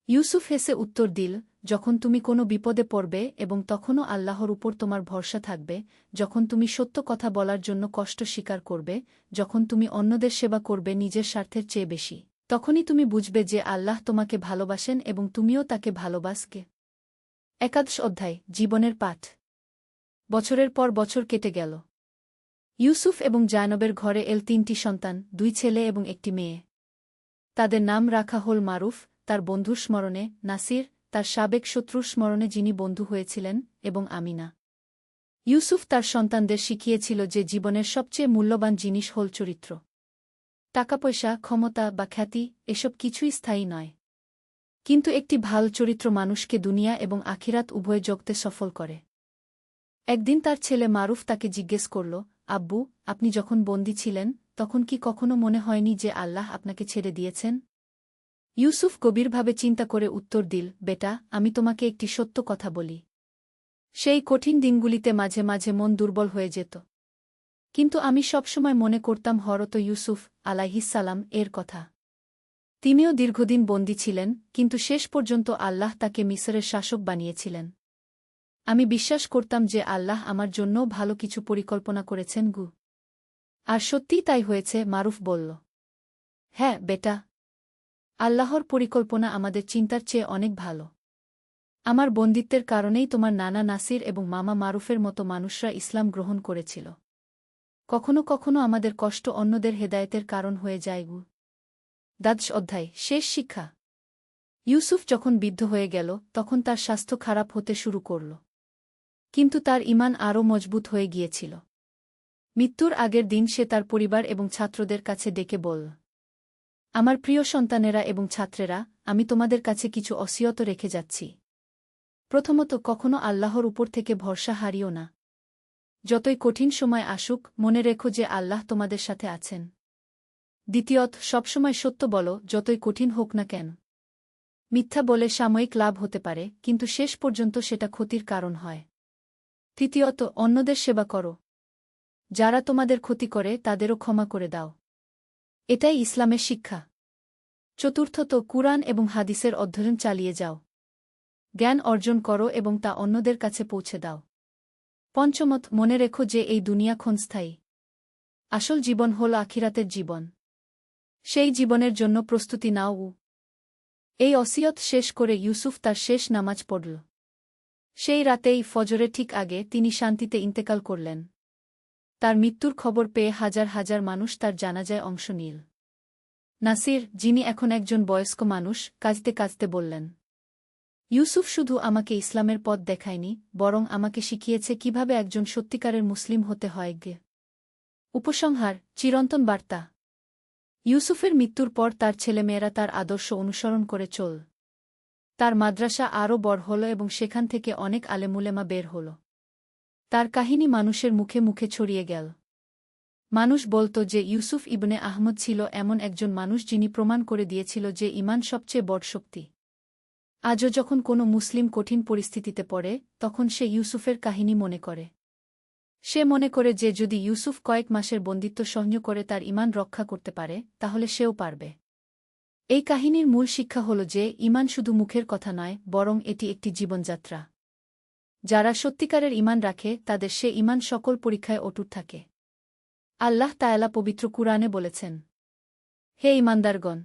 [SPEAKER 1] ইউসুফ হেসে উত্তর দিল, যখন তুমি কোনো বিপদে পড়বে এবং তখনও আল্লাহর উপর তোমার ভরসা থাকবে, যখন তুমি সত্য কথা বলার জন্য কষ্ট স্বীকার করবে, যখন তুমি অন্যদের সেবা করবে নিজের স্বার্থের চেয়ে বেশি, তখনই তুমি বুঝবে যে আল্লাহ তোমাকে ভালোবাসেন এবং তুমিও তাকে ভালোবাসবে। একাদশ অধ্যায়, জীবনের পাঠ। বছরের পর বছর কেটে গেল। ইউসুফ এবং জায়নবের ঘরে এল ৩টি সন্তান, ২ ছেলে এবং ১টি মেয়ে। তাদের নাম রাখা হল মারুফ, তার বন্ধুর স্মরণে, নাসির, তার সাবেক শত্রুর স্মরণে যিনি বন্ধু হয়েছিলেন, এবং আমিনা। ইউসুফ তার সন্তানদের শিখিয়েছিল যে জীবনের সবচেয়ে মূল্যবান জিনিস হল চরিত্র। টাকাপয়সা, ক্ষমতা বা খ্যাতি, এসব কিছুই স্থায়ী নয়। কিন্তু একটি ভালো চরিত্র মানুষকে দুনিয়া এবং আখিরাত উভয় জগতে সফল করে। একদিন তার ছেলে মারুফ তাকে জিজ্ঞেস করল, আব্বু, আপনি যখন বন্দী ছিলেন তখন কি কখনো মনে হয়নি যে আল্লাহ আপনাকে ছেড়ে দিয়েছেন? ইউসুফ গভীরভাবে চিন্তা করে উত্তর দিল, বেটা, আমি তোমাকে একটি সত্য কথা বলি। সেই কঠিন দিনগুলিতে মাঝে মাঝে মন দুর্বল হয়ে যেত। কিন্তু আমি সবসময় মনে করতাম হযরত ইউসুফ আলাইহিসসালাম এর কথা। তিনিও দীর্ঘদিন বন্দী ছিলেন, কিন্তু শেষ পর্যন্ত আল্লাহ তাকে মিসরের শাসক বানিয়েছিলেন। আমি বিশ্বাস করতাম যে আল্লাহ আমার জন্যও ভালো কিছু পরিকল্পনা করেছেন গু। আর সত্যিই তাই হয়েছে, মারুফ বলল। হ্যাঁ বেটা, আল্লাহর পরিকল্পনা আমাদের চিন্তার চেয়ে অনেক ভালো। আমার বন্দিত্বের কারণেই তোমার নানা নাসির এবং মামা মারুফের মতো মানুষরা ইসলাম গ্রহণ করেছিল। কখনো কখনো আমাদের কষ্ট অন্যদের হেদায়েতের কারণ হয়ে যায় গু। দ্বাদশ অধ্যায়, শেষ শিক্ষা। ইউসুফ যখন বৃদ্ধ হয়ে গেল তখন তার স্বাস্থ্য খারাপ হতে শুরু করল। কিন্তু তার ঈমান আরও মজবুত হয়ে গিয়েছিল। মৃত্যুর আগের দিন সে তার পরিবার এবং ছাত্রদের কাছে ডেকে বলল, আমার প্রিয় সন্তানেরা এবং ছাত্রেরা, আমি তোমাদের কাছে কিছু অসিয়ত রেখে যাচ্ছি। প্রথমত, কখনো আল্লাহর উপর থেকে ভরসা হারিও না। যতই কঠিন সময় আসুক, মনে রেখো যে আল্লাহ তোমাদের সাথে আছেন। দ্বিতীয়ত, সবসময় সত্য বলো, যতই কঠিন হোক না কেন। মিথ্যা বলে সাময়িক লাভ হতে পারে, কিন্তু শেষ পর্যন্ত সেটা ক্ষতির কারণ হয়। তৃতীয়ত, অন্যদের সেবা করো। যারা তোমাদের ক্ষতি করে তাদেরও ক্ষমা করে দাও। এটাই ইসলামের শিক্ষা। চতুর্থত, কুরআন এবং হাদিসের অধ্যয়ন চালিয়ে যাও। জ্ঞান অর্জন করো এবং তা অন্যদের কাছে পৌঁছে দাও। পঞ্চমত, মনে রেখো যে এই দুনিয়া ক্ষণস্থায়ী। আসল জীবন হল আখিরাতের জীবন। সেই জীবনের জন্য প্রস্তুতি নাও। এই অসিয়ত শেষ করে ইউসুফ তার শেষ নামাজ পড়ল। সেই রাতেই ফজরের ঠিক আগে তিনি শান্তিতে ইন্তেকাল করলেন। তার মৃত্যুর খবর পেয়ে হাজার হাজার মানুষ তার জানাজায় অংশ নিল। নাসির, যিনি এখন একজন বয়স্ক মানুষ, কাঁদতে কাঁদতে বললেন, ইউসুফ শুধু আমাকে ইসলামের পথ দেখায়নি, বরং আমাকে শিখিয়েছে কিভাবে একজন সত্যিকারের মুসলিম হতে হয়। উপসংহার, চিরন্তন বার্তা। ইউসুফের মৃত্যুর পর তার ছেলেমেয়েরা তার আদর্শ অনুসরণ করে চল। তার মাদ্রাসা আরও বড় হল এবং সেখান থেকে অনেক আলেমুলেমা বের হল। তার কাহিনী মানুষের মুখে মুখে ছড়িয়ে গেল। মানুষ বলত যে ইউসুফ ইবনে আহমদ ছিল এমন একজন মানুষ যিনি প্রমাণ করে দিয়েছিল যে ঈমান সবচেয়ে বড় শক্তি। আজও যখন কোনো মুসলিম কঠিন পরিস্থিতিতে পড়ে, তখন সে ইউসুফের কাহিনী মনে করে। সে মনে করে যে যদি ইউসুফ কয়েক মাসের বন্দিত্ব সহ্য করে তার ঈমান রক্ষা করতে পারে, তাহলে সেও পারবে। এই কাহিনীর মূল শিক্ষা হল যে ঈমান শুধু মুখের কথা নয়, বরং এটি একটি জীবনযাত্রা। যারা সত্যিকারের ঈমান রাখে তাদের সে ঈমান সকল পরীক্ষায় অটুট থাকে। আল্লাহ তাআলা পবিত্র কুরআনে বলেছেন, হে ঈমানদারগণ!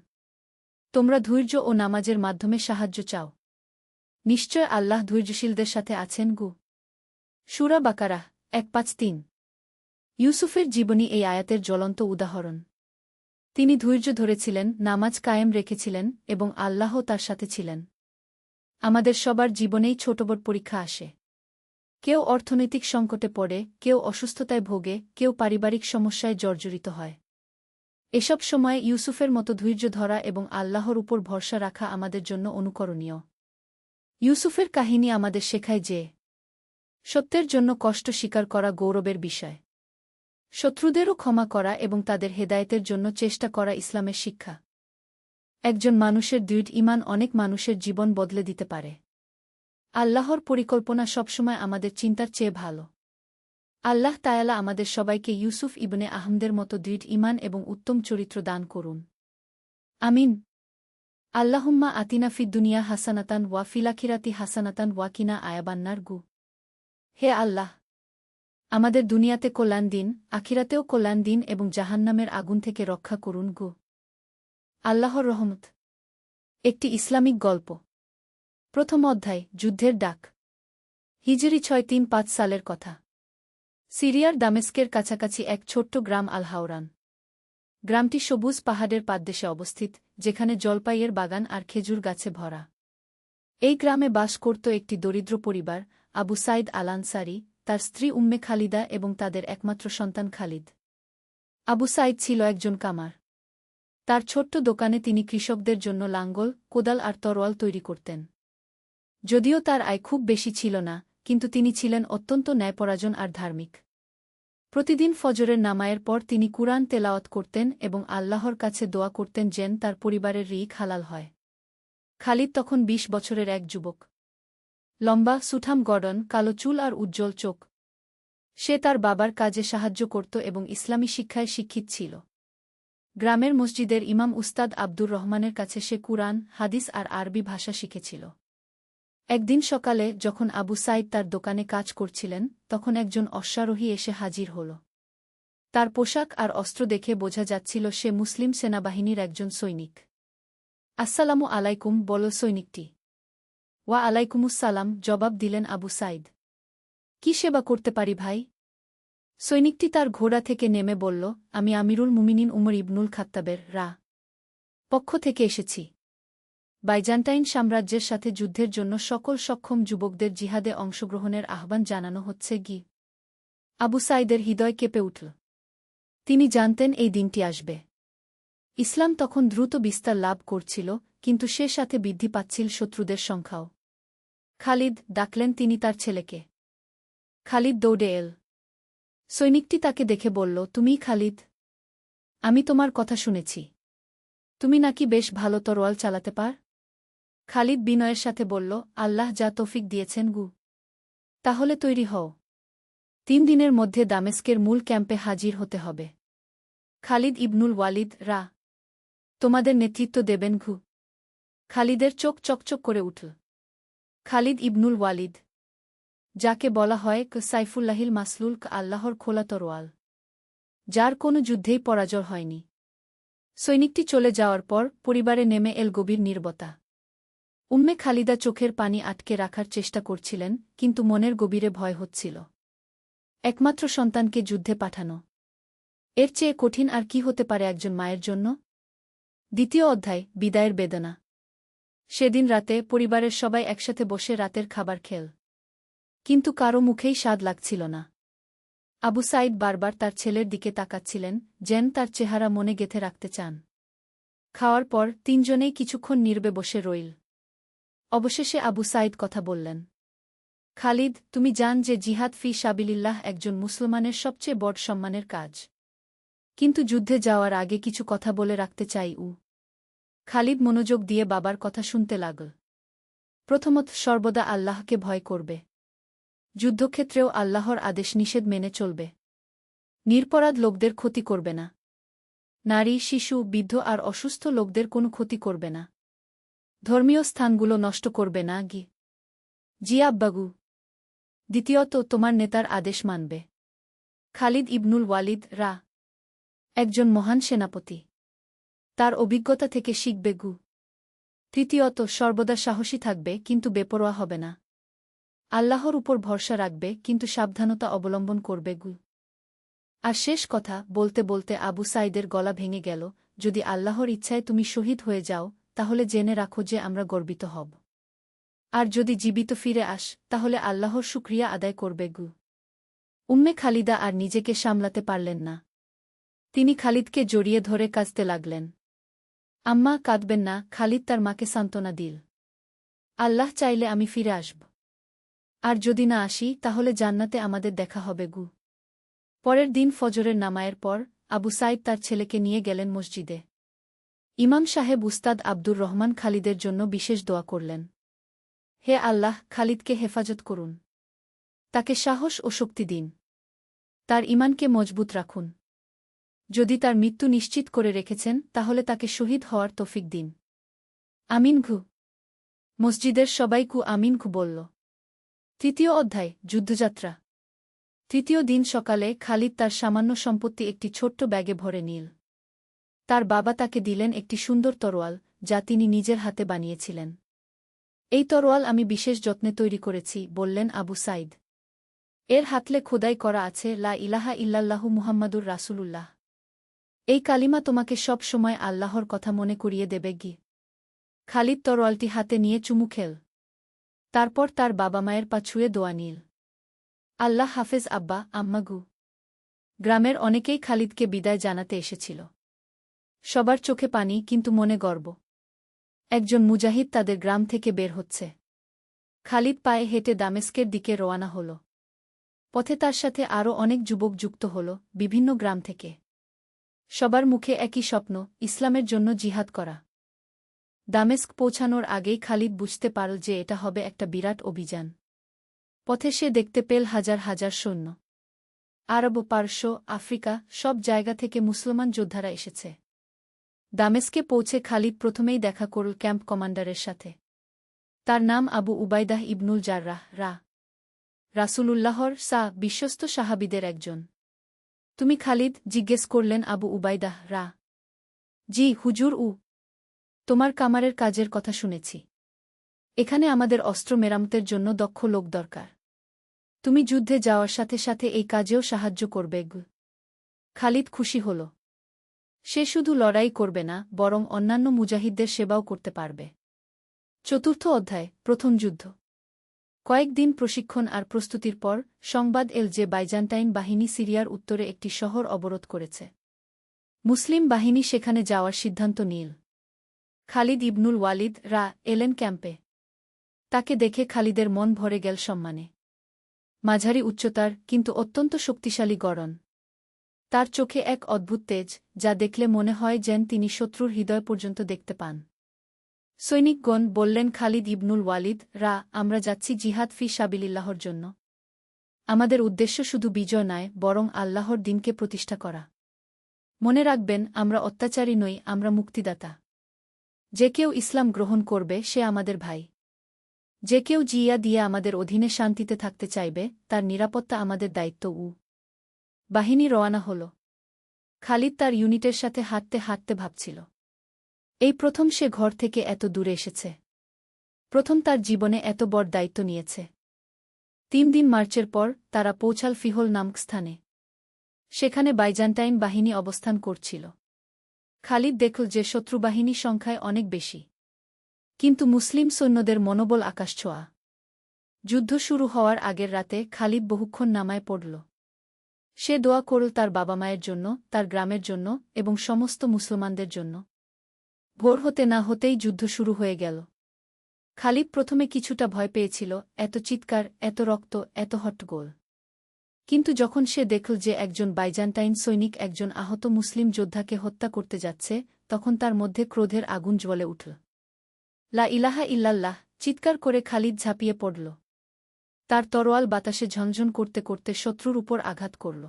[SPEAKER 1] তোমরা ধৈর্য ও নামাজের মাধ্যমে সাহায্য চাও। নিশ্চয় আল্লাহ ধৈর্যশীলদের সাথে আছেন। সূরা বাকারাহ 153। ইউসুফের জীবনী এই আয়াতের জ্বলন্ত উদাহরণ। তিনি ধৈর্য ধরেছিলেন, নামাজ কায়েম রেখেছিলেন এবং আল্লাহ তার সাথে ছিলেন। আমাদের সবার জীবনেই ছোট বড় পরীক্ষা আসে। কেউ অর্থনৈতিক সংকটে পড়ে, কেউ অসুস্থতায় ভোগে, কেউ পারিবারিক সমস্যায় জর্জরিত হয়। এসব সময়ে ইউসুফের মতো ধৈর্য ধরা এবং আল্লাহর উপর ভরসা রাখা আমাদের জন্য অনুকরণীয়। ইউসুফের কাহিনী আমাদের শেখায় যে সত্যের জন্য কষ্ট স্বীকার করা গৌরবের বিষয়। শত্রুদেরও ক্ষমা করা এবং তাদের হেদায়েতের জন্য চেষ্টা করা ইসলামের শিক্ষা। একজন মানুষের দৃঢ় ঈমান অনেক মানুষের জীবন বদলে দিতে পারে। আল্লাহর পরিকল্পনা সবসময় আমাদের চিন্তার চেয়ে ভালো। আল্লাহ তাআলা আমাদের সবাইকে ইউসুফ ইবনে আহমদের মতো দৃঢ় ঈমান এবং উত্তম চরিত্র দান করুন। আমিন। আল্লাহুম্মা আতিনা ফিদ দুনিয়া হাসানাতান ওয়া ফিল আখিরাতি হাসানাতান ওয়া কিনা আযাবান্নার। হে আল্লাহ! আমাদের দুনিয়াতে কল্যাণ দিন, আখিরাতেও কল্যাণ দিন এবং জাহান্নামের আগুন থেকে রক্ষা করুন। আল্লাহর রহমত। একটি ইসলামিক গল্প। প্রথম অধ্যায়, যুদ্ধের ডাক। হিজরি 635 সালের কথা। সিরিয়ার দামেস্কের কাছাকাছি এক ছোট্ট গ্রাম আল হাওরান। গ্রামটি সবুজ পাহাড়ের পাদদেশে অবস্থিত, যেখানে জলপাইয়ের বাগান আর খেজুর গাছে ভরা। এই গ্রামে বাস করত একটি দরিদ্র পরিবার, আবু সাইদ আল আনসারী, তার স্ত্রী উম্মে খালিদা এবং তাদের একমাত্র সন্তান খালিদ। আবু সাইদ ছিল একজন কামার। তার ছোট্ট দোকানে তিনি কৃষকদের জন্য লাঙ্গল, কোদাল আর তরোয়াল তৈরি করতেন। যদিও তার আয় খুব বেশি ছিল না, কিন্তু তিনি ছিলেন অত্যন্ত ন্যায়পরায়ণ আর ধার্মিক। প্রতিদিন ফজরের নামায়ের পর তিনি কুরআন তেলাওয়াত করতেন এবং আল্লাহর কাছে দোয়া করতেন যেন তার পরিবারের রিক হালাল হয়। খালিদ তখন 20 বছরের এক যুবক। লম্বা, সুঠাম গড়ন, কালো চুল আর উজ্জ্বল চোখ। সে তার বাবার কাজে সাহায্য করত এবং ইসলামী শিক্ষায় শিক্ষিত ছিল। গ্রামের মসজিদের ইমাম উস্তাদ আব্দুর রহমানের কাছে সে কুরআন, হাদিস আর আরবি ভাষা শিখেছিল। একদিন সকালে যখন আবু সাইদ তার দোকানে কাজ করছিলেন, তখন একজন অশ্বারোহী এসে হাজির হল। তার পোশাক আর অস্ত্র দেখে বোঝা যাচ্ছিল সে মুসলিম সেনাবাহিনীর একজন সৈনিক। আসসালামু আলাইকুম, বল সৈনিকটি। ওয়া আলাইকুমুসসালাম, জবাব দিলেন আবু সাইদ। কি সেবা করতে পারি ভাই? সৈনিকটি তার ঘোড়া থেকে নেমে বলল, আমি আমিরুল মুমিনিন উমর ইবনুল খাত্তাবের পক্ষ থেকে এসেছি। বাইজান্টাইন সাম্রাজ্যের সাথে যুদ্ধের জন্য সকল সক্ষম যুবকদের জিহাদে অংশগ্রহণের আহ্বান জানানো হচ্ছে। আবু সাইদের হৃদয় কেঁপে উঠল। তিনি জানতেন এই দিনটি আসবে। ইসলাম তখন দ্রুত বিস্তার লাভ করছিল, কিন্তু সে সাথে বৃদ্ধি পাচ্ছিল শত্রুদের সংখ্যাও। খালিদ ডাকলেন তিনি তার ছেলেকে। খালিদ দৌড়ে এল। সৈনিকটি তাকে দেখে বলল, তুমিই খালিদ? আমি তোমার কথা শুনেছি। তুমি নাকি বেশ ভালো তরোয়াল চালাতে পার? খালিদ বিনয়ের সাথে বলল, আল্লাহ যা তৌফিক দিয়েছেন গু। তাহলে তৈরি হও। 3 দিনের মধ্যে দামেস্কের মূল ক্যাম্পে হাজির হতে হবে। খালিদ ইবনুল ওয়ালিদ রা তোমাদের নেতৃত্ব দেবেন ঘু। খালিদের চোখ চকচক করে উঠল। খালিদ ইবনুল ওয়ালিদ, যাকে বলা হয় সাইফুল্লাহিল মাসলুল, আল্লাহর খোলা তরোয়াল, যার কোনো যুদ্ধেই পরাজয় হয়নি। সৈনিকটি চলে যাওয়ার পর পরিবারে নেমে এল গভীর নীরবতা। উম্মে খালিদা চোখের পানি আটকে রাখার চেষ্টা করছিলেন, কিন্তু মনের গভীরে ভয় হচ্ছিল। একমাত্র সন্তানকে যুদ্ধে পাঠানো, এর চেয়ে কঠিন আর কি হতে পারে একজন মায়ের জন্য? 2য় অধ্যায়, বিদায়ের বেদনা। সেদিন রাতে পরিবারের সবাই একসাথে বসে রাতের খাবার খেল, কিন্তু কারও মুখেই স্বাদ লাগছিল না। আবু সাইদ বারবার তার ছেলের দিকে তাকাচ্ছিলেন, যেন তার চেহারা মনে গেঁথে রাখতে চান। খাওয়ার পর 3 জনেই কিছুক্ষণ নীরবে বসে রইল। অবশেষে আবু সাইদ কথা বললেন। খালিদ, তুমি জান যে জিহাদ ফি সাবিলিল্লাহ একজন মুসলমানের সবচেয়ে বড় সম্মানের কাজ। কিন্তু যুদ্ধে যাওয়ার আগে কিছু কথা বলে রাখতে চাই। খালিদ মনোযোগ দিয়ে বাবার কথা শুনতে লাগল। প্রথমত, সর্বদা আল্লাহকে ভয় করবে। যুদ্ধক্ষেত্রেও আল্লাহর আদেশ নিষেধ মেনে চলবে। নিরপরাধ লোকদের ক্ষতি করবে না। নারী, শিশু, বৃদ্ধ আর অসুস্থ লোকদের কোনো ক্ষতি করবে না। ধর্মীয় স্থানগুলো নষ্ট করবে না জি আব্বাগু। দ্বিতীয়ত, তোমার নেতার আদেশ মানবে। খালিদ ইবনুল ওয়ালিদ রা একজন মহান সেনাপতি, তার অভিজ্ঞতা থেকে শিখবে গু। তৃতীয়ত, সর্বদা সাহসী থাকবে কিন্তু বেপরোয়া হবে না। আল্লাহর উপর ভরসা রাখবে কিন্তু সাবধানতা অবলম্বন করবে গু। আর শেষ কথা বলতে বলতে আবু সাইদের গলা ভেঙে গেল, যদি আল্লাহর ইচ্ছায় তুমি শহীদ হয়ে যাও, তাহলে জেনে রাখো যে আমরা গর্বিত হব। আর যদি জীবিত ফিরে আস, তাহলে আল্লাহর শুকরিয়া আদায় করবে গু। উম্মে খালিদা আর নিজেকে সামলাতে পারলেন না। তিনি খালিদকে জড়িয়ে ধরে কাঁদতে লাগলেন। আম্মা, কাঁদবেন না। খালিদ তার মাকে সান্ত্বনা দিল। আল্লাহ চাইলে আমি ফিরে আসব। আর যদি না আসি, তাহলে জান্নাতে আমাদের দেখা হবে গু। পরের দিন ফজরের নামায়ের পর আবু সাইদ তার ছেলেকে নিয়ে গেলেন মসজিদে। ইমাম সাহেব উস্তাদ আব্দুর রহমান খালিদের জন্য বিশেষ দোয়া করলেন। হে আল্লাহ, খালিদকে হেফাজত করুন। তাকে সাহস ও শক্তি দিন। তার ঈমানকে মজবুত রাখুন। যদি তার মৃত্যু নিশ্চিত করে রেখেছেন, তাহলে তাকে শহীদ হওয়ার তৌফিক দিন। আমিন ঘু। মসজিদের সবাই কু আমিন ঘু বলল। 3য় অধ্যায়, যুদ্ধযাত্রা। 3য় দিন সকালে খালিদ তার সামান্য সম্পত্তি একটি ছোট্ট ব্যাগে ভরে নিল। তার বাবা তাকে দিলেন একটি সুন্দর তরোয়াল, যা তিনি নিজের হাতে বানিয়েছিলেন। এই তরোয়াল আমি বিশেষ যত্নে তৈরি করেছি, বললেন আবু সাইদ। এর হাতলে খোদাই করা আছে লা ইলাহা ইল্লাল্লাহু মুহাম্মাদুর রাসূলুল্লাহ। এই কালিমা তোমাকে সব সময় আল্লাহর কথা মনে করিয়ে দেবে গি। খালিদ তরোয়ালটি হাতে নিয়ে চুমু খেল। তারপর তার বাবা মায়ের পা ছুঁয়ে দোয়া নিল। আল্লাহ হাফেজ আব্বা, আম্মা গু। গ্রামের অনেকেই খালিদকে বিদায় জানাতে এসেছিল। সবার চোখে পানি, কিন্তু মনে গর্ব। একজন মুজাহিদ তাদের গ্রাম থেকে বের হচ্ছে। খালিদ পায়ে হেঁটে দামেস্কের দিকে রওয়ানা হল। পথে তার সাথে আরও অনেক যুবক যুক্ত হল, বিভিন্ন গ্রাম থেকে। সবার মুখে একই স্বপ্ন, ইসলামের জন্য জিহাদ করা। দামেস্ক পৌঁছানোর আগেই খালিদ বুঝতে পারল যে এটা হবে একটা বিরাট অভিযান। পথে সে দেখতে পেল হাজার হাজার সৈন্য। আরব, পারস্য, আফ্রিকা, সব জায়গা থেকে মুসলমান যোদ্ধারা এসেছে। দামেস্কে পৌঁছে খালিদ প্রথমেই দেখা করল ক্যাম্প কমান্ডারের সাথে। তার নাম আবু উবাইদাহ ইবনুল জাররাহ রা রাসূলুল্লাহর বিশ্বস্ত সাহাবীদের একজন। তুমি খালিদ? জিজ্ঞেস করলেন আবু উবাইদাহ রা। জি হুজুর। তোমার কামারের কাজের কথা শুনেছি। এখানে আমাদের অস্ত্র মেরামতের জন্য দক্ষ লোক দরকার। তুমি যুদ্ধে যাওয়ার সাথে সাথে এই কাজেও সাহায্য করবে গু। খালিদ খুশি হল। সে শুধু লড়াই করবে না, বরং অন্যান্য মুজাহিদদের সেবাও করতে পারবে। 4র্থ অধ্যায়, প্রথম যুদ্ধ। কয়েকদিন প্রশিক্ষণ আর প্রস্তুতির পর সংবাদ এল যে বাইজান্টাইন বাহিনী সিরিয়ার উত্তরে একটি শহর অবরোধ করেছে। মুসলিম বাহিনী সেখানে যাওয়ার সিদ্ধান্ত নিল। খালিদ ইবনুল ওয়ালিদ এলেন ক্যাম্পে। তাকে দেখে খালিদের মন ভরে গেল সম্মানে। মাঝারি উচ্চতার, কিন্তু অত্যন্ত শক্তিশালী গড়ন। তার চোখে এক অদ্ভুত তেজ, যা দেখলে মনে হয় যেন তিনি শত্রুর হৃদয় পর্যন্ত দেখতে পান। সৈনিকগণ বললেন, খালিদ ইবনুল ওয়ালিদ আমরা যাচ্ছি জিহাদ ফি সাবিলিল্লাহর জন্য। আমাদের উদ্দেশ্য শুধু বিজয় নয়, বরং আল্লাহর দিনকে প্রতিষ্ঠা করা। মনে রাখবেন, আমরা অত্যাচারী নই, আমরা মুক্তিদাতা। যে কেউ ইসলাম গ্রহণ করবে সে আমাদের ভাই। যে কেউ জিয়া দিয়ে আমাদের অধীনে শান্তিতে থাকতে চাইবে, তার নিরাপত্তা আমাদের দায়িত্ব। বাহিনী রওয়ানা হল। খালিদ তার ইউনিটের সাথে হাঁটতে হাঁটতে ভাবছিল, এই প্রথম সে ঘর থেকে এত দূরে এসেছে। প্রথম তার জীবনে এত বড় দায়িত্ব নিয়েছে। 3 দিন মার্চের পর তারা পৌঁছাল ফিহল নামক স্থানে। সেখানে বাইজান্টাইন বাহিনী অবস্থান করছিল। খালিদ দেখল যে শত্রুবাহিনী সংখ্যায় অনেক বেশি, কিন্তু মুসলিম সৈন্যদের মনোবল আকাশছোঁয়া। যুদ্ধ শুরু হওয়ার আগের রাতে খালিদ বহুক্ষণ নামায় পড়ল। সে দোয়া করল তার বাবা মায়ের জন্য, তার গ্রামের জন্য এবং সমস্ত মুসলমানদের জন্য। ভোর হতে না হতেই যুদ্ধ শুরু হয়ে গেল। খালিদ প্রথমে কিছুটা ভয় পেয়েছিল, এত চিৎকার, এত রক্ত, এত হট্টগোল। কিন্তু যখন সে দেখল যে একজন বাইজান্টাইন সৈনিক একজন আহত মুসলিম যোদ্ধাকে হত্যা করতে যাচ্ছে, তখন তার মধ্যে ক্রোধের আগুন জ্বলে উঠল। লা ইলাহা ইল্লাল্লাহ চিৎকার করে খালিদ ঝাঁপিয়ে পড়ল। তার তরোয়াল বাতাসে ঝনঝন করতে করতে শত্রুর উপর আঘাত করল।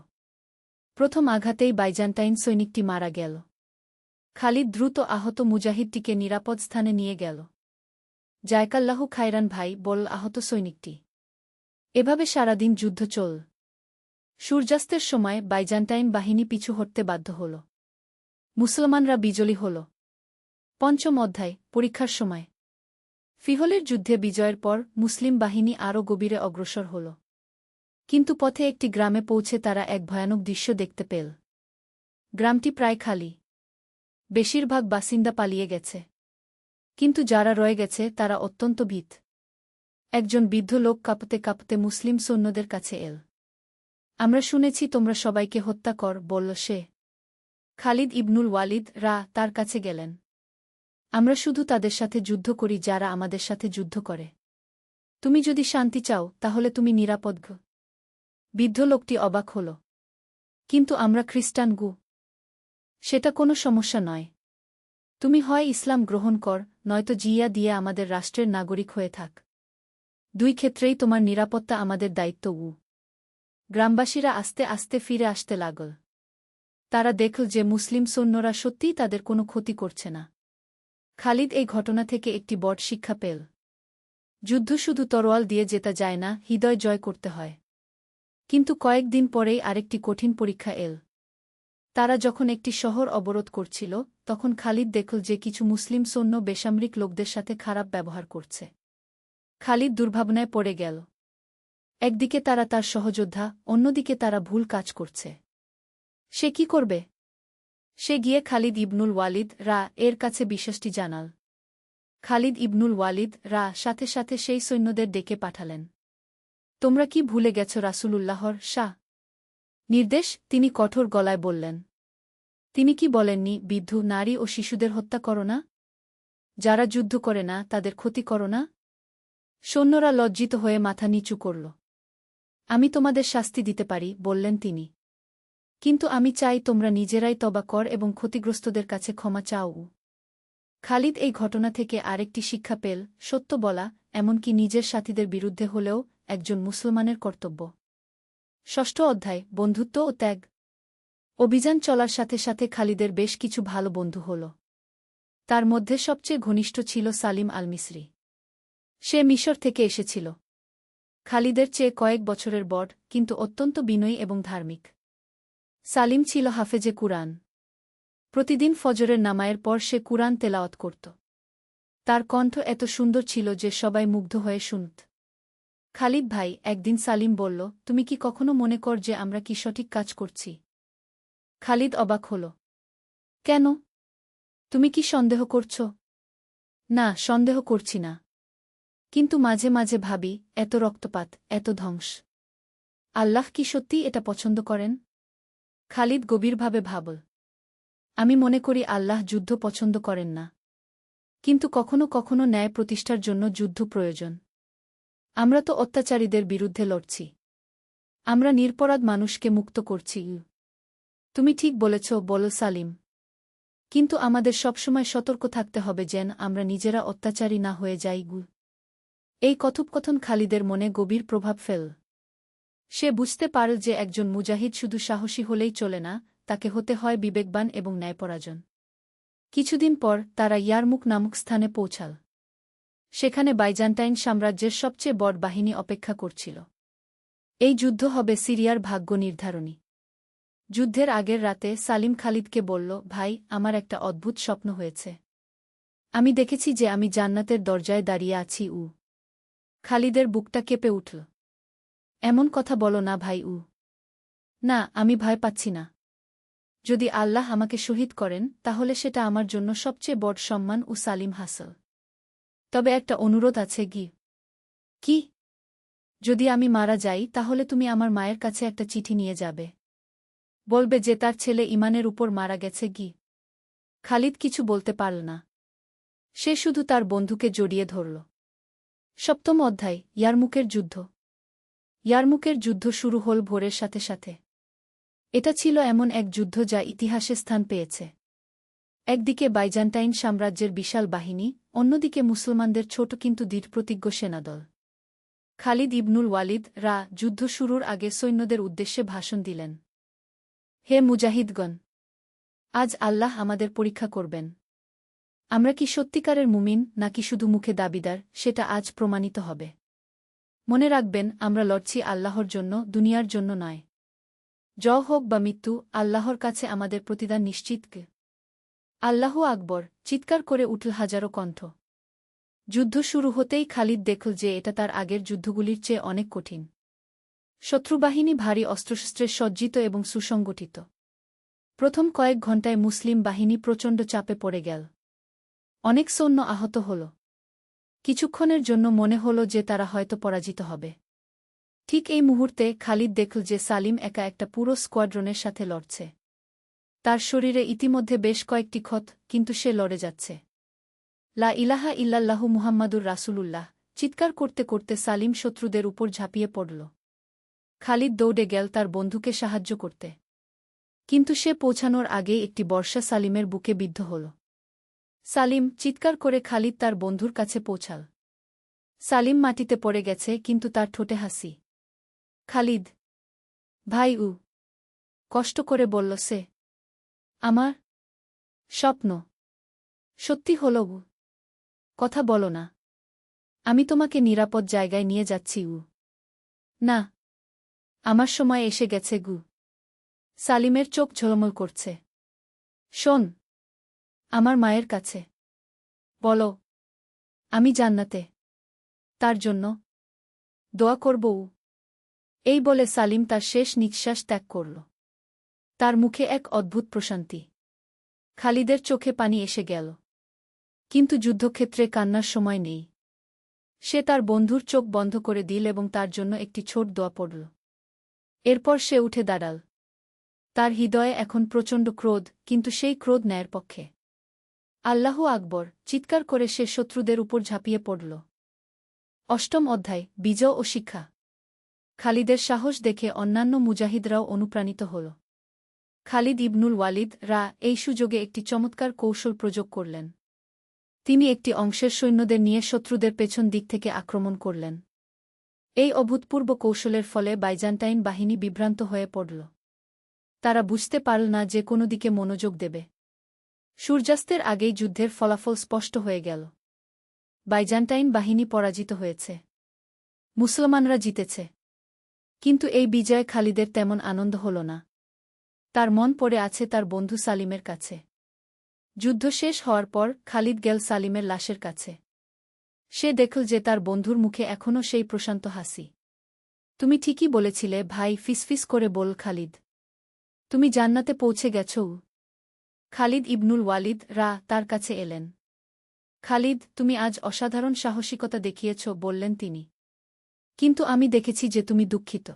[SPEAKER 1] প্রথম আঘাতেই বাইজান্টাইন সৈনিকটি মারা গেল। খালিদ দ্রুত আহত মুজাহিদটিকে নিরাপদ স্থানে নিয়ে গেল। জায়কাল্লাহু খায়রান ভাই, বল আহত সৈনিকটি। এভাবে সারাদিন যুদ্ধ চল। সূর্যাস্তের সময় বাইজান্টাইন বাহিনী পিছু হটতে বাধ্য হল। মুসলমানরা বিজয়ী হল। পঞ্চম অধ্যায়, পরীক্ষার সময়। ফিহলের যুদ্ধে বিজয়ের পর মুসলিম বাহিনী আরও গভীরে অগ্রসর হল। কিন্তু পথে একটি গ্রামে পৌঁছে তারা এক ভয়ানক দৃশ্য দেখতে পেল। গ্রামটি প্রায় খালি। বেশিরভাগ বাসিন্দা পালিয়ে গেছে। কিন্তু যারা রয়ে গেছে তারা অত্যন্ত ভীত। একজন বৃদ্ধ লোক কাঁপতে কাঁপতে মুসলিম সৈন্যদের কাছে এল। আমরা শুনেছি তোমরা সবাইকে হত্যা কর, বলল সে। খালিদ ইবনুল ওয়ালিদ তার কাছে গেলেন। আমরা শুধু তাদের সাথে যুদ্ধ করি যারা আমাদের সাথে যুদ্ধ করে। তুমি যদি শান্তি চাও তাহলে তুমি নিরাপদ। বৃদ্ধ লোকটি অবাক হল। কিন্তু আমরা খ্রিস্টান। সেটা কোনো সমস্যা নয়। তুমি হয় ইসলাম গ্রহণ কর, নয়তো জিয়া দিয়ে আমাদের রাষ্ট্রের নাগরিক হয়ে থাক। 2 ক্ষেত্রেই তোমার নিরাপত্তা আমাদের দায়িত্ব। গ্রামবাসীরা আস্তে আস্তে ফিরে আসতে লাগল। তারা দেখল যে মুসলিম সৈন্যরা সত্যিই তাদের কোনো ক্ষতি করছে না। খালিদ এই ঘটনা থেকে একটি বড় শিক্ষা পেল। যুদ্ধ শুধু তরোয়াল দিয়ে জেতা যায় না, হৃদয় জয় করতে হয়। কিন্তু কয়েকদিন পরেই আরেকটি কঠিন পরীক্ষা এল। তারা যখন একটি শহর অবরোধ করছিল, তখন খালিদ দেখল যে কিছু মুসলিম সৈন্য বেসামরিক লোকদের সাথে খারাপ ব্যবহার করছে। খালিদ দুর্ভাবনায় পড়ে গেল। একদিকে তারা তার সহযোদ্ধা, অন্যদিকে তারা ভুল কাজ করছে। সে কি করবে? সে গিয়ে খালিদ ইবনুল ওয়ালিদ এর কাছে বিষয়টি জানাল। খালিদ ইবনুল ওয়ালিদ সাথে সাথে সেই সৈন্যদের ডেকে পাঠালেন। তোমরা কি ভুলে গেছ রাসূলুল্লাহর নির্দেশ? তিনি কঠোর গলায় বললেন। তিনি কি বলেননি, বৃদ্ধ, নারী ও শিশুদের হত্যা করো না? যারা যুদ্ধ করে না তাদের ক্ষতি করো না? সৈন্যরা লজ্জিত হয়ে মাথা নিচু করল। আমি তোমাদের শাস্তি দিতে পারি, বললেন তিনি। কিন্তু আমি চাই তোমরা নিজেরাই তওবা কর এবং ক্ষতিগ্রস্তদের কাছে ক্ষমা চাও। খালিদ এই ঘটনা থেকে আরেকটি শিক্ষা পেল, সত্য বলা, এমনকি নিজের সাথীদের বিরুদ্ধে হলেও, একজন মুসলমানের কর্তব্য। 6ষ্ঠ অধ্যায়, বন্ধুত্ব ও ত্যাগ। অভিযান চলার সাথে সাথে খালিদের বেশ কিছু ভালো বন্ধু হল। তার মধ্যে সবচেয়ে ঘনিষ্ঠ ছিল সালিম আল মিসরি। সে মিশর থেকে এসেছিল। খালিদের চেয়ে কয়েক বছরের বড়, কিন্তু অত্যন্ত বিনয়ী এবং ধার্মিক। সালিম ছিল হাফেজে কুরআন। প্রতিদিন ফজরের নামাজের পর সে কুরআন তেলাওয়াত করত। তার কণ্ঠ এত সুন্দর ছিল যে সবাই মুগ্ধ হয়ে শুনত। খালিদ ভাই, একদিন সালিম বলল, তুমি কি কখনো মনে কর যে আমরা কি সঠিক কাজ করছি? খালিদ অবাক হল। কেন? তুমি কি সন্দেহ করছ? না, সন্দেহ করছি না। কিন্তু মাঝে মাঝে ভাবি, এত রক্তপাত, এত ধ্বংস, আল্লাহ কি সত্যিই এটা পছন্দ করেন? খালিদ গভীরভাবে ভাবল। আমি মনে করি আল্লাহ যুদ্ধ পছন্দ করেন না। কিন্তু কখনো কখনো ন্যায় প্রতিষ্ঠার জন্য যুদ্ধ প্রয়োজন। আমরা তো অত্যাচারীদের বিরুদ্ধে লড়ছি। আমরা নিরপরাধ মানুষকে মুক্ত করছি। তুমি ঠিক বলেছ, বলো সালিম। কিন্তু আমাদের সবসময় সতর্ক থাকতে হবে যেন আমরা নিজেরা অত্যাচারী না হয়ে যাই। এই কথোপকথন খালিদের মনে গভীর প্রভাব ফেল। সে বুঝতে পারল যে একজন মুজাহিদ শুধু সাহসী হলেই চলে না, তাকে হতে হয় বিবেকবান এবং ন্যায়পরায়ণ। কিছুদিন পর তারা ইয়ারমুক নামক স্থানে পৌঁছাল। সেখানে বাইজান্টাইন সাম্রাজ্যের সবচেয়ে বড় বাহিনী অপেক্ষা করছিল। এই যুদ্ধ হবে সিরিয়ার ভাগ্য নির্ধারণী। যুদ্ধের আগের রাতে সালিম খালিদকে বলল, ভাই, আমার একটা অদ্ভুত স্বপ্ন হয়েছে। আমি দেখেছি যে আমি জান্নাতের দরজায় দাঁড়িয়ে আছি। খালিদের বুকটা কেঁপে উঠল। এমন কথা বলো না ভাই। না, আমি ভয় পাচ্ছি না। যদি আল্লাহ আমাকে শহীদ করেন তাহলে সেটা আমার জন্য সবচেয়ে বড় সম্মান ও সালিম হাসল। তবে একটা অনুরোধ আছে। কি? যদি আমি মারা যাই তাহলে তুমি আমার মায়ের কাছে একটা চিঠি নিয়ে যাবে। বলবে যে তার ছেলে ঈমানের উপর মারা গেছে। খালিদ কিছু বলতে পারল না। সে শুধু তার বন্ধুকে জড়িয়ে ধরল। সপ্তম অধ্যায়, ইয়ারমুকের যুদ্ধ। ইয়ারমুকের যুদ্ধ শুরু হল ভোরের সাথে সাথে। এটা ছিল এমন এক যুদ্ধ যা ইতিহাসে স্থান পেয়েছে। একদিকে বাইজান্টাইন সাম্রাজ্যের বিশাল বাহিনী, অন্যদিকে মুসলমানদের ছোট কিন্তু দৃঢ়প্রতিজ্ঞ সেনাদল। খালিদ ইবনুল ওয়ালিদ যুদ্ধ শুরুর আগে সৈন্যদের উদ্দেশ্যে ভাষণ দিলেন। হে মুজাহিদগণ! আজ আল্লাহ আমাদের পরীক্ষা করবেন। আমরা কি সত্যিকারের মুমিন নাকি শুধু মুখে দাবিদার, সেটা আজ প্রমাণিত হবে। মনে রাখবেন, আমরা লড়ছি আল্লাহর জন্য, দুনিয়ার জন্য নয়। জয় হোক বা মৃত্যু, আল্লাহর কাছে আমাদের প্রতিদান নিশ্চিত। আল্লাহু আকবর! চিৎকার করে উঠল হাজারো কণ্ঠ। যুদ্ধ শুরু হতেই খালিদ দেখল যে এটা তার আগের যুদ্ধগুলির চেয়ে অনেক কঠিন। শত্রুবাহিনী ভারী অস্ত্রশস্ত্রে সজ্জিত এবং সুসংগঠিত। প্রথম কয়েক ঘণ্টায় মুসলিম বাহিনী প্রচণ্ড চাপে পড়ে গেল। অনেক সৈন্য আহত হল। কিছুক্ষণের জন্য মনে হল যে তারা হয়তো পরাজিত হবে। ঠিক এই মুহূর্তে খালিদ দেখল যে সালিম একা একটা পুরো স্কোয়াড্রনের সাথে লড়ছে। তার শরীরে ইতিমধ্যে বেশ কয়েকটি ক্ষত, কিন্তু সে লড়ে যাচ্ছে। লা ইলাহা ইল্লাল্লাহু মুহাম্মাদুর রাসূলুল্লাহ চিৎকার করতে করতে সালিম শত্রুদের উপর ঝাঁপিয়ে পড়ল। খালিদ দৌড়ে গেল তার বন্ধুকে সাহায্য করতে। কিন্তু সে পৌঁছানোর আগেই একটি বর্ষা সালিমের বুকে বিদ্ধ হল। সালিম! চিৎকার করে খালিদ তার বন্ধুর কাছে পৌঁছাল। সালিম মাটিতে পড়ে গেছে, কিন্তু তার ঠোঁটে হাসি। খালিদ! ভাই! কষ্ট করে বলল সে। আমার স্বপ্ন সত্যি হল। কথা বলো না। আমি তোমাকে নিরাপদ জায়গায় নিয়ে যাচ্ছি। না, আমার সময় এসে গেছে। সালিমের চোখ ঝলমল করছে। শোন, আমার মায়ের কাছে বলো আমি জান্নাতে তার জন্য দোয়া করব। এই বলে সালিম তার শেষ নিঃশ্বাস ত্যাগ করল। তার মুখে এক অদ্ভুত প্রশান্তি। খালিদের চোখে পানি এসে গেল। কিন্তু যুদ্ধক্ষেত্রে কান্নার সময় নেই। সে তার বন্ধুর চোখ বন্ধ করে দিল এবং তার জন্য একটি ছোট দোয়া পড়ল। এরপর সে উঠে দাঁড়াল। তার হৃদয়ে এখন প্রচণ্ড ক্রোধ, কিন্তু সেই ক্রোধ ন্যায়ের পক্ষে। আল্লাহু আকবর! চিৎকার করে সে শত্রুদের উপর ঝাঁপিয়ে পড়ল। অষ্টম অধ্যায়, বিজয় ও শিক্ষা। খালিদের সাহস দেখে অন্যান্য মুজাহিদরাও অনুপ্রাণিত হল। খালিদ ইবনুল ওয়ালিদ এই সুযোগে একটি চমৎকার কৌশল প্রয়োগ করলেন। তিনি একটি অংশের সৈন্যদের নিয়ে শত্রুদের পেছন দিক থেকে আক্রমণ করলেন। এই অভূতপূর্ব কৌশলের ফলে বাইজান্টাইন বাহিনী বিভ্রান্ত হয়ে পড়ল। তারা বুঝতে পারল না যে কোনো দিকে মনোযোগ দেবে। সূর্যাস্তের আগেই যুদ্ধের ফলাফল স্পষ্ট হয়ে গেল। বাইজান্টাইন বাহিনী পরাজিত হয়েছে। মুসলমানরা জিতেছে। কিন্তু এই বিজয়ে খালিদের তেমন আনন্দ হল না। তার মন পড়ে আছে তার বন্ধু সালিমের কাছে। যুদ্ধ শেষ হওয়ার পর খালিদ গেল সালিমের লাশের কাছে। সে দেখল যে তার বন্ধুর মুখে এখনও সেই প্রশান্ত হাসি। তুমি ঠিকই বলেছিলে ভাই, ফিসফিস করে বল খালিদ। তুমি জান্নাতে পৌঁছে গেছ। খালিদ ইবনুল ওয়ালিদ তার কাছে এলেন। খালিদ, তুমি আজ অসাধারণ সাহসিকতা দেখিয়েছ, বললেন তিনি। কিন্তু আমি দেখেছি যে তুমি দুঃখিত।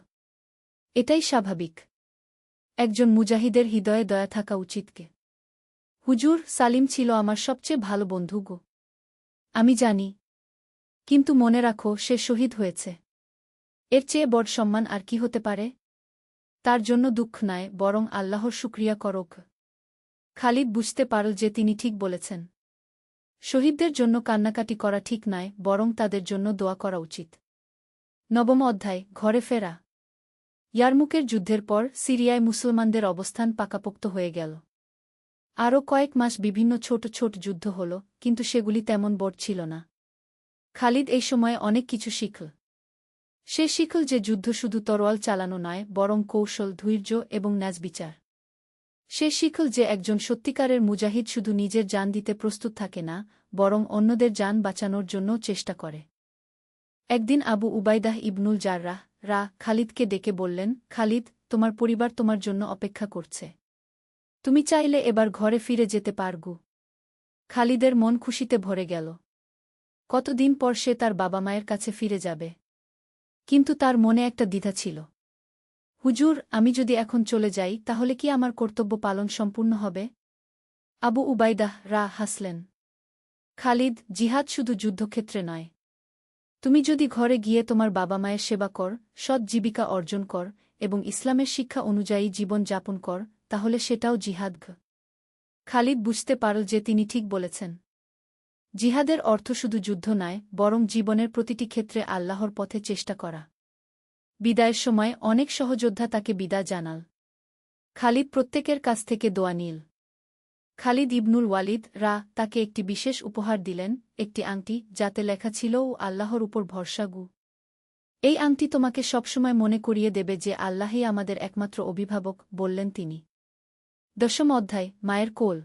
[SPEAKER 1] এটাই স্বাভাবিক। একজন মুজাহিদের হৃদয়ে দয়া থাকা উচিত। হুজুর, সালিম ছিল আমার সবচেয়ে ভালো বন্ধু। আমি জানি। কিন্তু মনে রাখো, সে শহীদ হয়েছে। এর চেয়ে বড় সম্মান আর কি হতে পারে? তার জন্য দুঃখ নয়, বরং আল্লাহর শুকরিয়া করক। খালিদ বুঝতে পারল যে তিনি ঠিক বলেছেন। শহীদদের জন্য কান্নাকাটি করা ঠিক নয়, বরং তাদের জন্য দোয়া করা উচিত। নবম অধ্যায়, ঘরে ফেরা। ইয়ারমুকের যুদ্ধের পর সিরিয়ায় মুসলমানদের অবস্থান পাকাপোক্ত হয়ে গেল। আরও কয়েক মাস বিভিন্ন ছোট ছোট যুদ্ধ হল, কিন্তু সেগুলি তেমন বড় ছিল না। খালিদ এই সময়ে অনেক কিছু শিখল। সে শিখল যে যুদ্ধ শুধু তরোয়াল চালানো নয়, বরং কৌশল, ধৈর্য এবং ন্যায়বিচার। সে শিখল যে একজন সত্যিকারের মুজাহিদ শুধু নিজের জান দিতে প্রস্তুত থাকে না, বরং অন্যদের জান বাঁচানোর জন্যও চেষ্টা করে। একদিন আবু উবাইদাহ ইবনুল জাররাহ খালিদকে ডেকে বললেন, খালিদ, তোমার পরিবার তোমার জন্য অপেক্ষা করছে। তুমি চাইলে এবার ঘরে ফিরে যেতে পারগু। খালিদের মন খুশিতে ভরে গেল। কতদিন পর সে তার বাবা মায়ের কাছে ফিরে যাবে। কিন্তু তার মনে একটা দ্বিধা ছিল। হুজুর, আমি যদি এখন চলে যাই তাহলে কি আমার কর্তব্য পালন সম্পূর্ণ হবে? আবু উবাইদাহ হাসলেন। খালিদ, জিহাদ শুধু যুদ্ধক্ষেত্রে নয়। তুমি যদি ঘরে গিয়ে তোমার বাবা মায়ের সেবা কর, সৎ জীবিকা অর্জন কর এবং ইসলামের শিক্ষা অনুযায়ী জীবন যাপন কর, তাহলে সেটাও জিহাদ। খালিদ বুঝতে পারল যে তিনি ঠিক বলেছেন। জিহাদের অর্থ শুধু যুদ্ধ নয়, বরং জীবনের প্রতিটি ক্ষেত্রে আল্লাহর পথে চেষ্টা করা। বিদায়ের সময় অনেক সহযোদ্ধা তাকে বিদায় জানাল। খালিদ প্রত্যেকের কাছ থেকে দোয়া নিল। খালিদ ইবনুল ওয়ালিদ তাকে একটি বিশেষ উপহার দিলেন, একটি আংটি, যাতে লেখা ছিল, ও আল্লাহর উপর ভরসা গু। এই আংটি তোমাকে সবসময় মনে করিয়ে দেবে যে আল্লাহই আমাদের একমাত্র অভিভাবক, বললেন তিনি। দশম অধ্যায়, মায়ের কোল।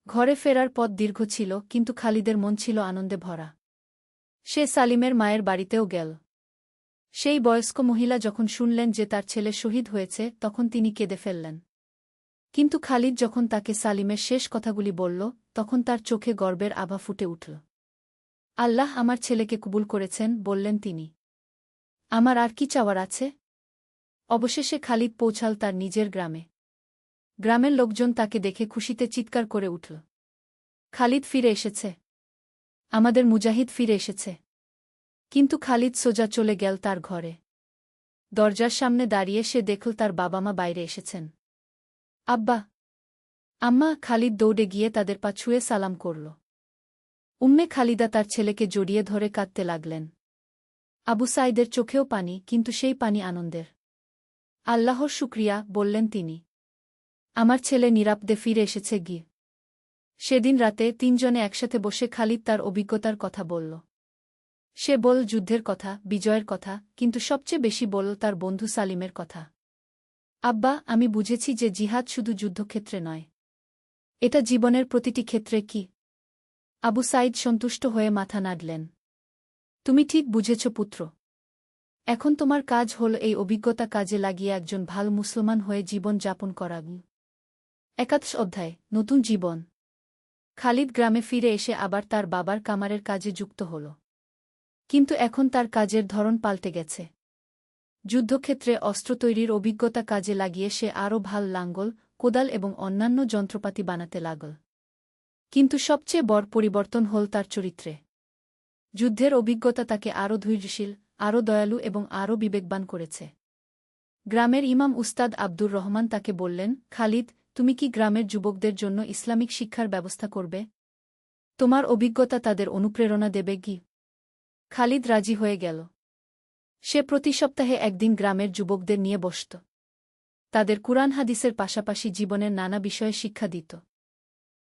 [SPEAKER 1] ঘরে ফেরার পথ দীর্ঘ ছিল, কিন্তু খালিদের মন ছিল আনন্দে ভরা। সে সালিমের মায়ের বাড়িতেও গেল। সেই বয়স্ক মহিলা যখন শুনলেন যে তার ছেলে শহীদ হয়েছে, তখন তিনি কেঁদে ফেললেন। কিন্তু খালিদ যখন তাকে সালিমের শেষ কথাগুলি বলল, তখন তার চোখে গর্বের আভা ফুটে উঠল। আল্লাহ আমার ছেলেকে কবুল করেছেন, বললেন তিনি। আমার আর কি চাওয়ার আছে? অবশেষে খালিদ পৌঁছাল তার নিজের গ্রামে। গ্রামের লোকজন তাকে দেখে খুশিতে চিৎকার করে উঠল। খালিদ ফিরে এসেছে! আমাদের মুজাহিদ ফিরে এসেছে! কিন্তু খালিদ সোজা চলে গেল তার ঘরে। দরজার সামনে দাঁড়িয়ে সে দেখল তার বাবা মা বাইরে এসেছেন। আব্বা, আম্মা! খালিদ দৌড়ে গিয়ে তাদের পা ছুঁয়ে সালাম করল। উম্মে খালিদা তার ছেলেকে জড়িয়ে ধরে কাঁদতে লাগলেন। আবু সাইদের চোখেও পানি, কিন্তু সেই পানি আনন্দের। আল্লাহর শুকরিয়া, বললেন তিনি। আমার ছেলে নিরাপদে ফিরে এসেছে গিয়ে। সেদিন রাতে তিনজনে একসাথে বসে খালিদ তার অভিজ্ঞতার কথা বলল। সে বলল যুদ্ধের কথা, বিজয়ের কথা, কিন্তু সবচেয়ে বেশি বলল তার বন্ধু সালিমের কথা। আব্বা, আমি বুঝেছি যে জিহাদ শুধু যুদ্ধক্ষেত্রে নয়। এটা জীবনের প্রতিটি ক্ষেত্রে কি? আবু সাইদ সন্তুষ্ট হয়ে মাথা নাড়লেন। তুমি ঠিক বুঝেছ পুত্র। এখন তোমার কাজ হল এই অভিজ্ঞতা কাজে লাগিয়ে একজন ভালো মুসলমান হয়ে জীবন যাপন করা। একাদশ অধ্যায়, নতুন জীবন। খালিদ গ্রামে ফিরে এসে আবার তার বাবার কামারের কাজে যুক্ত হল। কিন্তু এখন তার কাজের ধরন পাল্টে গেছে। যুদ্ধক্ষেত্রে অস্ত্র তৈরির অভিজ্ঞতা কাজে লাগিয়ে সে আরও ভাল লাঙ্গল, কোদাল এবং অন্যান্য যন্ত্রপাতি বানাতে লাগল। কিন্তু সবচেয়ে বড় পরিবর্তন হল তার চরিত্রে। যুদ্ধের অভিজ্ঞতা তাকে আরও ধৈর্যশীল, আরও দয়ালু এবং আরও বিবেকবান করেছে। গ্রামের ইমাম উস্তাদ আব্দুর রহমান তাকে বললেন, খালিদ, তুমি কি গ্রামের যুবকদের জন্য ইসলামিক শিক্ষার ব্যবস্থা করবে? তোমার অভিজ্ঞতা তাদের অনুপ্রেরণা দেবে কি? খালিদ রাজি হয়ে গেল। সে প্রতি সপ্তাহে একদিন গ্রামের যুবকদের নিয়ে বসত। তাদের কুরআন হাদিসের পাশাপাশি জীবনের নানা বিষয়ে শিক্ষা দিত।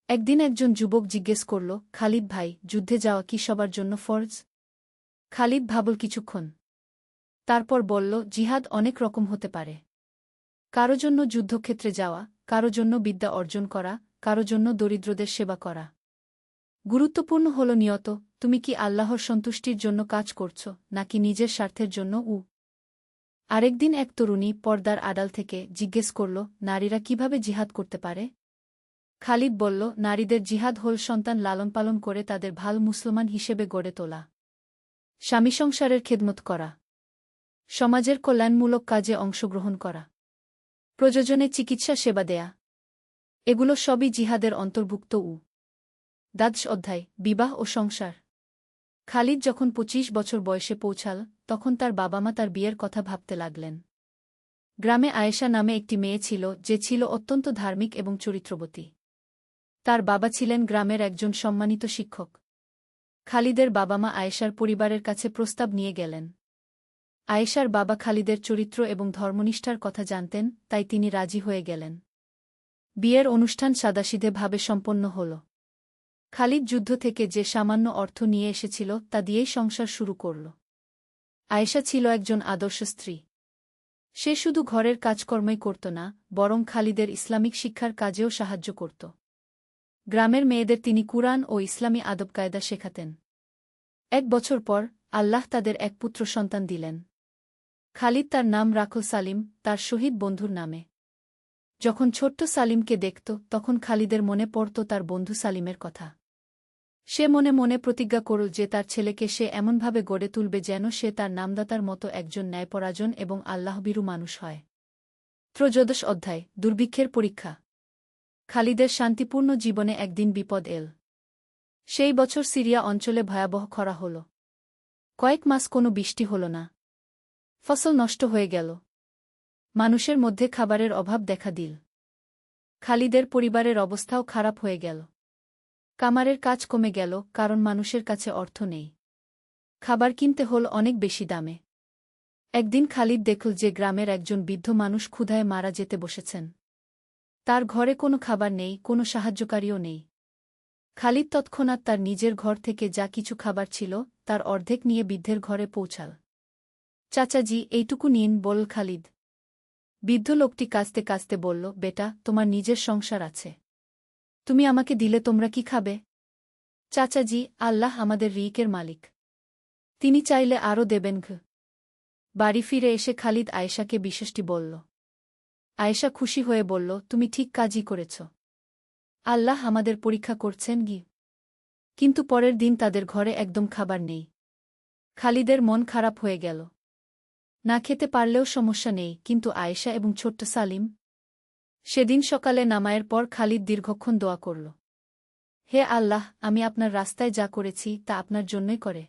[SPEAKER 1] একদিন একজন যুবক জিজ্ঞেস করল, খালিদ ভাই, যুদ্ধে যাওয়া কি সবার জন্য ফরজ? খালিদ ভাবল কিছুক্ষণ। তারপর বলল, জিহাদ অনেক রকম হতে পারে। কারো জন্য যুদ্ধক্ষেত্রে যাওয়া, কারো জন্য বিদ্যা অর্জন করা, কারো জন্য দরিদ্রদের সেবা করা। গুরুত্বপূর্ণ হল নিয়ত, তুমি কি আল্লাহর সন্তুষ্টির জন্য কাজ করছ, নাকি নিজের স্বার্থের জন্য? আরেকদিন এক তরুণী পর্দার আড়াল থেকে জিজ্ঞেস করল, নারীরা কিভাবে জিহাদ করতে পারে? খালিদ বলল, নারীদের জিহাদ হল সন্তান লালন-পালন করে তাদের ভাল মুসলমান হিসেবে গড়ে তোলা, স্বামী সংসারের খেদমত করা, সমাজের কল্যাণমূলক কাজে অংশগ্রহণ করা, প্রয়োজনে চিকিৎসা সেবা দেয়া। এগুলো সবই জিহাদের অন্তর্ভুক্ত। দ্বাদশ অধ্যায়, বিবাহ ও সংসার। খালিদ যখন ২৫ বছর বয়সে পৌঁছাল তখন তার বাবা মা তার বিয়ের কথা ভাবতে লাগলেন। গ্রামে আয়েশা নামে একটি মেয়ে ছিল যে ছিল অত্যন্ত ধার্মিক এবং চরিত্রবতী। তার বাবা ছিলেন গ্রামের একজন সম্মানিত শিক্ষক। খালিদের বাবা মা আয়েশার পরিবারের কাছে প্রস্তাব নিয়ে গেলেন। আয়েশার বাবা খালিদের চরিত্র এবং ধর্মনিষ্ঠার কথা জানতেন, তাই তিনি রাজি হয়ে গেলেন। বিয়ের অনুষ্ঠান সাদাসিধেভাবে সম্পন্ন হল। খালিদ যুদ্ধ থেকে যে সামান্য অর্থ নিয়ে এসেছিল তা দিয়েই সংসার শুরু করল। আয়েশা ছিল একজন আদর্শ স্ত্রী। সে শুধু ঘরের কাজকর্মই করত না, বরং খালিদের ইসলামিক শিক্ষার কাজেও সাহায্য করত। গ্রামের মেয়েদের তিনি কুরআন ও ইসলামী আদব-কায়দা শেখাতেন। ১ বছর পর আল্লাহ তাদের এক পুত্র সন্তান দিলেন। খালিদ তার নাম রাখল সালিম, তার শহীদ বন্ধুর নামে। যখন ছোট্ট সালিমকে দেখত তখন খালিদের মনে পড়ত তার বন্ধু সালিমের কথা। সে মনে মনে প্রতিজ্ঞা করল যে তার ছেলেকে সে এমনভাবে গড়ে তুলবে যেন সে তার নামদাতার মতো একজন ন্যায়পরায়ণ এবং আল্লাহভীরু মানুষ হয়। ত্রয়োদশ অধ্যায়, দুর্ভিক্ষের পরীক্ষা। খালিদের শান্তিপূর্ণ জীবনে একদিন বিপদ এল। সেই বছর সিরিয়া অঞ্চলে ভয়াবহ খরা হল। কয়েক মাস কোনো বৃষ্টি হল না। ফসল নষ্ট হয়ে গেল। মানুষের মধ্যে খাবারের অভাব দেখা দিল। খালিদের পরিবারের অবস্থাও খারাপ হয়ে গেল। কামারের কাজ কমে গেল, কারণ মানুষের কাছে অর্থ নেই। খাবার কিনতে হল অনেক বেশি দামে। একদিন খালিদ দেখল যে গ্রামের একজন বৃদ্ধ মানুষ ক্ষুধায় মারা যেতে বসেছেন। তার ঘরে কোনো খাবার নেই, কোনো সাহায্যকারীও নেই। খালিদ তৎক্ষণাৎ তার নিজের ঘর থেকে যা কিছু খাবার ছিল তার অর্ধেক নিয়ে বৃদ্ধের ঘরে পৌঁছাল। চাচাজি, এইটুকু নিন, বলল খালিদ। বৃদ্ধ লোকটি কাঁদতে কাঁদতে বলল, বেটা, তোমার নিজের সংসার আছে। তুমি আমাকে দিলে তোমরা কি খাবে? চাচাজি, আল্লাহ আমাদের রিজিকের মালিক। তিনি চাইলে আরও দেবেন। বাড়ি ফিরে এসে খালিদ আয়েশাকে বিষয়টি বলল। আয়েশা খুশি হয়ে বলল, তুমি ঠিক কাজই করেছ। আল্লাহ আমাদের পরীক্ষা করছেন। কিন্তু পরের দিন তাদের ঘরে একদম খাবার নেই। খালিদের মন খারাপ হয়ে গেল। না খেতে পারলেও সমস্যা নেই, কিন্তু আয়েশা এবং ছোট্ট সালিম? সেদিন সকালে নামায়ের পর খালিদ দীর্ঘক্ষণ দোয়া করল। হে আল্লাহ, আমি আপনার রাস্তায় যা করেছি তা আপনার জন্যই করে।